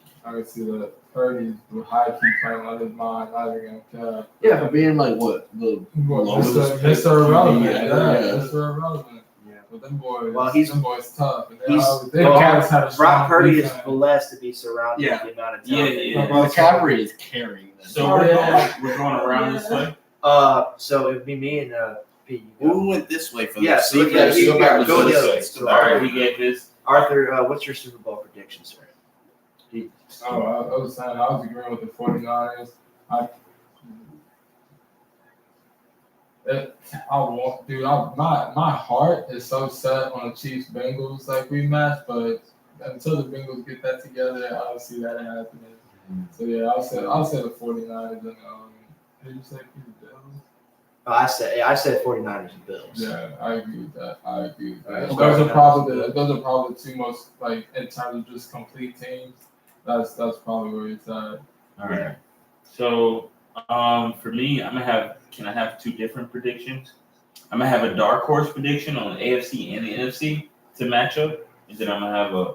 Purdy's high key playing on his mind, not even gonna care. Yeah, for being like what the lowest Mr. Irrelevant. QB, Yeah, Mr. Irrelevant. Yeah. But them boys, Well, them boys tough. And he's- they always had a Brock strong Purdy is defense. blessed to be surrounded Yeah. with the amount of Yeah, talent. yeah. Well, McCaffrey is carrying them. So we're going around this way? So it'd be me and Pete. Who went this way for Yeah, this? so you got- you got- go the other way. Let's So, go All back. right, we get this. Arthur, what's your Super Bowl prediction, sir? I was saying, I was agreeing with the 49ers. My heart is so set on the Chiefs Bengals like rematch, but until the Bengals get that together, I don't see that happening. So yeah, I'll say the 49ers and did you say the Bills? I said 49ers and Bills. Yeah, I agree with that. Alright, Those are probably the 2 most, like, in terms of just complete teams. That's probably where it's at. All right. So, for me, can I have 2 different predictions? I'm gonna have a dark horse prediction on the AFC and the NFC to match up, and then I'm gonna have a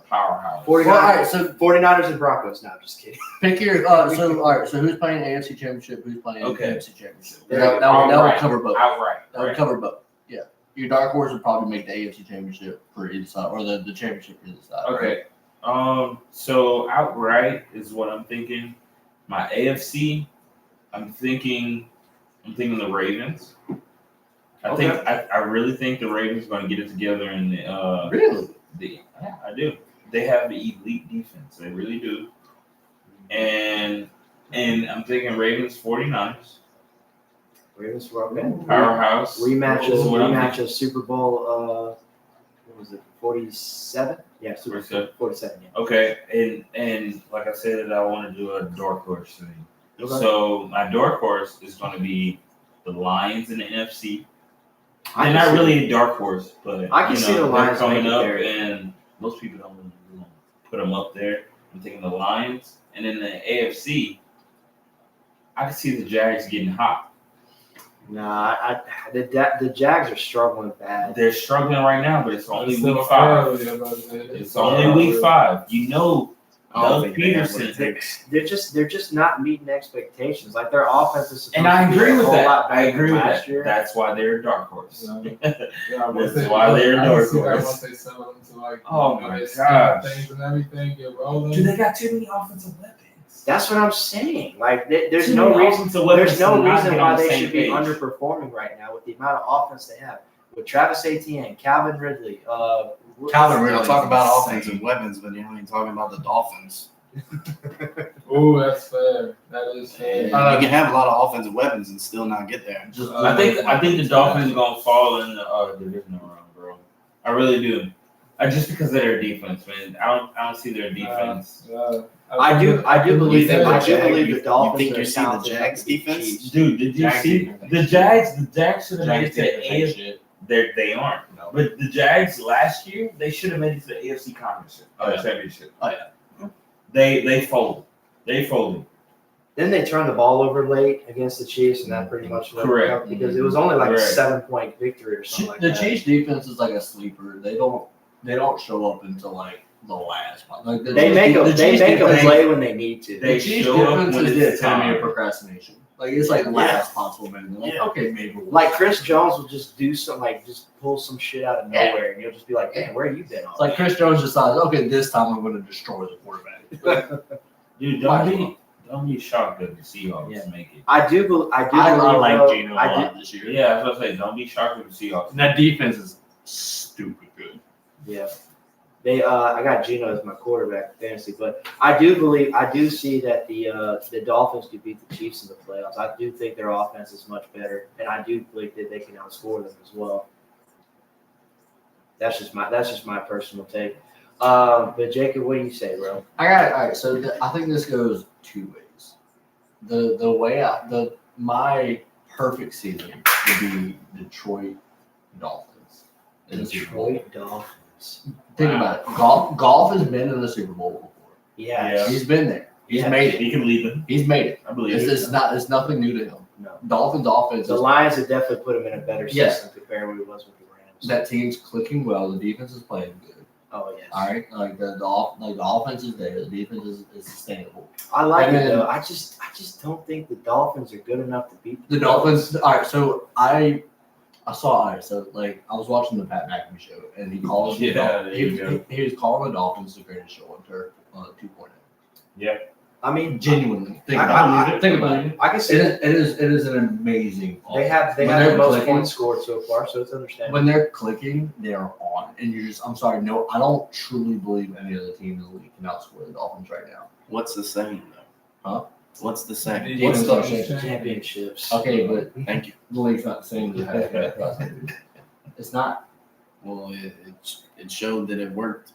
powerhouse. 49ers, Well, all right, so 49ers and Broncos. No, I'm just kidding. pick your so who's playing AFC Championship? Who's playing Okay. NFC Championship? There That you go. would cover both. Outright. That would cover both. Yeah, your dark horse would probably make the AFC Championship for either side, or the championship for either side. Okay. So outright is what I'm thinking. My AFC, I'm thinking the Ravens. I really think the Ravens are going to get it together in the Really? yeah, I do. They have the elite defense. They really do. And I'm thinking Ravens 49ers. Ravens were okay. Powerhouse. Rematch of Super Bowl. What was it? 47? Yeah, Super Bowl 47. Yeah. Okay, and like I said, I want to do a dark horse thing. Okay. So my dark horse is going to be the Lions in the NFC. I They're can not see- really a dark horse, but I can see the Lions they're coming making up, their- and most people don't really do put them up there. I'm thinking the Lions, and in the AFC, I can see the Jags getting hot. Nah, the Jags are struggling bad. They're struggling right now, but it's only Still week 5. early, It's only week 5. You know, I don't Doug think they have what Peterson. it takes. They're just not meeting expectations. Like their offense is supposed And I to be agree a with whole that. lot I better agree than with last that. year. That's why they're a dark horse. That's why they're I dark can see that horse. once they settle into like, Oh you know, my they scheme gosh. things and everything get rolling. Dude, they got too many offensive weapons. That's what I'm saying. Like there's Too no many reason. offensive weapons There's no to not reason get why on the they same should be page. underperforming right now with the amount of offense they have. With Travis Etienne, Calvin Ridley, Calvin Ridley. Y'all talk about insane. offensive weapons, but you ain't talking about the Dolphins. Ooh, that's fair. That is fair. You can have a lot of offensive weapons and still not get there. Just I think the Dolphins are gonna fall in the divisional round, bro. I really do. Just because of their defense, man. I don't see their defense. I do believe think that. the I do believe Jag- the Dolphins you think are you see the talented enough Jags to beat the defense? Chiefs. Dude, did you Jags see defense. the Jags? The Jags should have made it Jags to the didn't take AFC. shit. They aren't. No. But the Jags last year, they should have made it to the AFC Conference Championship. Oh, yeah. They folded. They folded. Then they turned the ball over late against the Chiefs, and that pretty much let them Correct. up because it was only like Correct. a 7-point victory or something like The that. Chiefs defense is like a sleeper. They don't show up until like the last part. Like They make a play when they need to. The They Chiefs show up defense when is the it's epitome time. of procrastination. Like it's like last possible minute. Like okay, maybe we'll Like Chris Jones will just do something, like just pull some shit out of Yeah. nowhere, and you'll just be like, "Damn, where have you been?" All It's like Chris Jones decides, okay, this time I'm going to destroy the quarterback. Dude, don't be shocked if the Seahawks Yeah. make it. I do believe. I like though, Geno a I do- lot this year. Yeah, I was gonna say, don't be shocked if the Seahawks. And that defense is stupid good. Yeah. I got Geno as my quarterback fantasy, but I do see that the Dolphins could beat the Chiefs in the playoffs. I do think their offense is much better, and I do believe that they can outscore them as well. That's just my personal take. But Jacob, what do you say, bro? All right. So I think this goes two ways. The way my perfect season would be Detroit Dolphins. in the Super Bowl. Detroit Dolphins. Think about it. Golf has been in the Super Bowl before. Yeah. He's been there. He's Yeah. made it. He can lead them. He's made it. I believe It's nothing new to him. No. Dolphins offense The is Lions have definitely put him in a better Yes. system compared to what it was with the Rams. that team's clicking well. The defense is playing good. Oh yes. All right, like the offense is there. The defense is sustainable. I like And it then- though. I just don't think the Dolphins are good enough to beat The Dolphins. All right, so I saw. All right, so like I was watching the Pat McAfee show, and he called. Yeah, there you he was calling the Dolphins the greatest show on turf 2.0. I mean, Genuinely, think I- about I- it. Think about it. I can see It is an amazing. they have When the they're most clicking- points scored so far, so it's understandable. When they're clicking, they are on, and you're just. I'm sorry, no, I don't truly believe any other team in the league can outscore the Dolphins right now. What's the saying though? Huh? What's the saying? Yeah. What's Defense the are Championships. Okay, but Thank you. the league's not saying that. It's not. Well, it showed that it worked.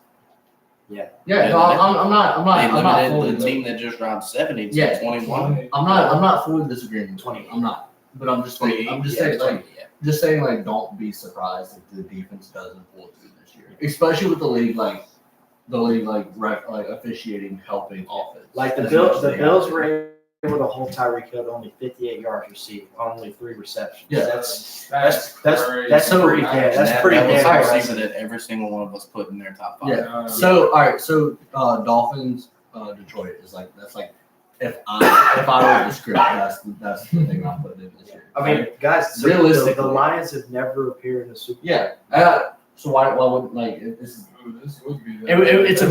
Yeah, Yeah, no, I'm not. They I'm not limited fully. the team that just dropped 70 to Yeah. 21. I'm not fully disagreeing. with 20. you. I'm not. But I'm just saying. I'm just saying. Like, don't be surprised if the defense doesn't pull through this year, especially with the league like officiating helping offense. Like the As Bills, much as the they Bills have. were able to hold Tyreek Hill to only 58 yards received, on only 3 receptions. Yeah. that's crazy. that's So- pretty damn. That's that, pretty that was damn the impressive. receiver that every single one of us put in their top 5. Yeah. So all right. So Dolphins, Detroit is like that's like if I wrote the script, that's the thing I put in this year. I mean, guys, so Realistically. the Lions have never appeared in the Super Bowl. Yeah. So why would like this is This would be it's a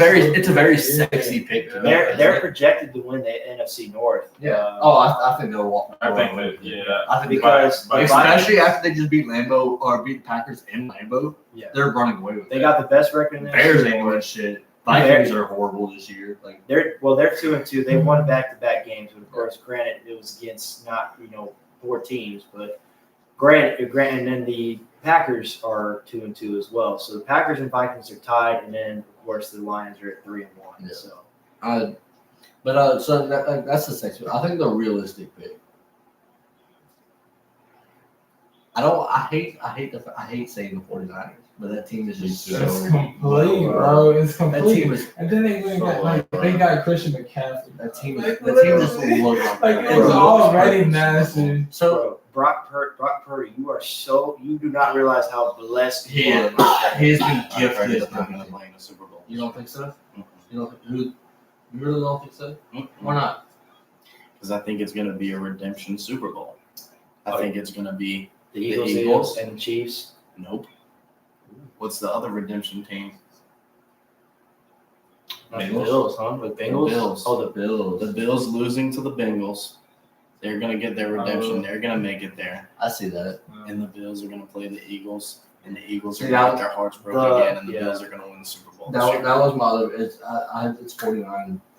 very sexy pick to me. They're projected to win the NFC North. Yeah. I think they'll walk. I think that, yeah. I think Because But- especially after they just beat Lambeau or beat Packers in Lambeau, Yeah. they're running away with They it. got the best record in the Bears NFC ain't North. winning shit. Vikings are horrible this year. Like They're 2-2. They won back-to-back games, but of course, granted, it was against not 4 teams, but granted, and then the Packers are 2-2 as well. So the Packers and Vikings are tied, and then of course the Lions are at 3-1. Yeah. So so that's the sex. I think the realistic pick. I hate saying the 49ers, but that team is just so It's complete, bro. It's That complete. team is And then they went got like they got Christian McCaffrey. that team Like, just looks like like it was already nasty. So Brock Purdy, you do not realize how blessed he you is. are. He's been I heard gifted. he's not going to play in the Super Bowl. You don't think so? Mhm. You don't you really don't think so? Why not? Because I think it's going to be a redemption Super Bowl. I think it's going to be The The Eagles, Eagles. and the Chiefs. nope. What's the other redemption team? Not the Bengals? Bills, huh? The Bengals? Bills. Oh, the Bills. The Bills losing to the Bengals. They're going to get their redemption. They're going to make it there. I see that. And the Bills are going to play the Eagles. And the Eagles are See, going to that- get their hearts broken again. And the Bills are going to win the Super Bowl. this year. That was my other. It's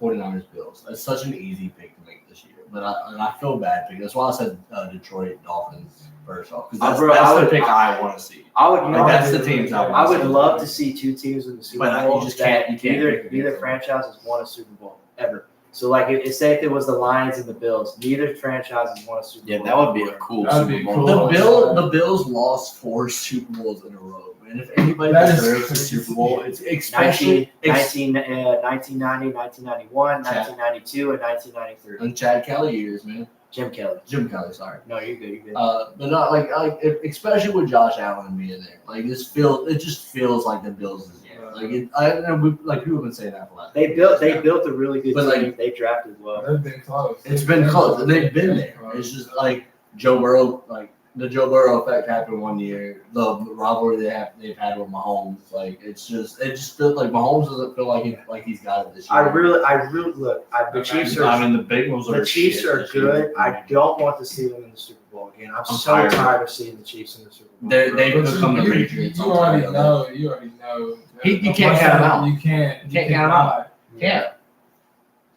49ers Bills. It's such an easy pick to make this year, but I feel bad because that's why I said Detroit Dolphins first off because Bro, that's I the would- pick I want to see. I would Like, that's the teams I I want. would love to see two teams in the Super But Bowl. you just can't- that you can't pick Neither against them. franchise has won a Super Bowl ever. So like, say if it was the Lions and the Bills, neither franchise has won a Super Yeah, Bowl. that would be a cool That'd Super be Bowl. cool. The Bills lost 4 Super Bowls in a row, and if anybody That is deserves a crazy. Super Bowl, it's especially 1990, 1991, 1992, and 1993. in Chad Kelly years, man. Jim Kelly. Jim Kelly, sorry. No, you're good. You're good. But not like especially with Josh Allen being there. Like it just feels like the Bills is like it. Like people have been saying that for last. They built a really good But, team. They drafted well. They've been close. It's been close, and they've been there. It's just like Joe Burrow, like the Joe Burrow effect happened one year. The rivalry they've had with Mahomes, like it just feels like Mahomes doesn't feel like he's got it this year. I really look. The Chiefs are. I mean, the Bengals are. The Chiefs shit are this year. good. I don't want to see them in the Super Bowl again. I'm so tired. tired of seeing the Chiefs in the Super Bowl. They've But become the you Patriots. already know. You already know. You can't count 'em out. You can't Can't count 'em out. Yeah.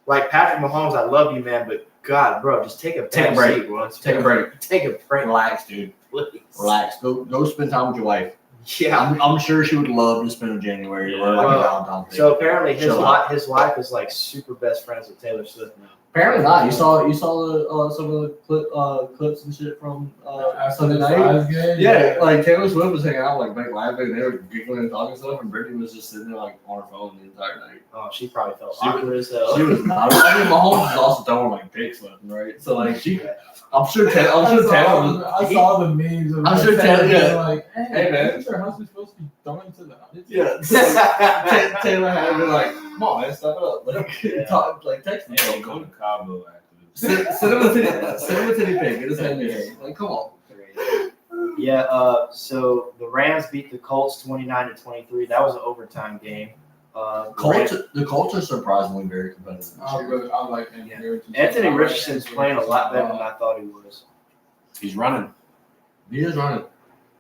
Like Patrick Mahomes, I love you, man, but God, bro, just take a Take a back break. seat once. Take a break. Take a break. Relax, dude. Please. Relax. Go spend time with your wife. Yeah. I'm sure she would love to spend January or like Well, a Valentine's Day. So apparently his Chill wife is like super best friends with Taylor Swift now. Apparently not. You saw the some of the clips and shit from Sunday night. Yeah, like Taylor Swift was hanging out like Blake Lively, and they were giggling and talking stuff, and Brittany was just sitting there like on her phone the entire night. Oh, she probably felt She awkward as hell. She was not. I mean, Mahomes was also throwing like dicks left and right. So like I'm sure Taylor. I saw the memes. Of I'm sure Taylor Taylor- yeah. like, hey Hey, man. isn't your husband supposed to be throwing to the Yeah, Taylor had to be like, "Come on, man, step it up." Like, talk, like text me. Hey, go to Cabo after this. Send him a titty pic. Get his head in there. Like, come on. Yeah. So the Rams beat the Colts 29-23. That was an overtime game. The Colts are surprisingly very competitive this year. I like him. Anthony Richardson's playing a lot better than I thought he was. He's running. He is running.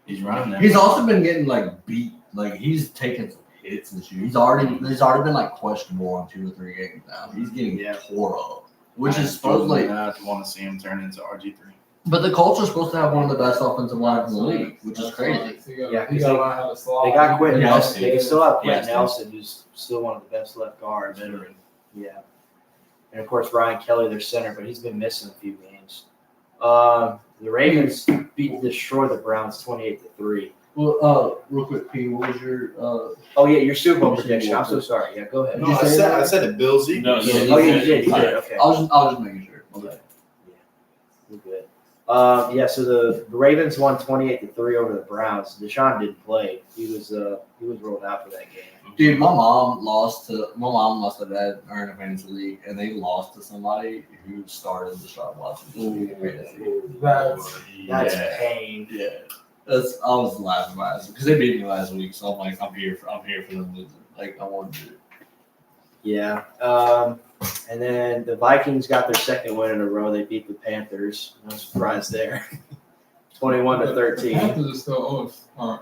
He's running there. He's also been getting like beat. Like he's taken some hits this year. He's already been like questionable on 2 or 3 games now. He's getting tore up, which is supposedly. I want to see him turn into RG3. But the Colts are supposed to have one of the best offensive lines in the league, which is crazy. Yeah, he got to learn how to slide. They got Quentin Yeah, Nelson. They still have Quentin Yeah, Nelson, who's still one of the best left guards. Veteran. Yeah. And of course, Ryan Kelly, their center, but he's been missing a few games. The Ravens destroyed the Browns 28-3. Well, real quick, P, what was your Oh yeah, your Super Bowl prediction. I'm so sorry. Yeah, go ahead. No, I said the Bills Eagles. No, Oh, you did. You did. Okay. I was just making sure. Okay. We're good. So the Ravens won 28-3 over the Browns. Deshaun didn't play. He was rolled out for that game. Dude, my mom lost to dad in a fantasy league, and they lost to somebody who started Deshaun Watson. That's pain. Yeah. I was laughing about it because they beat me last week, so I'm like, I'm here for them losing. Like I wanted to. Yeah. And then the Vikings got their second win in a row. They beat the Panthers. No surprise there. 21-13. Panthers are still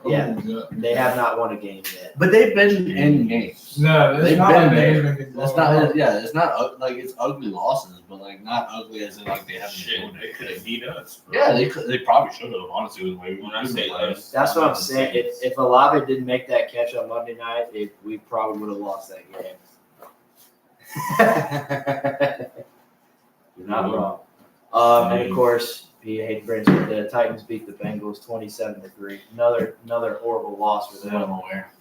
Yeah. They have not won a game yet. But they've been in games. No, They've it's not been like there. they've been It's not. Yeah, it's not like it's ugly losses, but like not ugly as in like they haven't. Shit, been they could have beat us. Bro. Yeah, they probably should have. Honestly, with the way When I say us, That's what I'm saying. If Olave didn't make that catch on Monday night, we probably would have lost that game. You're not wrong. And of course, The Titans beat the Bengals 27-3. Another horrible loss for them. Nowhere.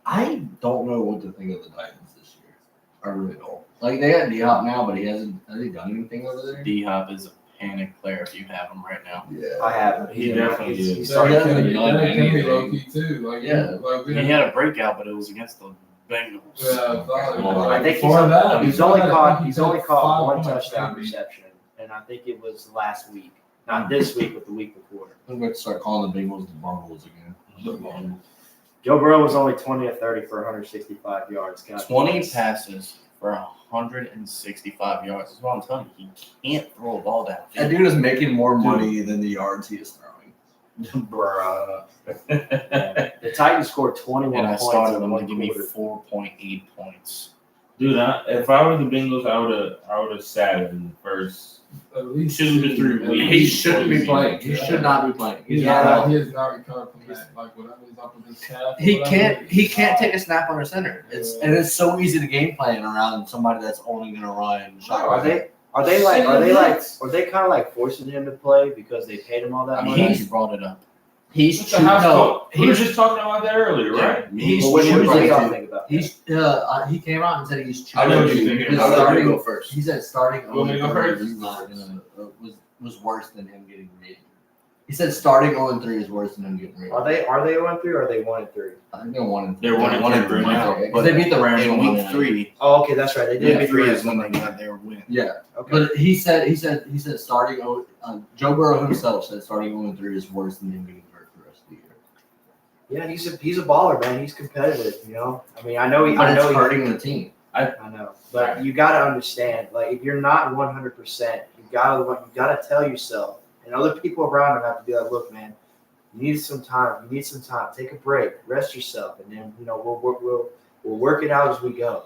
I don't know what to think of the Titans this year. I really don't. Like they got D-Hop now, but has he done anything over there? D-Hop is a panic player if you have him right now. Yeah. I have. He definitely is. He's So starting hasn't to done that can be anything. low key too. Like Yeah. like we He had a breakout, but it was against the Bengals. I think he's only caught one touchdown reception, and I think it was last week, not this week, but the week before. I'm going to start calling the Bengals the Bungles again. Joe Burrow was only 20 of 30 for 165 yards. God 20 bless. passes for 165 yards. That's what I'm telling you. He can't throw a ball down. That dude is making more money than the yards he is throwing. Bruh. The Titans scored 21 And I points started in him one to give me quarter. 4.8 points. Dude, if I were the Bengals, I would have sat him in the first at least 2 to 3 weeks. He shouldn't be playing. He should not be playing. He has not recovered from that. Like whatever is up with his calf. He can't take a snap under center. It's so easy to game plan around somebody that's only gonna run shotgun. Are they kind of like forcing him to play because they paid him all that I money? mean, he brought it up. He's What's the house call? We were just talking about that earlier, Yeah. right? He's Well, what do choosing y'all to. think about that? He came out and said he's choosing. I know what you're thinking. He's I'll let you starting. go first. He said starting You want me to go 0-3 first? is not gonna was worse than him getting rated. He said starting 0-3 is worse than him getting rated. Are they 1-3 or are they 1-3? I think they're 1-3. They're 1-3 now. But they beat the Rams In on week Monday night. 3, Oh, okay, that's right. They did week beat 3 the is when Rams. they got their win. Yeah, Okay. but he said starting. Joe Burrow himself said starting 0-3 is worse than him getting hurt for the rest of the year. Yeah, he's a baller, man. He's competitive, you know. I mean, I know But it's hurting the team. I know, but you got to understand, like, if you're not 100%, you gotta tell yourself, and other people around him have to be like, look, man, you need some time. You need some time. Take a break, rest yourself, and then we'll work it out as we go.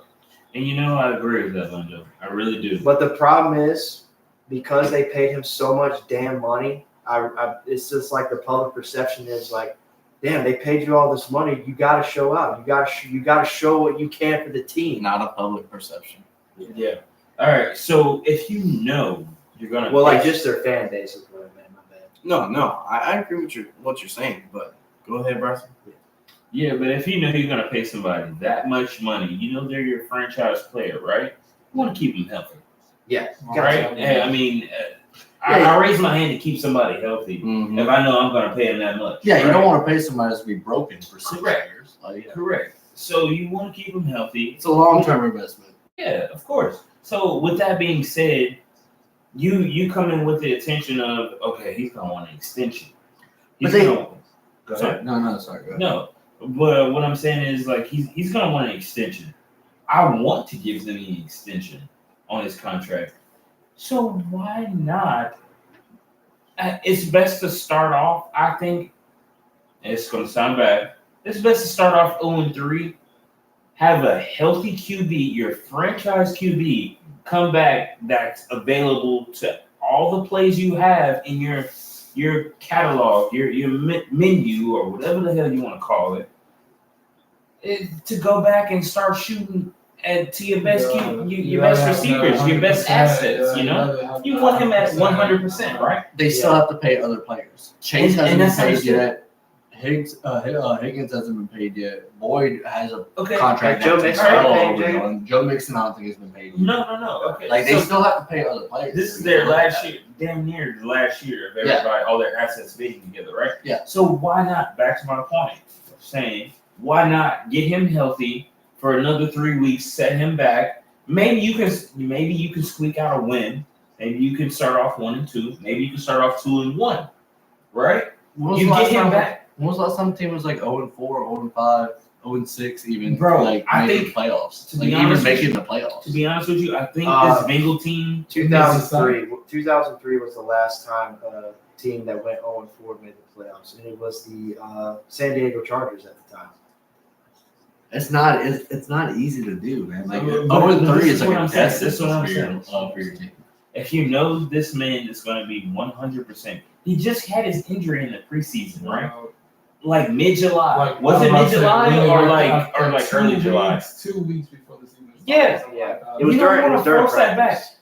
And you know, I agree with that, Linda. I really do. But the problem is, because they paid him so much damn money, it's just like the public perception is like, damn, they paid you all this money. You got to show out. You got to show what you can for the team. Not a public perception. Yeah. All right. So if you know you're gonna, Well, like just their fan base is what I meant. My bad. No, I agree with what you're saying, but go ahead, Bryson. yeah, but if you know you're gonna pay somebody that much money, you know they're your franchise player, right? You want to keep them healthy, Yeah. right? I mean, I raise my hand to keep somebody healthy Mm-hmm. if I know I'm gonna pay them that much. Yeah, you right? don't want to pay somebody that's be broken for 6 Correct. years. Like, Correct. So you want to keep them healthy. it's a long-term investment. Yeah, of course. So with that being said, you come in with the intention of, okay, he's gonna want an extension. He's But they- gonna, go ahead. No, sorry. Go ahead. No, but what I'm saying is like he's gonna want an extension. I want to give them an extension on his contract. So why not? It's best to start off. I think it's gonna sound bad. It's best to start off 0-3. Have a healthy QB, your franchise QB, come back that's available to all the plays you have in your catalog, your menu, or whatever the hell you want to call it, to go back and start shooting to your best your best receivers, your best assets. You know, you want him at 100%, right? They still have to pay other players. Chase And hasn't that's been paid understood. yet. Higgins hasn't been paid yet. Boyd has a Okay. contract. Joe that's Mixon well paid, overdone. Joe Mixon, I don't think has been paid yet. No. Okay. Like they So still have to pay other players. this is their last year, damn near the last year of everybody, all their assets being together, right? Yeah. So why not? Back to my point, of saying why not get him healthy for another 3 weeks, set him back. Maybe you can squeak out a win. Maybe you can start off 1-2. Maybe you can start off 2-1, right? When was You the last get him time- back. When was the last time the team was like 0-4, 0-5, 0-6, even Bro, like I making think, the playoffs? to Like be even honest with making you- the playoffs. To be honest with you, I think Uh, this Bengal team. 2003. 2003 was the last time a team that went 0-4 made the playoffs, and it was the San Diego Chargers at the time. It's not easy to do, man. Like But 0-3 this is is like what a I'm saying. test This is what I'm for your saying. for your team. If you know this man is going to be 100%, he just had his injury in the preseason, right? Like mid-July. Was it mid-July or like early July? 2 weeks before the season started. Yeah. something like that. It was You don't during wanna force that practice.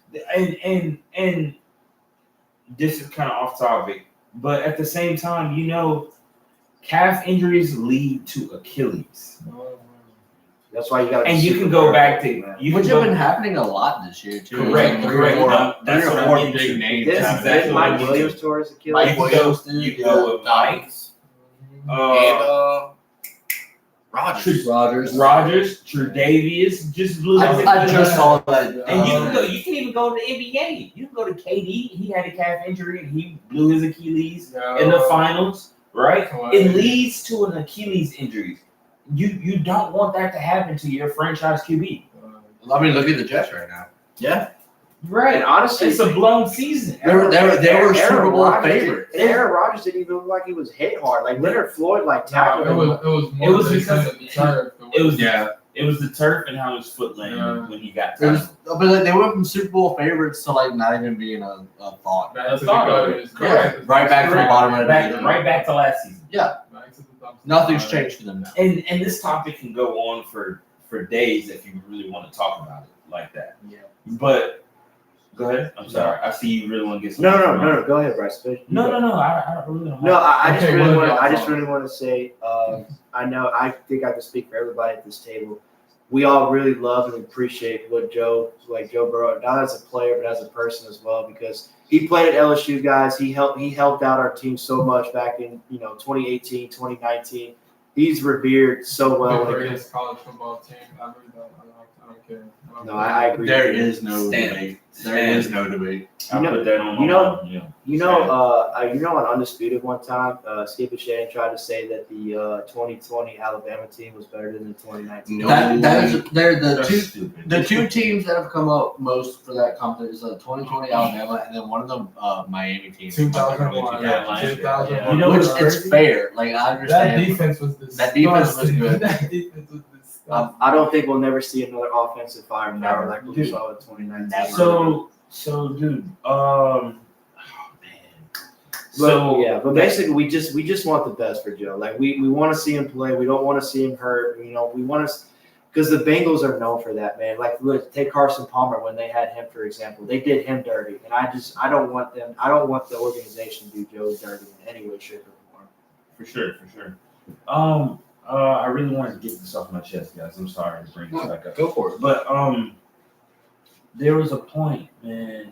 And this is kind of off topic, but at the same time, calf injuries lead to Achilles. That's why you got. And you can go back to Which have been happening a lot this year too. Correct. Three or four That's what I'm getting big to. names. This have exactly is what Mike I'm getting Williams to. towards Achilles. Mike Williams, You can go with Mike. Rogers. Rogers, Tre'Davious just blew his I just saw that. And you can even go to the NBA. You can go to KD. He had a calf injury and he blew his Achilles in the finals, right? It leads to an Achilles injury. You don't want that to happen to your franchise QB. I mean, look at the Jets right now. Yeah. Right. And honestly, It's a blown season. They were Super Bowl favorites. And Aaron Rodgers didn't even look like he was hit hard. Like Leonard Floyd, tackled him. It was because of the turf. It was the turf and how his foot landed when he got It was, tackled. but they went from Super Bowl favorites to not even being a thought. That's thought of it. Correct. Right back to the bottom of the division. Right back to last season. Nothing's changed for them now. And this topic can go on for days if you really want to talk about it like that. Yeah. But go ahead. I'm sorry. I see you really want to get some. No. Go ahead, Bryce. No. I really don't. No, I just Okay, really what want. are I y'all just really want to say. I think I can speak for everybody at this table. We all really love and appreciate what Joe Burrow, not as a player but as a person as well, because he played at LSU, guys. He helped out our team so much back in 2018, 2019. He's revered so well. The greatest college football team ever. I don't care. No, I agree. There is no Stand. debate. There is no debate. I put that on. On Undisputed one time, Skip and Shane tried to say that the 2020 Alabama team was better than the 2019. No. They're the That's two. stupid. The two teams that have come up most for that competition is 2020 Alabama, and then one of them Miami team. 2001. Yeah, 2001. yeah. You know Which what's it's crazy? fair. I That understand. defense was disgusting. That defense was good. That defense was disgusting. I don't think we'll never see another offensive firepower like we saw in 2019. So, dude, man. But basically, we just want the best for Joe. We want to see him play. We don't want to see him hurt. We want to, because the Bengals are known for that, man. Look, take Carson Palmer when they had him, for example. They did him dirty, and I don't want them. I don't want the organization to do Joe dirty in any way, shape, or form. For sure. I really wanted to get this off my chest, guys. I'm sorry to bring this back up. Go for it. But there was a point, man,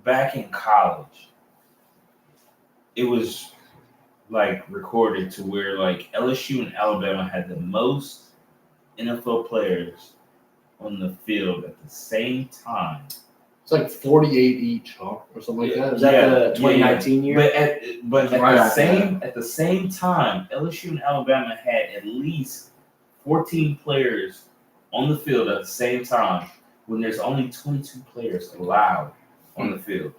back in college. It was recorded to where LSU and Alabama had the most NFL players on the field at the same time. It's 48 each, huh? Or something like that. Was that the 2019 year? But Right at after the same time, LSU and Alabama had at least 14 players on the field at the same time when there's only 22 players allowed on the field.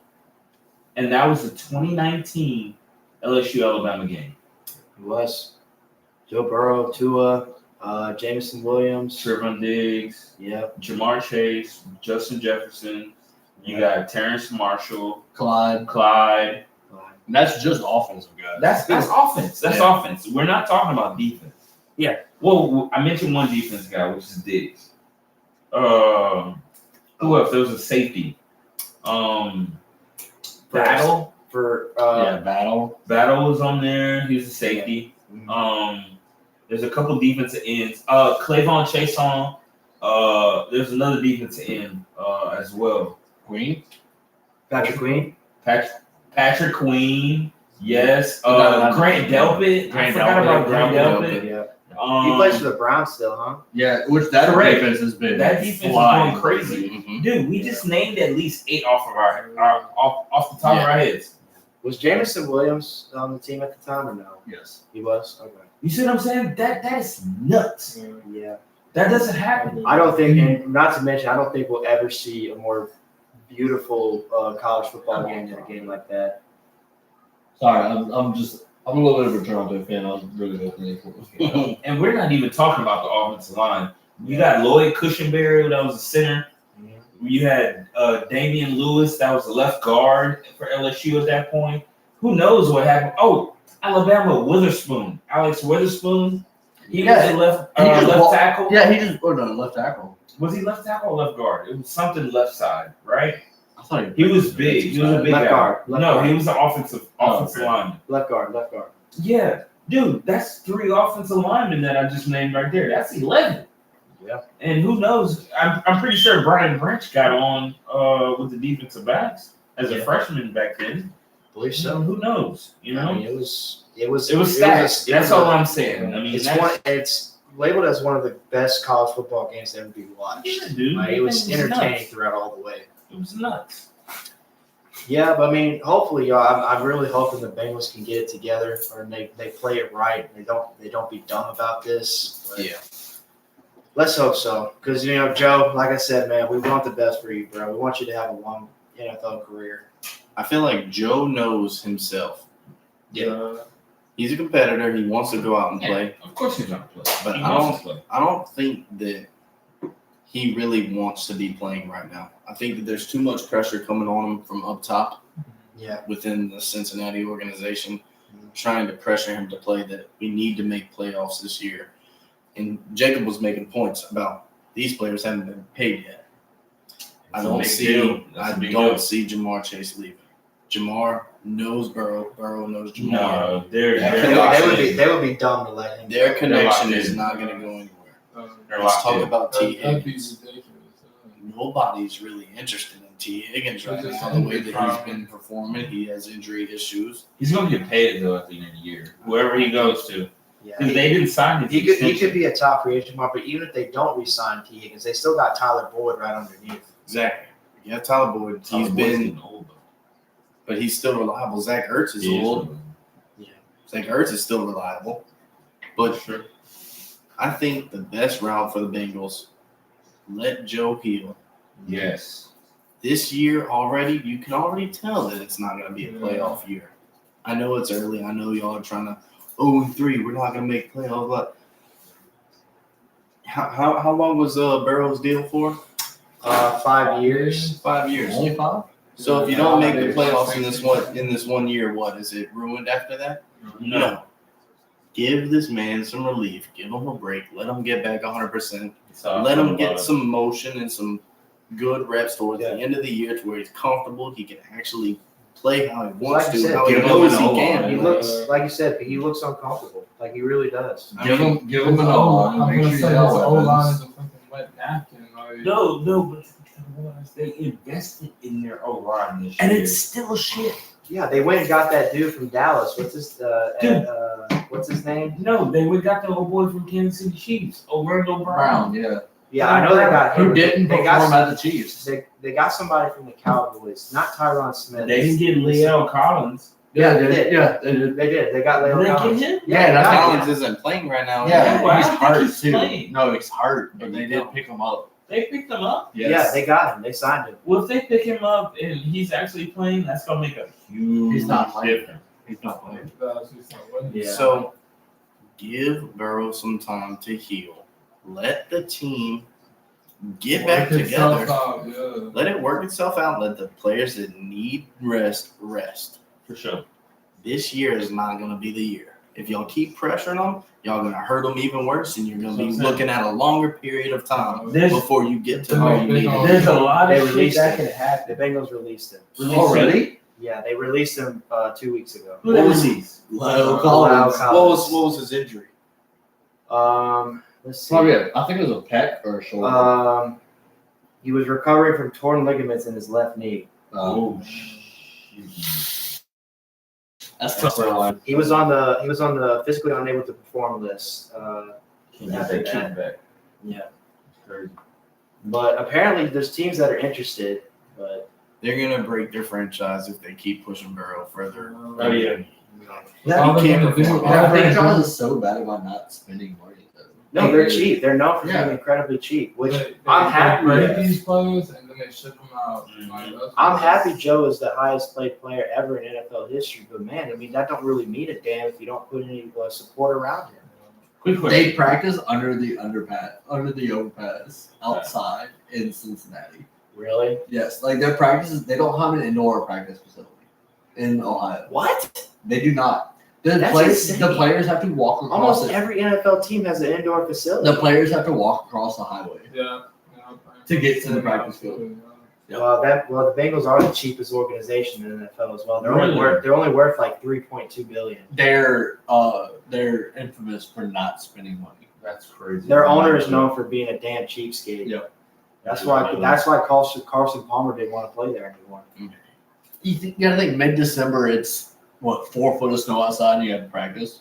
And that was the 2019 LSU Alabama game. It was Joe Burrow, Tua, Jameson Williams, Trevon Diggs, Jamar Chase, Justin Jefferson. You got Terrence Marshall, Clyde. That's just offensive, guys. That's offense. That's offense. We're not talking about defense. Yeah. Well, I mentioned one defense guy, which is Diggs. Who else? There was a safety. Battle. Battle. Battle was on there. He was a safety. There's a couple defensive ends. Clavon Chason. There's another defensive end as well. Patrick Queen. Patrick Queen. Yes. Grant Delpit. I forgot about Grant Delpit. Yeah. He plays for the Browns still, huh? Yeah, which that Correct. defense has been. That defense is flying. going crazy. Mhm. Dude, we just named at least 8 off of off the top of our heads. Was Jameson Williams on the team at the time or no? Yes. He was? Okay. You see what I'm saying? That is nuts. Yeah. That doesn't happen. I don't think, and not to mention, I don't think we'll ever see a more beautiful college football game than a game like that. Sorry, I'm a little bit of a Toronto fan. I was really hoping they And we're not even talking about the offensive line. You got Lloyd Cushenberry, that was a center. You had Damian Lewis, that was a left guard for LSU at that point. Who knows what happened? Oh, Alabama Witherspoon, Alex Witherspoon. He was a left tackle. Yeah, he just left tackle. Was he left tackle or left guard? It was something left side, right? I thought He was big. He was a big Left guy. guard, left No, guard. he was an offensive okay. lineman. Left guard. Yeah, dude, that's 3 offensive linemen that I just named right there. That's 11. Yeah. And who knows? I'm pretty sure Brian Branch got on with the defensive backs as a freshman back then. Believe So who knows? You know, I mean, it was stats. That's all I'm saying. I mean, it's labeled as one of the best college football games to ever be watched. Yeah, dude. Like, it was entertaining nuts. throughout all the way. It was nuts. Yeah, but I mean, hopefully, y'all. I'm really hoping the Bengals can get it together, or they play it right. They don't be dumb about this. But Yeah. let's hope so, because Joe, like I said, man, we want the best for you, bro. We want you to have a long NFL career. I feel like Joe knows himself. Yeah. He's a competitor. He wants to go out and play. Of course he's gonna play. But He I wants to play. don't think that he really wants to be playing right now. I think that there's too much pressure coming on him from up top Yeah, within the Cincinnati organization, trying to pressure him to play that we need to make playoffs this year. And Jacob was making points about these players haven't been paid yet. I It's a don't big see deal. That's a big deal. Jamar Chase leaving. Jamar knows Burrow. Burrow knows Jamar. No, they're they would be dumb to let him. Their go. connection locked is in. not going to go anywhere. they're Let's locked talk in. about T. That'd be Higgins. ridiculous. Nobody's really interested in T. Higgins right He's now. just The way that injury he's prone. been performing, he has injury issues. He's gonna get paid though at the end of the year, whoever he goes to. Yeah. Because they didn't sign him. He could be a top free agent, but even if they don't re-sign T. Higgins, they still got Tyler Boyd right underneath. Exactly. Yeah, Tyler Boyd. He's been, old though. but he's still reliable. Zach Ertz is He is old. old. Yeah. Zach Ertz is still reliable. But Sure. I think the best route for the Bengals, let Joe heal. Yes. This year already, you can already tell that it's not going to be a playoff year. I know it's early. I know y'all are trying to 0-3. We're not going to make playoffs. But how long was Burrow's deal for? 5 years. 5 years. Only 5? So if you don't make the playoffs in this one year, what is it ruined after that? No. Give this man some relief. Give him a break. Let him get back 100%. Let him get some motion and some good reps towards the end of the year to where he's comfortable. He can actually play how he wants Like you to, said, how he give him knows an he O-line. can. He looks, like you said, he looks uncomfortable. Like he really does. Give him an I'm O-line. gonna Make say sure his you have O-line weapons. is a fucking wet napkin. Like, No, but they invested in their O-line this And year. it's still shit. Yeah, they went and got that dude from Dallas. What's his name? No, they got the old boy from Kansas City Chiefs, Orlando Brown. Brown, yeah. Yeah, I know they got him. Who didn't They perform got at the Chiefs? they got somebody from the Cowboys, not Tyron Smith. They didn't get Leo Collins. Yeah, they did. Yeah, they did. They did. They got Leo Did they Collins. get him? Yeah, they that's got Collins him. isn't playing right now. Yeah, well, I he's don't think hurt he's too. playing. No, he's hurt, but they did pick him up. They picked him up. Yes. Yeah, they got him. They signed him. Well, if they pick him up and he's actually playing, that's gonna make a huge He's not playing. difference. He's not playing. Yeah. So give Burrow some time to heal. Let the team get back together. Let it work itself out. Let the players that need rest. For sure. This year is not going to be the year. If y'all keep pressuring them, y'all going to hurt them even worse, and you're going to be looking at a longer period of time before you get to where you need it. There's a lot They of shit released that him. can happen. The Bengals released him. Already? Yeah, they released him 2 weeks ago. Who they released? Lyle Collins. Collins. What was his injury? Let's see. Probably, I think it was a pec or a shoulder. He was recovering from torn ligaments in his left knee. Oh, That's tough for a line. He was on the physically unable to perform list. Can have that kickback. Yeah, Crazy. but apparently there's teams that are interested. But They're going to break their franchise if they keep pushing Burrow further. Oh yeah. no, He can't perform. Our franchise is so bad about not spending money. Though. they're cheap. They're known for Yeah. being incredibly cheap. Which They I'm happy break with. these players and then they ship them out. Like, that's I'm what- happy Joe is the highest paid player ever in NFL history. But man, I mean that don't really mean a damn if you don't put any support around him. Quick question. They practice under the overpass outside in Cincinnati. Really? Yes, like their practices, they don't have an indoor practice facility in Ohio. What? They do not. The That's insane. players have to walk across Almost it. every NFL team has an indoor facility. The players have to walk across the highway Yeah. to get to the practice field. Yep. Well, the Bengals are the cheapest organization in the NFL as well. They're Really? only worth like $3.2 billion. They're infamous for not spending money. That's crazy. Their owner is known for being a damn cheapskate. Yep. That's why Carson Palmer didn't want to play there anymore. You gotta think mid-December. It's what 4 foot of snow outside, and you have to practice.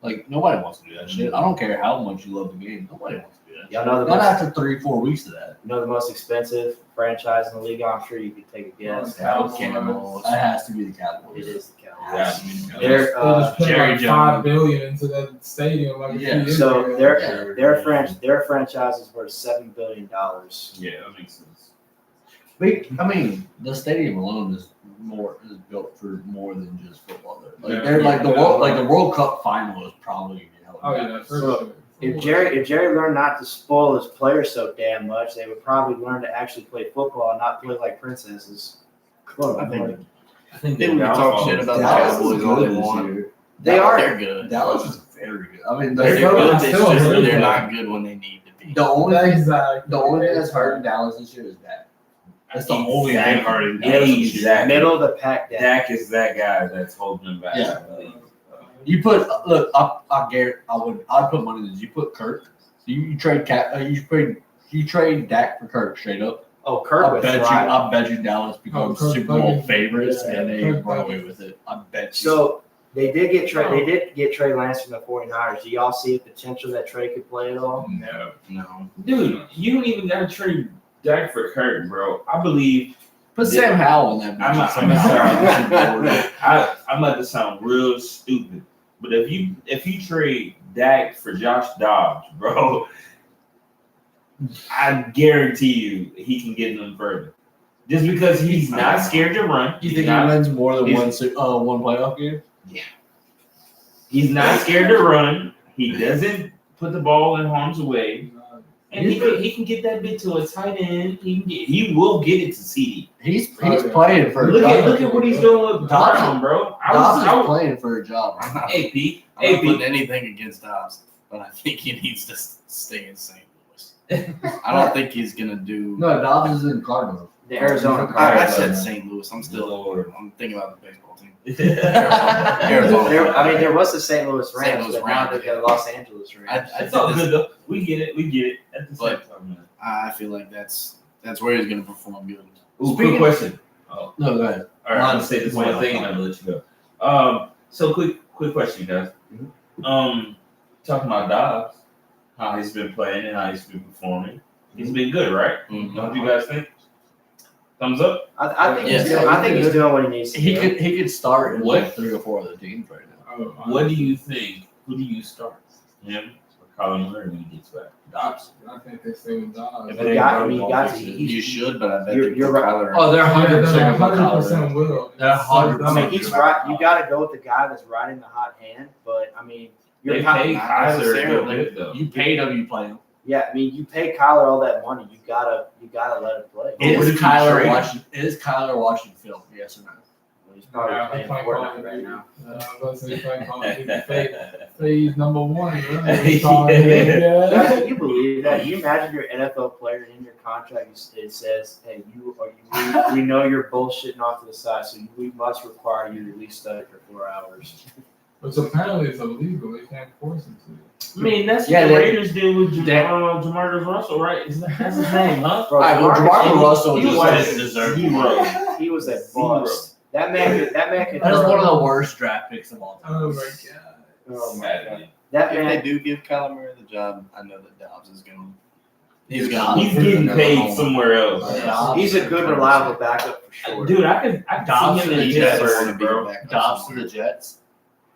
Like nobody wants to do that shit. I don't care how much you love the game. Nobody wants to do that. Y'all know the Not most, after 3-4 weeks of that. you know the most expensive franchise in the league. I'm sure you could take a guess. Cowboys. That has to be the Cowboys. It is the Cowboys. Yeah. They're, They just put Jerry like Jones. $5 billion into that stadium. Like a few years So ago. their franchise is worth $7 billion. Yeah, that makes sense. I mean, the stadium alone is built for more than just football. Like Yeah. they're like the World Cup final is probably Oh yeah, for So, sure. If Jerry learned not to spoil his players so damn much, they would probably learn to actually play football and not play like princesses. I think they we can talk shit about the Cowboys all they want. They're good. Dallas is very good. I mean, They're They're good. good. It's Still just really they're good. not good when they need to be. the only Exactly. thing that's hurting Dallas this year is that. That's the only thing hurting Dallas. Exactly. Middle of the pack down. Dak is that guy that's holding them back. Yeah. You put I'd put money in this. You put Kirk. You trade you trade Dak for Kirk straight up. Oh, Kirk I was bet right. I bet you Dallas becomes Kirk Super Bowl Cousins. favorites Yeah. and they Kirk run away Cousins. with it. I bet you. So they did get Trey Lance from the 49ers. Do y'all see the potential that Trey could play at all? No. Dude, you don't even gotta trade Dak for Kirk, bro. I believe Put Sam Howell in that. I'm not- Sam Howell. I'm about to sound real stupid, but if you trade Dak for Josh Dobbs, bro, I guarantee you he can get them further. Just because he's not scared to run. You He's think not, he wins more than he's- one playoff game? he's not scared to run. He doesn't put the ball in harm's way. And he can get that bit to a tight end. He will get it to CD. He's playing for a Look job. at what he's doing with Dobbs- Brown, bro. Dobbs I is was playing for a job. I'm not, hey Pete. I'm Hey not putting Pete. anything against Dobbs, but I think he needs to stay in St. Louis. I don't think he's gonna do. No, Dobbs is in Cardinals. The Arizona I Cardinals. said St. Louis. I'm thinking about the baseball team. There was the St. Louis St. Rams, Louis but now Rams, they've got Los Angeles Rams. I It's all think this- good though. We get it. At the same But- time, man. I feel like that's where he's gonna perform good. Ooh, Speaking- quick question. Oh, No, go ahead. all right. I'm gonna say this one thing and I'm gonna let you go. So quick question, guys. Talking about Dobbs, how he's been playing and how he's been performing. He's been good, right? What do you guys think? Thumbs up. I think Yes. he's doing what he needs to He do. could start in What? like 3 or 4 other teams right now. What do you think? Who do you start? Him or Colin Murray when he gets back? Dobbs. I think they stay with Dobbs. If But it got- ain't you Brody got Ball, to- fix it. You should, but I bet You're they put right. Kyler in. Oh, they're Yeah, 100% they're with 100% will. They're 100%. I mean, he's right. You got to go with the guy that's riding the hot hand. But I mean, They you're pay not Kyler real necessarily. good though. You paid him, you play him. yeah. I mean, you pay Kyler all that money. You gotta let him play. Where Is did you Kyler trade him? watching? Is Kyler watching film? Yes or no? He's probably Yeah, playing playing Call Fortnite of right Duty. now. I was about to say playing Call of Duty. Phase number 1. Really. Call of Duty, Yeah, yeah. can you believe that? You imagine your NFL player in your contract. It says, "Hey, we know you're bullshitting off to the side, so we must require you to at least study for 4 hours." But apparently it's illegal. They can't force him to. I mean, that's Yeah, what the they- Raiders did with Jamarcus Russell, right? That's his name, huh? Bro, All right, well, DeMarco Russell he was deserves a deserve zero. he was a Zero. bust. That man could. That is one of the worst draft picks of all time. Oh my god. Oh my Sadly. god. That If they man. do give Kyler Murray the job, I know that Dobbs is gonna. He's He's gonna. He's getting paid somewhere else. Yeah. He's a good, reliable backup for sure. Dude, I could Dobbs see him in He doesn't want to Pittsburgh, be bro. back. Dobbs to the Jets.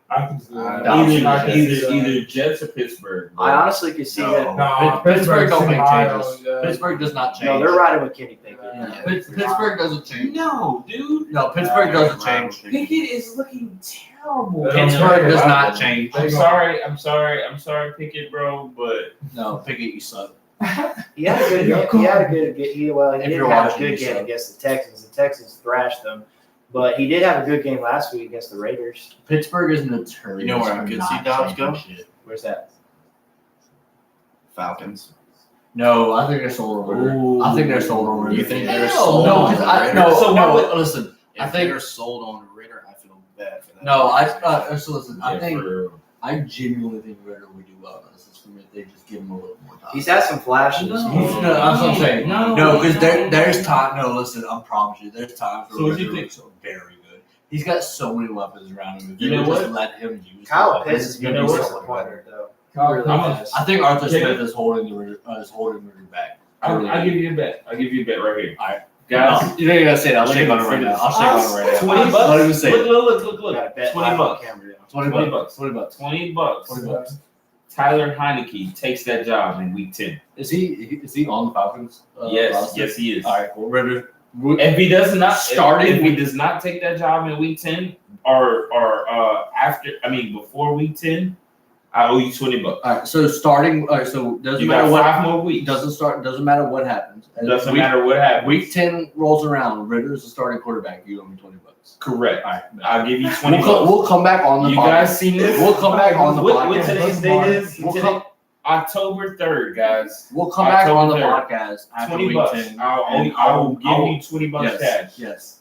I can see Dobbs that. Either Jets or Pittsburgh. I honestly could see that. No, Pittsburgh don't make Ohio, changes. yeah. Pittsburgh does not change. No, they're riding with Kenny Pickett. Yeah. Pittsburgh doesn't change. No, dude. No, Pittsburgh doesn't change. Pickett is looking terrible. They don't Pittsburgh care does about not change. I'm sorry, Pickett, bro, but No, Pickett, you suck. He had a good game. He had a good. He If didn't you're have a watching, good you game suck. against the Texans. The Texans thrashed them, but he did have a good game last week against the Raiders. Pittsburgh is notorious. You know where I for could not see Dobbs changing go? shit. Where's that? Falcons. No, I think they're sold on Ritter. I think they're sold on Ritter. You think they're sold No, on because I Ritter? no. So why would- Listen. If I think they're sold on Ritter, I feel bad for that. no. So listen. I Yeah, think for real. I genuinely think Ritter would do well in the system if they just give him a little more time. He's had some flashes. No. No, that's what I'm saying. No, because there's time. No, listen, I promise you, there's times So where what you Ritter think? looks very good. He's got so many weapons around him. If You they know would just what? let him use Kyle them, Pitts is it's You gonna know be what? disappointed though. Kyle Really Pitts. is. I think Arthur Yeah. Smith is holding Ritter back. I'll give you a bet. I'll give you a bet right here. Alright. Guys, No, you don't even gotta say that. I'll Look shake at on the it right now. figures. I'll shake on it right now. 20 bucks. Don't even say it. Look. Gotta bet 20 live on bucks. camera, yeah. 20 bucks. 20 bucks. 20 bucks. 20 bucks. Tyler Heineke takes that job in week 10. Is he on the Falcons? Yes, he is. All right, well, Ritter. If he does not Starting if he with- does not take that job in week 10 or before week 10, I owe you 20 bucks. All right, so starting. All right, so doesn't You matter got what 5 more weeks. doesn't matter what happens. And Doesn't week- matter what happens. Week 10 rolls around. Ritter is the starting quarterback. You owe me 20 bucks. Correct. All right, I'll give you 20 bucks. we'll come back on the You podcast. guys seen this? We'll come back on the What podcast. today's date is? We'll Today- come, October 3rd, guys. we'll come back on the October podcast after 20 week bucks. 10. I will give you 20 bucks yes, cash. yes.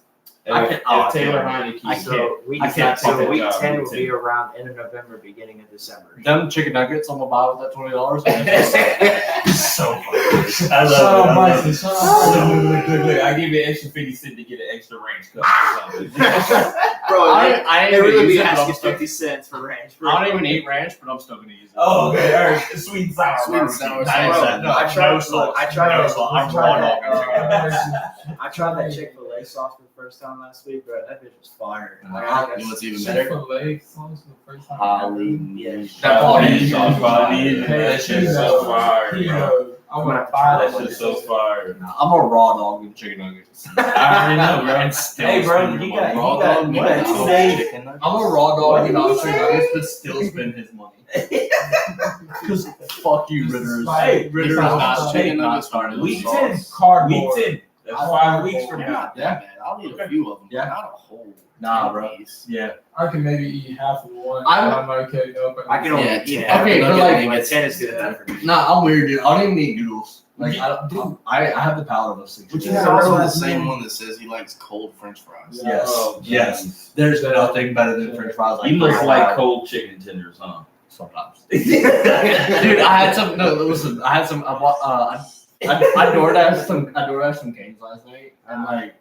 If, I can- oh, if Taylor I Heineke. can't. So week I can't so take that week job 10 in will 10. be around end of November, beginning of December. Them chicken nuggets I'm gonna buy with that $20. So funny. I Shout love out it. Bryson. Shout out Bryson. Look, I give you an extra 50 cents to get an extra range cut or something. Bro, I they ain't really even be use it, but asking I'm still- 50 cents for ranch. I don't even eat ranch, but I'm still gonna use it. Oh, okay. All right. Sweet and sour. Sweet and sour. Nice. Bro, No, I tried- no sauce. I tried no that- sauce. I I'm tried raw that, dogging I tried that Chick-fil-A sauce for the first time last week, bro. That bitch was fire. You know what's even better? Chick-fil-A sauce for the first time. Hallelujah. That body sauce, body. Hey, That shit's so fire, bro. I want to buy That shit's so fire. I'm a raw dog with chicken nuggets. I already know, bro. And still Hey, bro, spend you your got- money. you got- you got 2 days. I'm a raw dog What with did you chicken say? nuggets, but still spend his money. Because fuck you, Ritters. Hey, Ritters it's not not chicken chicken nuggets starting Week with 10. sauce. cardboard. Week 10. That's I 5 like weeks it. from They're now. not that bad. I'll eat a few of them. Yeah. Not a whole. Nah, 10 bro. piece. Yeah. I can maybe eat half of one. I'm- I might catch up. I can only Yeah, eat yeah. half. Okay, but like- But 10 is good enough for me. Nah, I'm weird, dude. I don't even eat noodles. Like I have the palate of a 6. Which Yeah, is also the that's same me. one that says he likes cold French fries. Yeah. Yes. Oh, Yes. There's nothing better than French fries. You must French like fries. cold chicken tenders, huh? Sometimes. Dude, I had some. No, listen. I had some. I bought. I DoorDashed some games last night, and like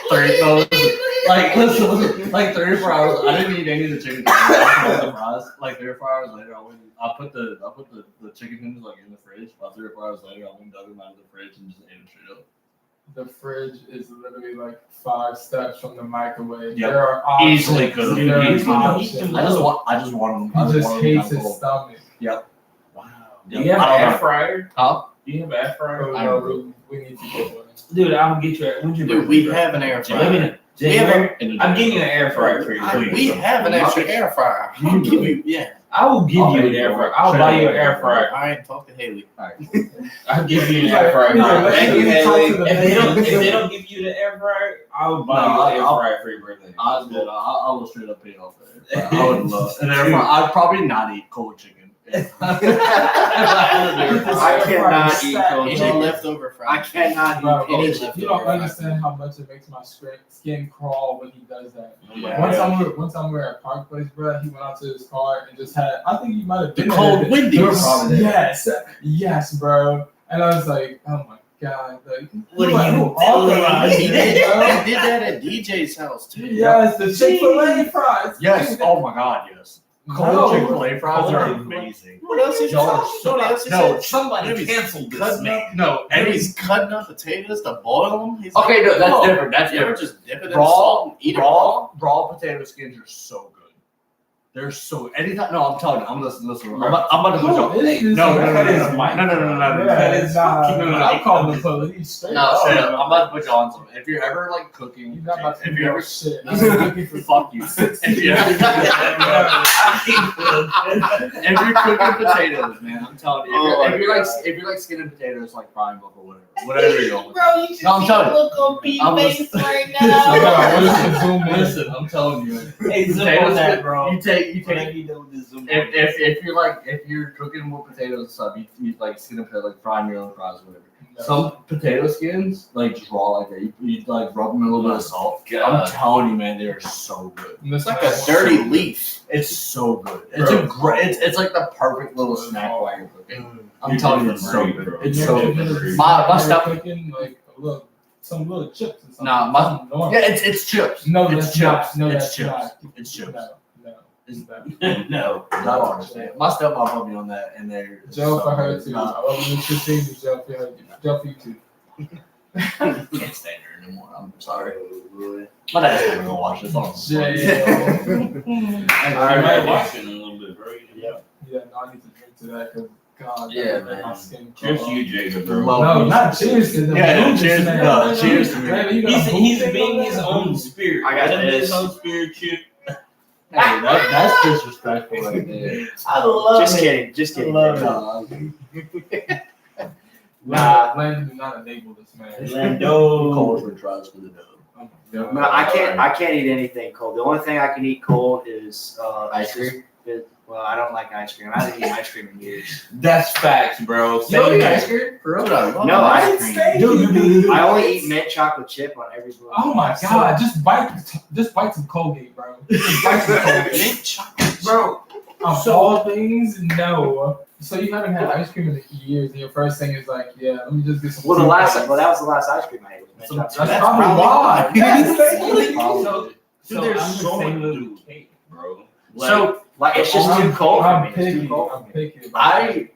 30. No, listen. Like 34 hours. I didn't eat any of the chicken tenders. I just the fries. Like 34 hours later, I put the chicken tenders like in the fridge. About 34 hours later, I went and dug them out of the fridge and just ate them straight up. The fridge is literally like 5 steps from the microwave. Yep. There are options. Easily could. There are Easily. options. I just want them. He just hates his stomach. Wow. Yep. Do you have I an don't air know. fryer? Huh? Do you have an air fryer? Oh, I no, don't we need to get one. Dude, I'll get you. When'd you Dude, we have an air fryer. Let me know. We have January, I'm getting you an air fryer for you. We have an extra air fryer. I'll give you. Yeah. I will give you an air fryer. I'll buy you an air fryer. All right, talk to Haley. I'll give you an air fryer. Thank you, Haley. If they don't give you the air fryer, I'll buy you an air fryer for your birthday. I will straight up pay off there. I would love. And I'd probably not eat cold chicken. I cannot eat cold Any chicken. leftover fries. I cannot Bro, eat any you don't leftover. understand how much it makes my skin crawl when he does that. Yeah. One time we were at Park Place, bro. He went out to his car and just had. I think you might have The been cold there. Wendy's. Yes, bro. And I was like, oh my god, like, What who are you authorized He it, did bro? that at DJ's house too. Yes, the Chick-fil-A fries. Yes. Oh my God. Yes. Cold No. Chick-fil-A fries are Cold. amazing. What else is Y'all are so no. Somebody canceled this cutting man. up, No. and he's cutting up potatoes to boil them. He's Okay, no, that's "Oh, different. That's you ever different. just dip it in salt and eat it Raw potato skins are so good. They're so anytime. No, I'm telling you. I'm listen. I'm about to put Who is you. this? No. That is Mike. No. Yeah, it's not. No. I'm calling the police. Straight No, up. straight up. I'm about to put you on something. If you're ever like cooking, You're not about to if do you ever shit. fuck you. If you ever, If you're cooking potatoes, man, I'm telling you. If you're like skinning potatoes, like frying book or whatever you're going with. Bro, you should No, I'm see telling the you. look on Pete's I'm face just- right I now. gotta zoom in. Listen, I'm telling you. Hey, zoom Potatoes, on that, bro. You take. Whatever you do, just zoom on. If you're cooking with potatoes and stuff, you like skin a potato, like frying your own fries, or whatever. Some potato skins, like just raw like that, you like rub them in a little bit of salt. God. I'm telling you, man, they are so good. It's like a dirty leaf. It's so good. It's a great. It's like the perfect little snack while you're cooking. I'm telling you, it's so good. It's so good. My stuff. Cooking like some little chips. Or something. Nah, my Normal. yeah, it's chips. No, it's that's chips. not. No, it's that's chips. not. It's chips. No, It's no. No. I don't understand. My stepmom put me on that, and they're Joe so for her good. too. Nah, I love you, Christine. Joe for her. Joe for you too. I can't stand her anymore. I'm sorry. My dad's never gonna watch this. I might watch it in a little bit, bro. Yeah, no, I need to drink to that because God, Yeah, that man. my skin. Cheers to you, Jacob, bro. Love No, you. not cheers to them. Yeah, Boots, cheers. man. No, cheers to me. Man, you got a boot He's thing being on his there? own spirit. I got Let him be his this. own spirit, chip. Hey, that's disrespectful right there. I love Just it. kidding. Just kidding. Love Nah. Landon did not enable this man. Lando. Culture tries for the dub. No, I can't eat anything cold. The only thing I can eat cold is Ice cream? Well, I don't like ice cream. I haven't eaten ice cream in years. That's facts, bro. You don't Same eat here. ice cream? For real? Dude, I love No, ice cream. Dude, I only eat mint chocolate chip on every bowl. oh my God, just bite some Colgate, bro. Just bite some Colgate. Mint chocolate. Bro, of all things, no. So you haven't had ice cream in years, and your first thing is like, yeah, let me just get some. Well, that was the last ice cream I ate. Was mint So chocolate that's chip. probably why. Probably. So There's I'm so the same much with cake, bro. So like it's just too cold for me. It's too cold. I'm picky. about If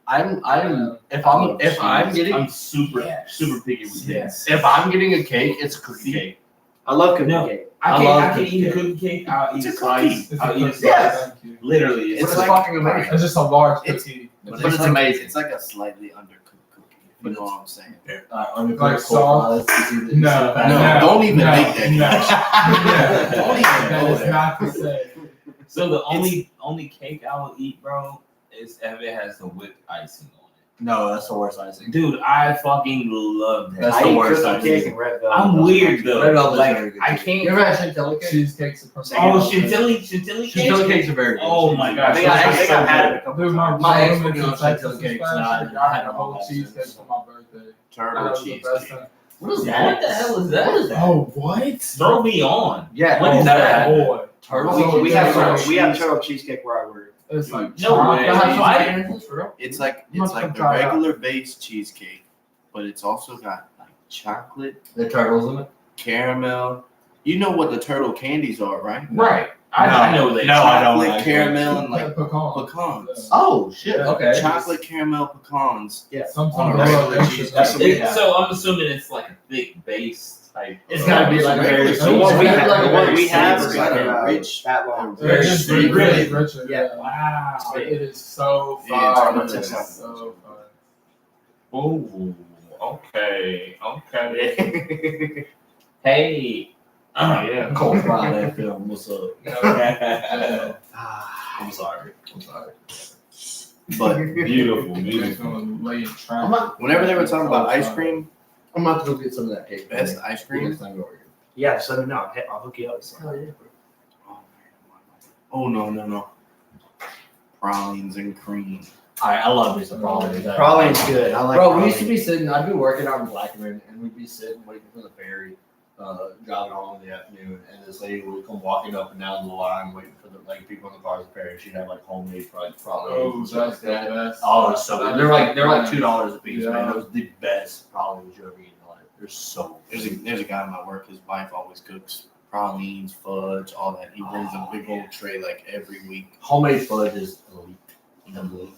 I'm getting I'm super Yes. picky with Yes. cake. if I'm getting a cake, it's a cookie cake. I love cookie No. cake. I love I can cookie eat a cake. cookie cake. I'll eat It's a a slice. cookie. I'll eat a slice. Yes. Thank you. Literally, It's it's like- fucking amazing. It's just a large It's- cookie. But it's like, amazing. It's like a slightly undercooked cookie. You know what I'm saying? Like soft? No, No, don't even no, make that. no. Don't even That go is there. not to say. so the only cake I will eat, bro, is if it has the whipped icing on No, that's the worst icing. it. Dude, I fucking love that. That's I the eat worst cookie icing. cake and red velvet. I'm weird though. Red velvet's like very good. I You can't. ever had chantilly cake? Cheesecake supreme. Oh, chantilly Chantilly cake. cakes are very good. Oh my I gosh, think I've had it a couple Dude, my times. My ex brother put me went on to Texas chantilly cakes, last and I year, got had a whole all that cheesecake since. for my birthday. That Turtle was the best cheesecake. thing. What is Yeah, what the hell is that? What is that? Oh, what? Throw me on. Yeah, What is that? Boy. Turtle. We have turtle cheesecake where I work. It's like No way. chocolate. It's like You must the come try it out. regular base cheesecake, but it's also got like chocolate, The turtles in it? caramel. You know what the turtle candies are, right? Right. I know they. No, I don't Chocolate, actually. caramel, and like Pecan. pecans. Oh shit! Okay. Chocolate, caramel, pecans. Sometimes On a I regular love extra cheesecake. That's stuff. what So I'm assuming it's like a thick base type. It's gotta be like a very. The The one we it's have, gotta be the like a one very we have sweet, is like like a a rich- that long. Very It's sweet. really richer. Yeah. Wow. It is so It is fun. really It is fun. so fun. Oh, okay. Hey. Yeah. Cold Friday film. What's up? I'm sorry. But Beautiful. whenever they were talking about ice cream, I'm about to go get some of that cake. best ice cream. Next time I go over here. Yeah, just let me know. I'll hook you up. Oh yeah. Oh no. Pralines and cream. I love me some pralines. Praline's good. I like. Bro, we used to praline. be sitting. I'd be working out in Blackman, and we'd be sitting waiting for the ferry, driving home in the afternoon, and this lady would come walking up and down the line, waiting for the people in the cars to ferry. She'd have like homemade fried pralines. Oh, and stuff that's like that. the best. Oh, it's so good. They're like $2 a piece, Yeah. man. Those are the best pralines you ever eat in your life. They're so good. There's a guy in my work. His wife always cooks pralines, fudge, all that. He brings a big old tray like every week. Homemade fudge is elite. Elite.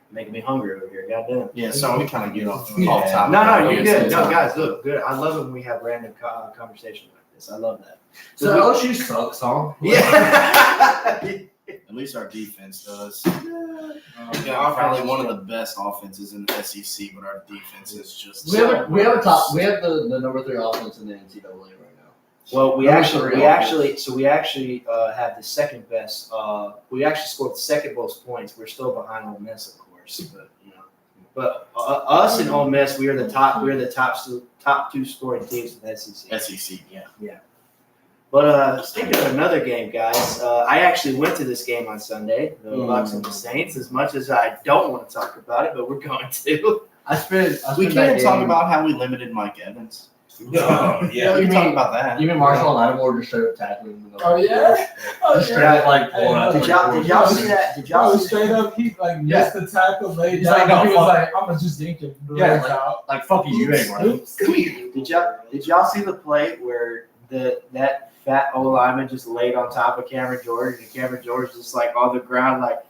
Making me hungry over here. Goddamn. Yeah, so we kind of get off Yeah. topic. No, you're good. No, Yeah. guys, look, good. I love it when we have random conversations like this. I love that. So LSU sucks, huh? Yeah. At least our defense does. Oh, We got probably one of the best offenses in the SEC, but our defense is just. We have the number 3 offense in the NCAA right now. Well, we Number actually three, had the second best. We actually scored the second most points. We're still behind Ole Miss, of course, but But us and Ole Miss, we are the top. We're the top two scoring teams in the SEC. SEC, yeah. But speaking of another game, guys, I actually went to this game on Sunday, the Bucs and the Saints. As much as I don't want to talk about it, but we're going to. We can't talk about how we limited Mike Evans. Oh, yeah. We can talk about that. You mean Marshall and Lattimore just straight up tackling him? Oh yeah. Oh Straight yeah. up like pulling out. Did y'all see that? Did y'all Bro, see straight up, he like missed the tackle, laid He's down. like, no, He was fuck. like, "I'm gonna just yank him." Yeah, like fuck you ain't right. Come here. Did y'all see the play where that fat old lineman just laid on top of Cameron George and Cameron George just like on the ground like,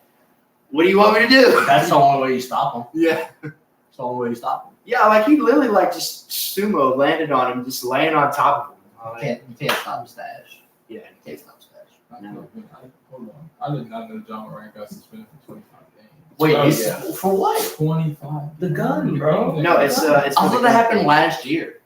what do you want me to do? That's the only way you stop him. Yeah. That's the only way you stop him. Yeah, like he literally like just sumo landed on him, just laying on top of him. You can't stop Stash. Yeah. You can't stop Stash. No. Hold on. I did not know John Moran got suspended for 25 games. Wait, Oh, he's- yeah. for what? 25. The gun, bro. No, it's I thought that happened last year.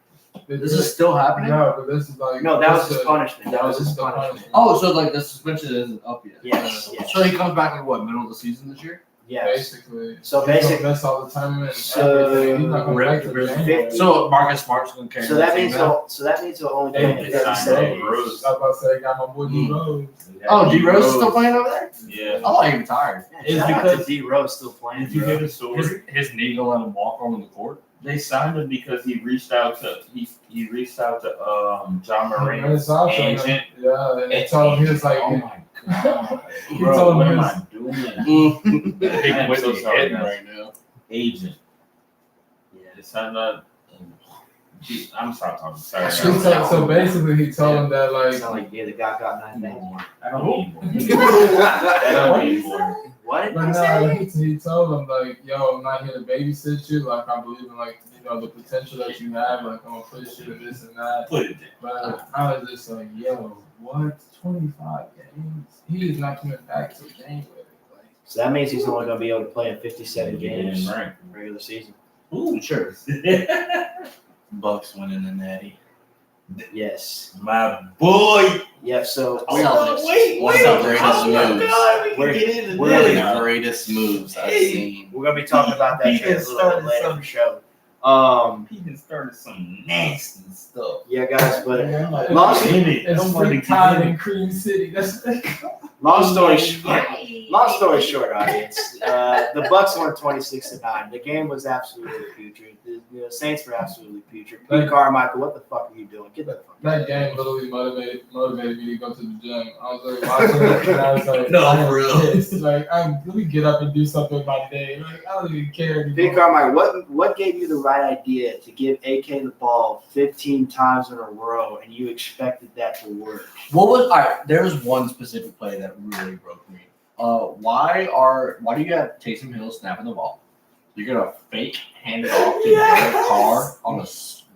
This is still happening? No, but this is like. No, that was this his is- punishment. That was this his is the punishment. Oh, so like the suspension isn't up yet. Yes, yes. So he comes back like what, middle of the season this year? Yes. Basically. So He's basically, gonna miss all the time and So- everything. He's not gonna make the Really? game. So Marcus Smart's gonna carry so that team means now? he'll only Hey, play they 37 signed games. Rose. I was about to say, got my boy D Rose. Oh, D Rose is still playing over there? Yeah. I thought he retired. It's Shout out because- to D Rose still playing. Did you bro. hear the story? His knee gonna let him walk on the court. They signed him because he reached out to John Moran's It's also- agent. Yeah, and they told him he was like, Oh my god, He bro, told what him am his- I doing? Big I'm so Whitney sorry, hitting guys. right now. Agent. Yeah, they signed up. I'm sorry talking. Sorry. so basically he told him that like, Sound like yeah, the guy got 9 games. I don't need more. I don't need more. What did but he no, say? he told him like, yo, I'm not here to babysit you. Like I believe in like, you know, the potential that you have. Like I'm gonna push you and this and that. Put it there. But I was just like, yo, what? 25 games? He is not coming back to January. Like, So that means he's only going to be able to play in 57 games Yeah, right. in regular season. Ooh, Sure. Bucks winning the Natty. Yes. my boy. Yeah. So Oh, Celtics. One of the greatest moves. we We're- can get into we're One of this. the greatest moves I've Hey. seen. we're going to be talking about that He trade a just little bit started later some- in the show. He done started some nasty stuff. Yeah, guys, but it's Lost- it's free time in Cream City. That's long story short, audience. The Bucks won 26-9. The game was absolutely putrid. The Saints were absolutely putrid. Pete Carmichael, what the fuck are you doing? Get the fuck out That of here. game literally motivated me to go to the gym. I was like watching it and I was like, No, I'm for real. pissed. Like, let me get up and do something with my day. Like, I don't even care Pete anymore. Carmichael, what gave you the right idea to give AK the ball 15 times in a row and you expected that to work? What was all right? There was one specific play that really broke me. Why do you have Taysom Hill snapping the ball? You're gonna fake hand it off to Derek Carr on a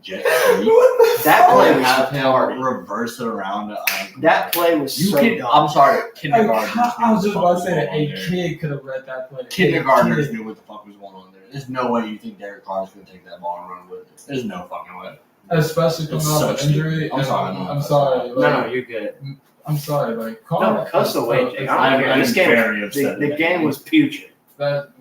jet sweep. That play and was have him retarded. reverse it around. That play was You so can. dumb. I'm sorry, Like, kindergartners. I was just about to say knew that what the fuck was going a on there. kid could have read that play. Kindergartners A kid. knew what the fuck was going on there. There's no way you think Derek Carr's gonna take that ball and run with it. There's no fucking way. Especially coming It's off so an injury. stupid. I'm and sorry, I'm sorry. No, Like, no, you're good. I'm sorry. Like, No, Carr. cuss away, Jake. I don't care. I'm This game, very upset. the game was putrid. That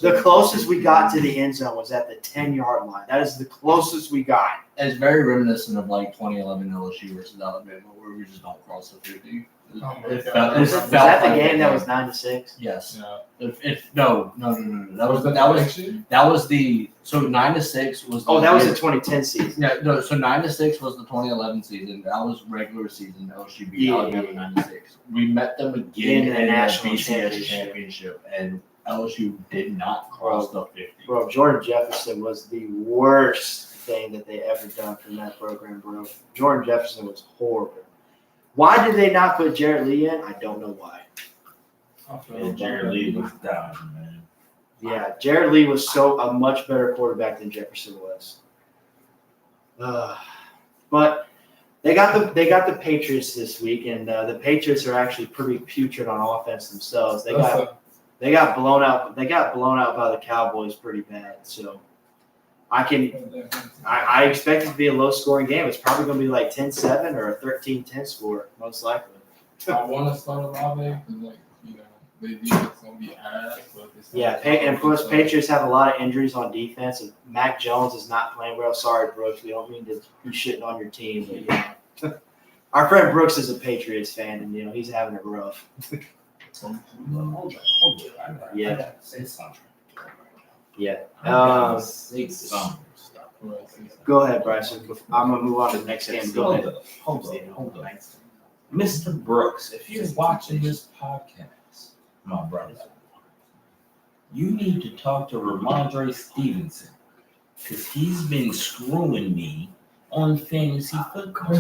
The closest we got to the end zone was at the 10-yard line. That is the closest we got. It's very reminiscent of like 2011 LSU versus Alabama, where we just don't cross the 50. Oh my It God. felt- it Was felt that the like game that was 9-6? Yes. Yeah. No. That was the so 9-6 was. Oh, that was the the 2010 season. Yeah, no. So 9-6 was the 2011 season. That was regular season. LSU beat Yeah. Alabama 96. We met them again In the in the national BCS championship, and LSU did not cross the 50. Bro, Jordan Jefferson was the worst thing that they ever done from that program, bro. Jordan Jefferson was horrible. Why did they not put Jarrett Lee in? I don't know why. Yeah, Jared Lee was down, man. Yeah, Jared Lee was a much better quarterback than Jefferson was. But they got the Patriots this week, and the Patriots are actually pretty putrid on offense themselves. They got blown out. They got blown out by the Cowboys pretty bad. So I expect it to be a low-scoring game. It's probably going to be like 10-7 or a 13-10 score, most likely. I want to start Olave because, like, they defense gonna be ass. But And of course, Patriots have a lot of injuries on defense, and Mac Jones is not playing well. Sorry, Brooks. We don't mean to be shitting on your team, but our friend Brooks is a Patriots fan, and he's having it rough. Yeah. Yeah. Go ahead, Bryson. I'm gonna move on to the next game. Go ahead. Hold on. Mr. Brooks, if you're watching this podcast, my brother, you need to talk to Ramondre Stevenson because he's been screwing me on fantasy football.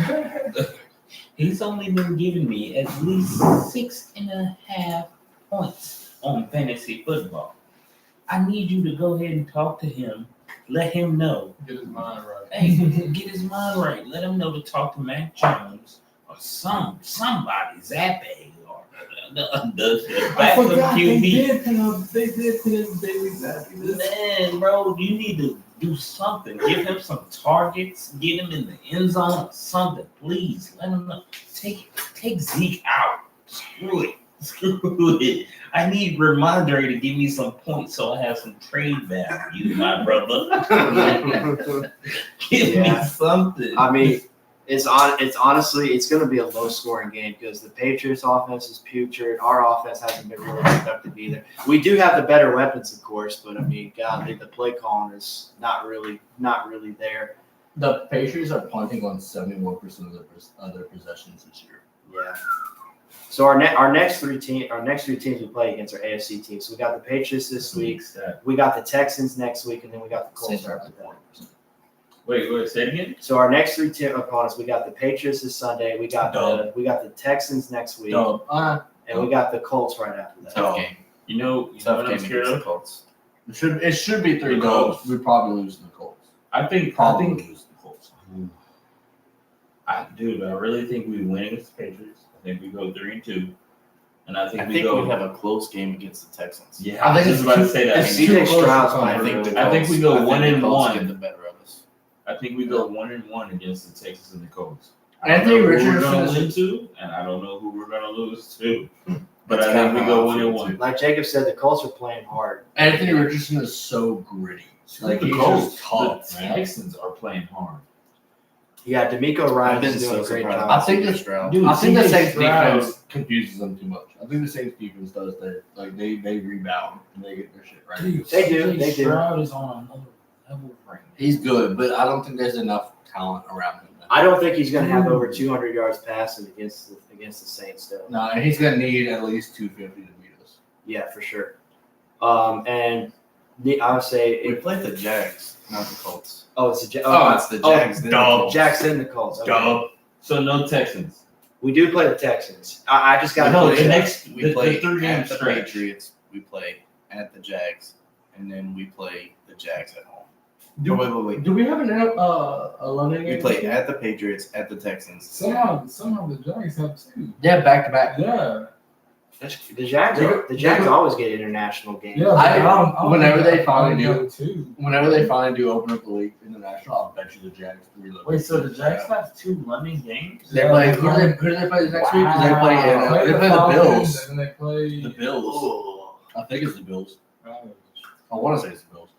He's only been giving me at least 6.5 points on fantasy football. I need you to go ahead and talk to him. Let him know. Get his mind right. Hey, get his mind right. Let him know to talk to Mac Jones or somebody, Zappe or the backup QB. They did put him Bailey Zappe. Man, bro, you need to do something. Give him some targets. Get him in the end zone or something. Please, let him know. Take Zeke out. Screw it. I need Ramondre to give me some points so I have some trade value, my brother. Give me something. I mean, it's honestly going to be a low scoring game because the Patriots offense is putrid. Our offense hasn't been really productive either. We do have the better weapons, of course, but I mean, God, the play calling is not really there. The Patriots are punting on 71% of their possessions this year. Yeah. So our next three teams we play against are AFC teams. So we got the Patriots this week. We got the Texans next week, and then we got the Colts after that. Wait, say it again. So our next three opponents, we got the Patriots this Sunday. We got the Texans next week, and we got the Colts right after that. Tough game. You know what I'm scared of? Colts. It should be 3 goals. We probably lose the Colts. I think lose the Colts. I really think we win against the Patriots. I think we go 3-2, and I think we have a close game against the Texans. Yeah, I think I was about to say that. CJ Stroud's I think we go 1-1. Get the better of us. I think we go 1-1 against the Texans and the Colts. Anthony Richardson we're going to win to, and I don't know who we're going to lose to. But I think we go 1-1. Like Jacob said, the Colts are playing hard. Anthony Richardson is so gritty. Like he's Colts, just tough, the man. Texans are playing hard. Yeah, D'Amico Ryan's doing a great job. I think the CJ Saints Stroud defense confuses them too much. I think the Saints defense does that. Like they rebound and they get their shit right. They do. Stroud is on another level right now. He's good, but I don't think there's enough talent around him. I don't think he's going to have over 200 yards passing against the Saints, though. No, and he's going to need at least 250 to beat us. Yeah, for sure. And I would say We played the Jags, not the Colts. it's the It's the Jags. then the Colts. Jags and the Colts. Okay. So no Texans. We do play the Texans. I just got No, to the next We play 3 game at the stretch. Patriots. We play at the Jags, and then we play the Jags at home. Wait. Do we have an London game? We play at the Patriots, at the Texans. Somehow the Jags have 2. Yeah, back to back. Yeah. The Jags always get international games. Yeah. Whenever they finally do, 2. whenever they finally do open up the league international, I'll bet you the Jags reload. Wait, so the Jags have 2 London games? They play. Who do they play next week? 'Cause they play the Bills. And they play The Bills. I think it's the Bills. I want to say it's the Bills.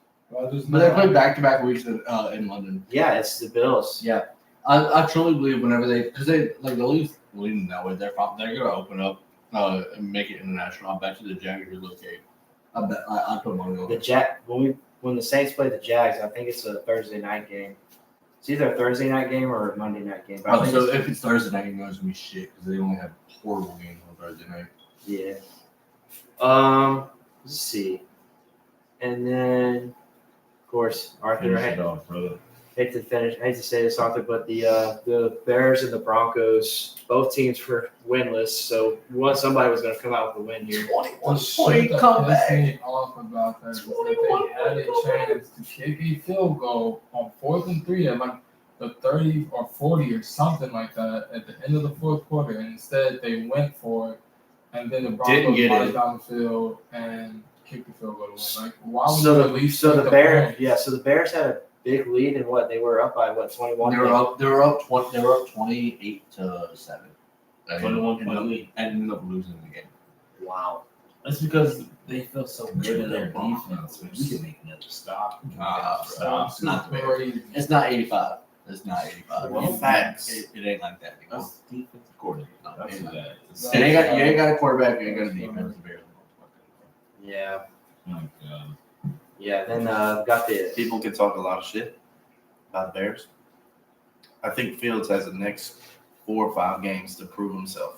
But they play back-to-back weeks in London. Yeah, it's the Bills. Yeah, I truly believe whenever because the league's leading that way, they're gonna open up and make it international. I bet you the Jags relocate. I put money on it. When the Saints play the Jags, I think it's a Thursday night game. It's either a Thursday night game or a Monday night game. But So if it's Thursday night, you know it's gonna be shit because they only have horrible games on Thursday night. Yeah. Let's see. And then, of course, Arthur. Finish it off, brother. I hate to say this, Arthur, but the Bears and the Broncos, both teams were winless. So somebody was going to come out with a win here. 21-point comeback. Me off about that is that they had a chance to kick a field goal on 4th and 3 at like the 30 or 40 or something like that at the end of the 4th quarter, and instead they went for it, and then the Broncos marched down the field and kicked the field goal to win. Like, why would you at least the Bears had big lead, and what they were up by 21. They were up. They were up 28-7. 21-point lead. And ended up losing the game. Wow. That's because they felt so good in their defense. We can make another stop. It's not the Bears. It's not 85. It's not 85. Well, facts. It ain't like that anymore. That's defensive coordinator. That's it what that is. You ain't got a quarterback. You ain't got a defense. The Bears. Yeah. My God. Yeah. Then got the People can talk a lot of shit about the Bears. I think Fields has the next 4 or 5 games to prove himself.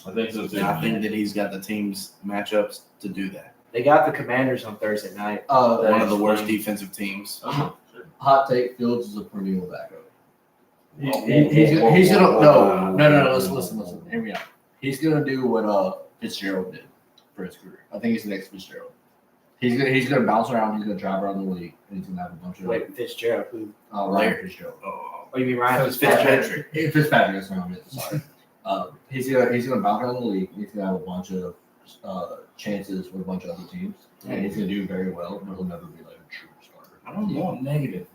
I think so too. And I think that he's got the team's matchups to do that. They got the Commanders on Thursday night. One of the worst defensive teams. Oh, sure. Hot take: Fields is a perennial backup. He's gonna listen. Hear me out. He's gonna do what Fitzgerald did for his career. I think he's the next Fitzgerald. He's gonna bounce around. He's gonna drive around the league, and he's gonna have a bunch of Fitzgerald, who? Ryan Fitzgerald. Oh, Oh, you mean Ryan Fitzpatrick. Fitzpatrick. That's what I meant. Sorry. He's gonna bounce around the league. He's gonna have a bunch of chances with a bunch of other teams, and he's gonna do very well. But he'll never be like a true starter. I don't know. Negative.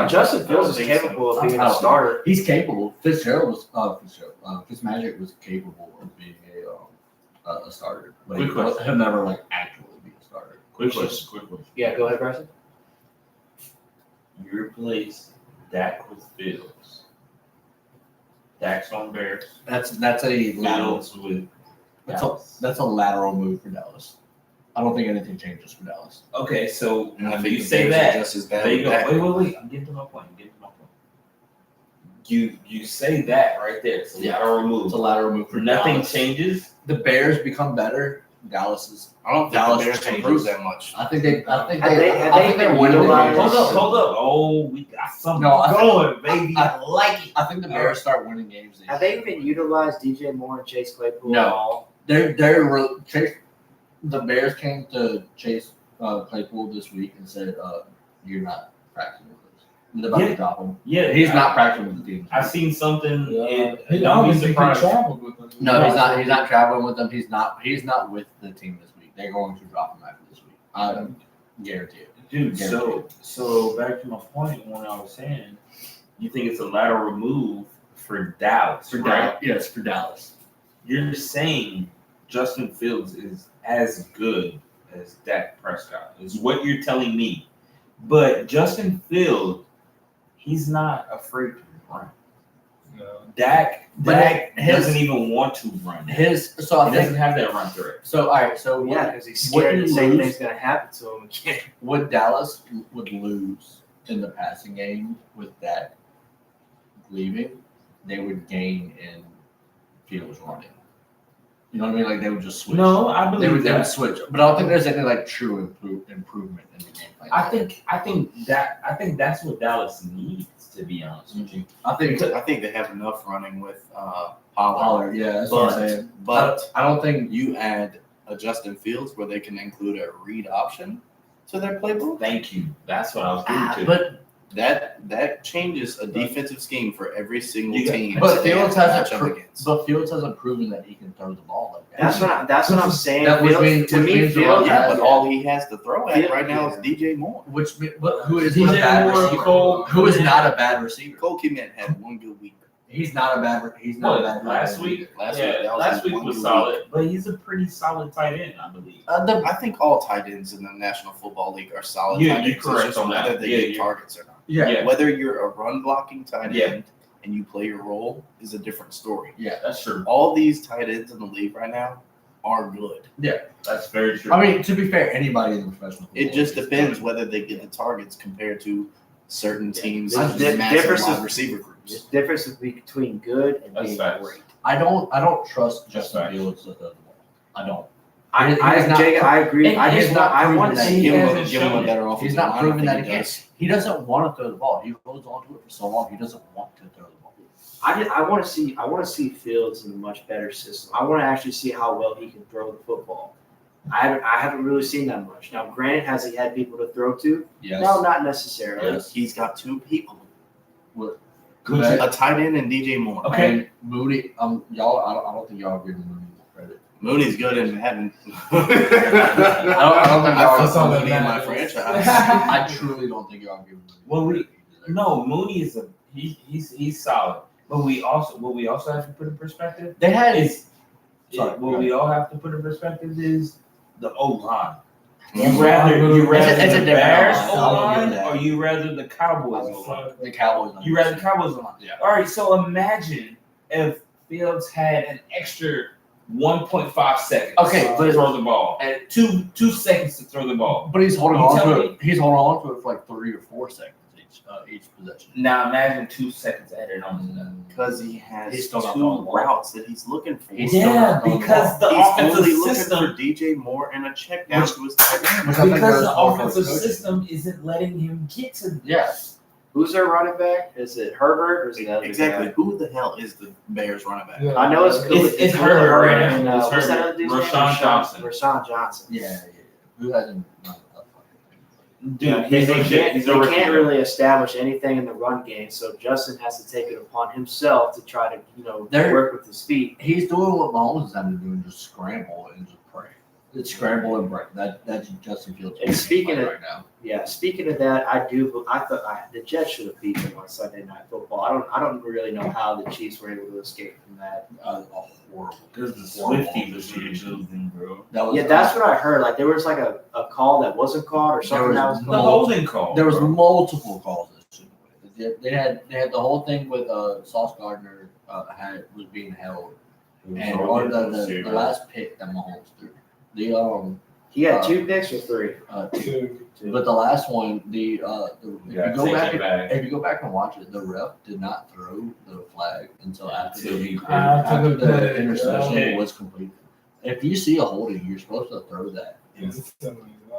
Justin Fields is capable of being a starter. He's capable. Fitzmagic was capable of being a starter, but he'll never like actually be a starter. Quick question. Yeah, go ahead, Bryson. You replace Dak with Fields. Dak's on Bears. That's a lateral. Fields with That's a lateral move for Dallas. I don't think anything changes for Dallas. Okay, so And I when think you the say Bears are that, just as bad there you with go. Dak. Wait. I'm getting to my point. You say that right there. It's a lateral move. It's a lateral move for Nothing Dallas. changes. The Bears become better. Dallas is. I don't think Dallas the Bears changes. improve that much. I think they're even winning. utilized- Hold up. Oh, we got something No, I going, baby. I like it. I think the Bears start winning games. Have they even utilized DJ Moore and Chase Claypool No. at all? The Bears came to Chase Claypool this week and said, "You're not practicing with us. They're about to drop him. Yeah, He's not practicing with the team." I've seen something. And He don't be obviously surprised. traveled with them. No, he's not. He's not traveling with them. He's not with the team this week. They're going to drop him after this week. I guarantee it. Dude, Guaranteed. so back to my point when I was saying, you think it's a lateral move for Dallas, right? Yes, for Dallas. You're saying Justin Fields is as good as Dak Prescott, is what you're telling me. But Justin Fields, he's not afraid to run. No. Dak his- doesn't even want to run. I He doesn't think have that run threat. so. All right. So Yeah, because he's What scared you the same lose- thing's going to happen to him again. what Dallas would lose in the passing game with that leaving, they would gain in Fields running. You know what I mean? Like they would just switch. No, I They believe would that. switch, but I don't think there's any like true improvement in the game plan. I think that's what Dallas needs, to be honest with you. I think I think they have enough running with Pollard. Pollard. Yeah, that's what I'm saying. But I don't think you add a Justin Fields where they can include a read option to their playbook. Thank you. That's what I was getting to. but That changes a defensive scheme for every single You got- team. but that they Fields have to hasn't match up against. but Fields hasn't proven that he can throw the ball like that. That's what I'm saying. That would Fields- mean- to which me, means the Fields run Yeah, has- but all he has to throw at Field- right now is yeah. DJ Moore. Who is DJ a bad Moore, receiver? Cole- Who is not a bad receiver? Cole Kmet had one good week. He's not a bad. He's not a bad. last receiver. week? Last Yeah, week, that was last his week one was good solid, but he's a pretty solid tight end, I believe. I think all tight ends in the National Football League are solid Yeah, tight you're ends. correct It's just on that. whether they Yeah, get you're- targets or not. Yeah. Whether you're a run blocking tight Yeah. end and you play your role is a different story. That's true. All these tight ends in the league right now are good. That's very true. I mean, to be fair, anybody in the professional. It football just is depends good. whether they get the targets compared to certain teams' The massive difference wide is- receiver The groups. difference between good and That's being facts. great. I don't trust That's Justin facts. Fields to throw the ball. I don't. Jake, I agree. and I he's just not I want proven to that see he him. hasn't Give him shown a it. better offensive He's not line, I proving think that he he can. does. He doesn't want to throw the ball. He holds on to it for so long. He doesn't want to throw the ball. I want to see Fields in a much better system. I want to actually see how well he can throw the football. I haven't really seen that much. Now, granted, has he had people to throw to? Yes. No, not necessarily. Yes. He's got two people, Good. a tight end and DJ Moore. Okay. And Moody. Y'all. I don't think y'all give Moody the credit. Mooney's good in Madden. I don't think I y'all fuck with Mooney in my Madden. franchise. I truly don't think y'all give him. Well, no, Mooney is he's solid. But what we also have to put in perspective They had is Sorry, what go we all have to put in perspective is the O line. Mhm. You rather It's a the different Bears line. O I'll line give you that. or you rather the Cowboys O line? the Cowboys. You rather the Cowboys O line? Yeah. All right, so imagine if Fields had an extra 1.5 seconds. Okay, but to throw the ball and 2 seconds to throw the ball. But he's holding You on tell to me- it. He's holding on to it for like 3 or 4 seconds each possession. Now imagine 2 seconds added on to that. Because he has He's still not 2 throwing the ball. routes that he's looking for. He's still not throwing the because the He's offensive only looking system for DJ Moore and a check down to his tight end. Which I think because goes the more for offensive coaching. system isn't letting him get to Yes. Who's their running back? Is it Herbert or is it the other Exactly. guy? Who the hell is the Bears running back? I know it's cool. It's Herbert, and it's what's that Herbert. other dude's name? Rashawn Johnson. Rashawn Johnson. Yeah. Who hasn't? Dude, Yeah, he's they legit. can't, He's they a rookie. can't really establish anything in the run game, so Justin has to take it upon himself to try to, work with his feet. He's doing what Mahomes is having to do and just scramble and just pray. It's scramble and pray. That's Justin Fields. And speaking of- right now. Yeah, speaking of that, I thought the Jets should have beat them on Sunday Night Football. I don't really know how the Chiefs were able to escape from that. A horrible. Because the horrible Swifty was situation. building, bro. That was Yeah, that's what I heard. Like there was like a call that wasn't called or something that was The called. holding call. There was bro. multiple calls. They had the whole thing with Sauce Gardner was being held, and or the last pick that Mahomes threw. He had 2 picks or 3. But the last one, if If you go back and watch it, the ref did not throw the flag until after After the the pick, interception yeah. was completed. If you see a holding, you're supposed to throw that.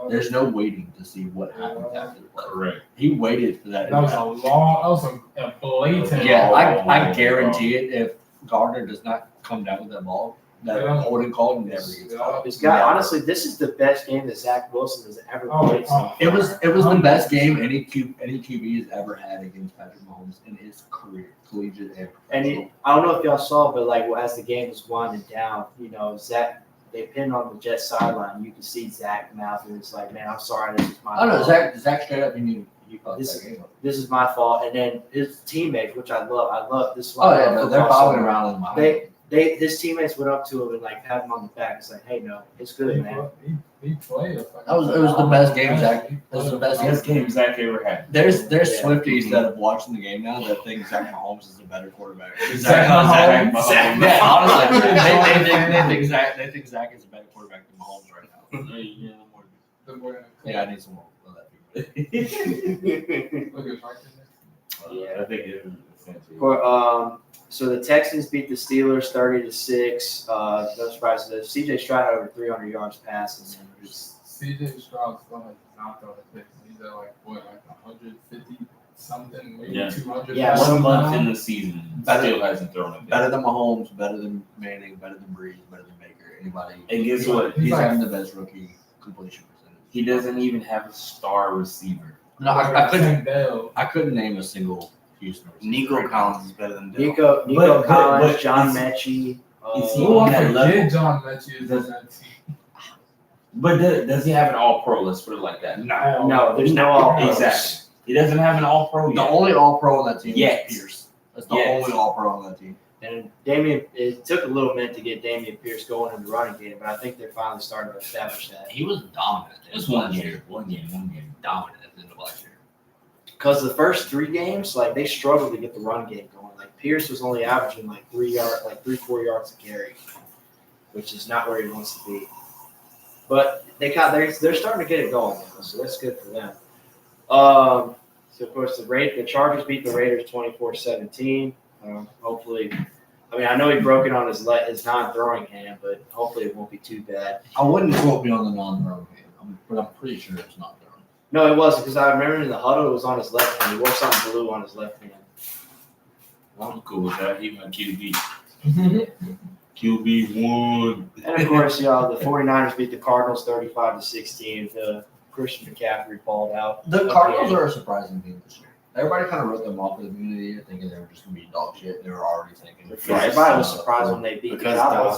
There's no waiting to see what happens after the play. Correct. He waited for that. That was a blatant. Yeah, Oh, I guarantee it. If Gardner does not come down with that ball, that Yeah. holding call never gets called. This guy, honestly, this is the best game that Zach Wilson has ever played. It was the best game any QB has ever had against Patrick Mahomes in his career, collegiate and professional. I don't know if y'all saw, but like as the game was winding down, Zach, they pinned on the Jets sideline. You can see Zach mouthing. It's like, man, I'm sorry, this is my Oh no, fault. Zach straight up you fucked This- that game up. This is my fault. And then his teammates, which I love this. is Oh why I yeah, love no, they're football so following much. around in my His teammates went up to him and like pat him on the back. It's like, hey, no, it's good, man. He played. It was the best game Zach. It was the best Best game. game Zach ever had. There's Yeah. Swifties that have watching the game now that think Zach Mahomes is a better quarterback. Zach Mahomes. Yeah, honestly, they think Zach is a better quarterback than Mahomes right now. Yeah, I need some more of that. Yeah, I think it was essentially. So the Texans beat the Steelers 30-6. No surprise to this. CJ Stroud had over 300 yards passing. CJ Stroud still has not thrown a pick. He's at like 150 something, maybe Yeah. 200. Yeah, One now. month in the season, Better- still hasn't thrown a Better bit. than Mahomes, better than Manning, better than Breeze, better than Baker. Anybody? And guess what? He's like- having the best rookie completion percentage. He doesn't even have a star receiver. No, I couldn't. Dale. I couldn't name a single Houston receiver. Nico Collins is better than Dale. Nico But- Collins, but John is- Mechie. is he Oh, on I that level? forget John Mechie is on that team. But does he have an all pro? Let's put it like that. No, there's no all pros. Exactly. He doesn't have an all pro The yet. only All Pro on that team Yes. was Pierce. That's the Yes. only All Pro on that team. And it took a little minute to get Damian Pierce going in the running game, but I think they're finally starting to establish that. He was dominant. It was one game. One game. Dominant at the end of last year. Because the first 3 games, like they struggled to get the run game going. Like Pierce was only averaging like 3-4 yards a carry, which is not where he wants to be. But they're starting to get it going now, so that's good for them. So of course the Chargers beat the Raiders 24-17. Hopefully, I know he broke it on his non-throwing hand, but hopefully it won't be too bad. I wouldn't quote me on the non-throw hand, but I'm pretty sure it's not thrown. No, it wasn't because I remember in the huddle it was on his left hand. He wore something blue on his left hand. I'm cool with that. He my QB. QB1. And of course, the 49ers beat the Cardinals 35-16. Christian McCaffrey balled out. The Cardinals are a surprising team this year. everybody kind of wrote them off at the beginning of the year, thinking they were just gonna be dog shit. They were already thinking. Everybody was surprised when they beat the Because Cowboys. Dobbs-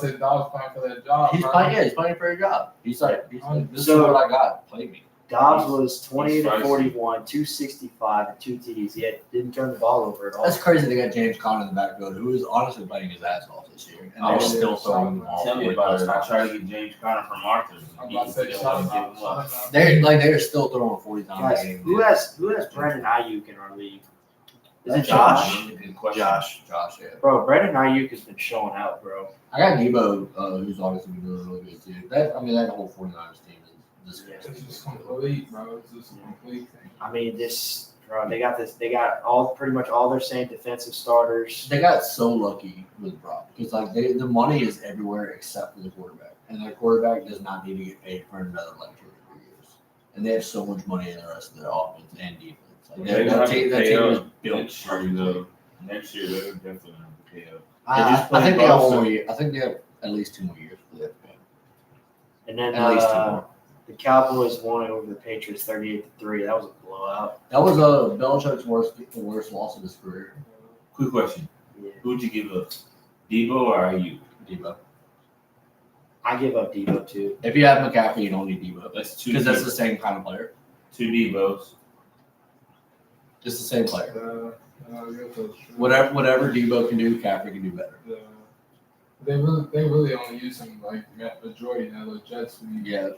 So Dobbs playing for that job. He's bro. playing. Yeah, he's playing for a job. He's like, this So- is what I got. Play me. Dobbs was 20 He's to spicy. 41, 265, and 2 TDs. He didn't turn the ball over at all. That's crazy. They got James Conner in the backfield, who is honestly playing his ass off this year, and Oh, they're yeah. still throwing the ball. Tell me way about it. better. I tried to get James Conner from Arthur. I'm He about to say, didn't shout want to him give him out. up. Shout him out. They're still throwing 40 times a Guys, game. who has Brandon Ayuk in our league? Is it That's Josh? Good question. Josh. Yeah. Bro, Brandon Ayuk has been showing out, bro. I got Debo, who's obviously been doing really good too. That whole 49ers team is It's just complete, bro. It's just a complete thing. I mean, they got pretty much all their same defensive starters. They got so lucky with Brock because like the money is everywhere except for the quarterback, and their quarterback does not need to get paid for another like 2 or 3 years. And they have so much money in the rest of their offense and defense. Like They're gonna that have to team pay is up built. next year, though. Next year, they're definitely gonna have to pay up. I think they have 1 more year. I think they have at least 2 more years for that. And then At least 2 more. the Cowboys won over the Patriots 38-3. That was a blowout. That was Belichick's worst loss of his career. Quick question: Yeah. who'd you give up, Debo or Ayuk? Debo. I give up Debo too. If you have McCaffrey, you don't need Debo That's two. because that's the same kind of player. 2 Debos. Just the same player. I guess that's true. Whatever Debo can do, McCaffrey can do better. They really only use him like majority now. The Jets. Yeah,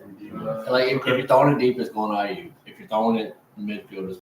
like if you're throwing it deep, it's going to IU. If you're throwing it midfield, it's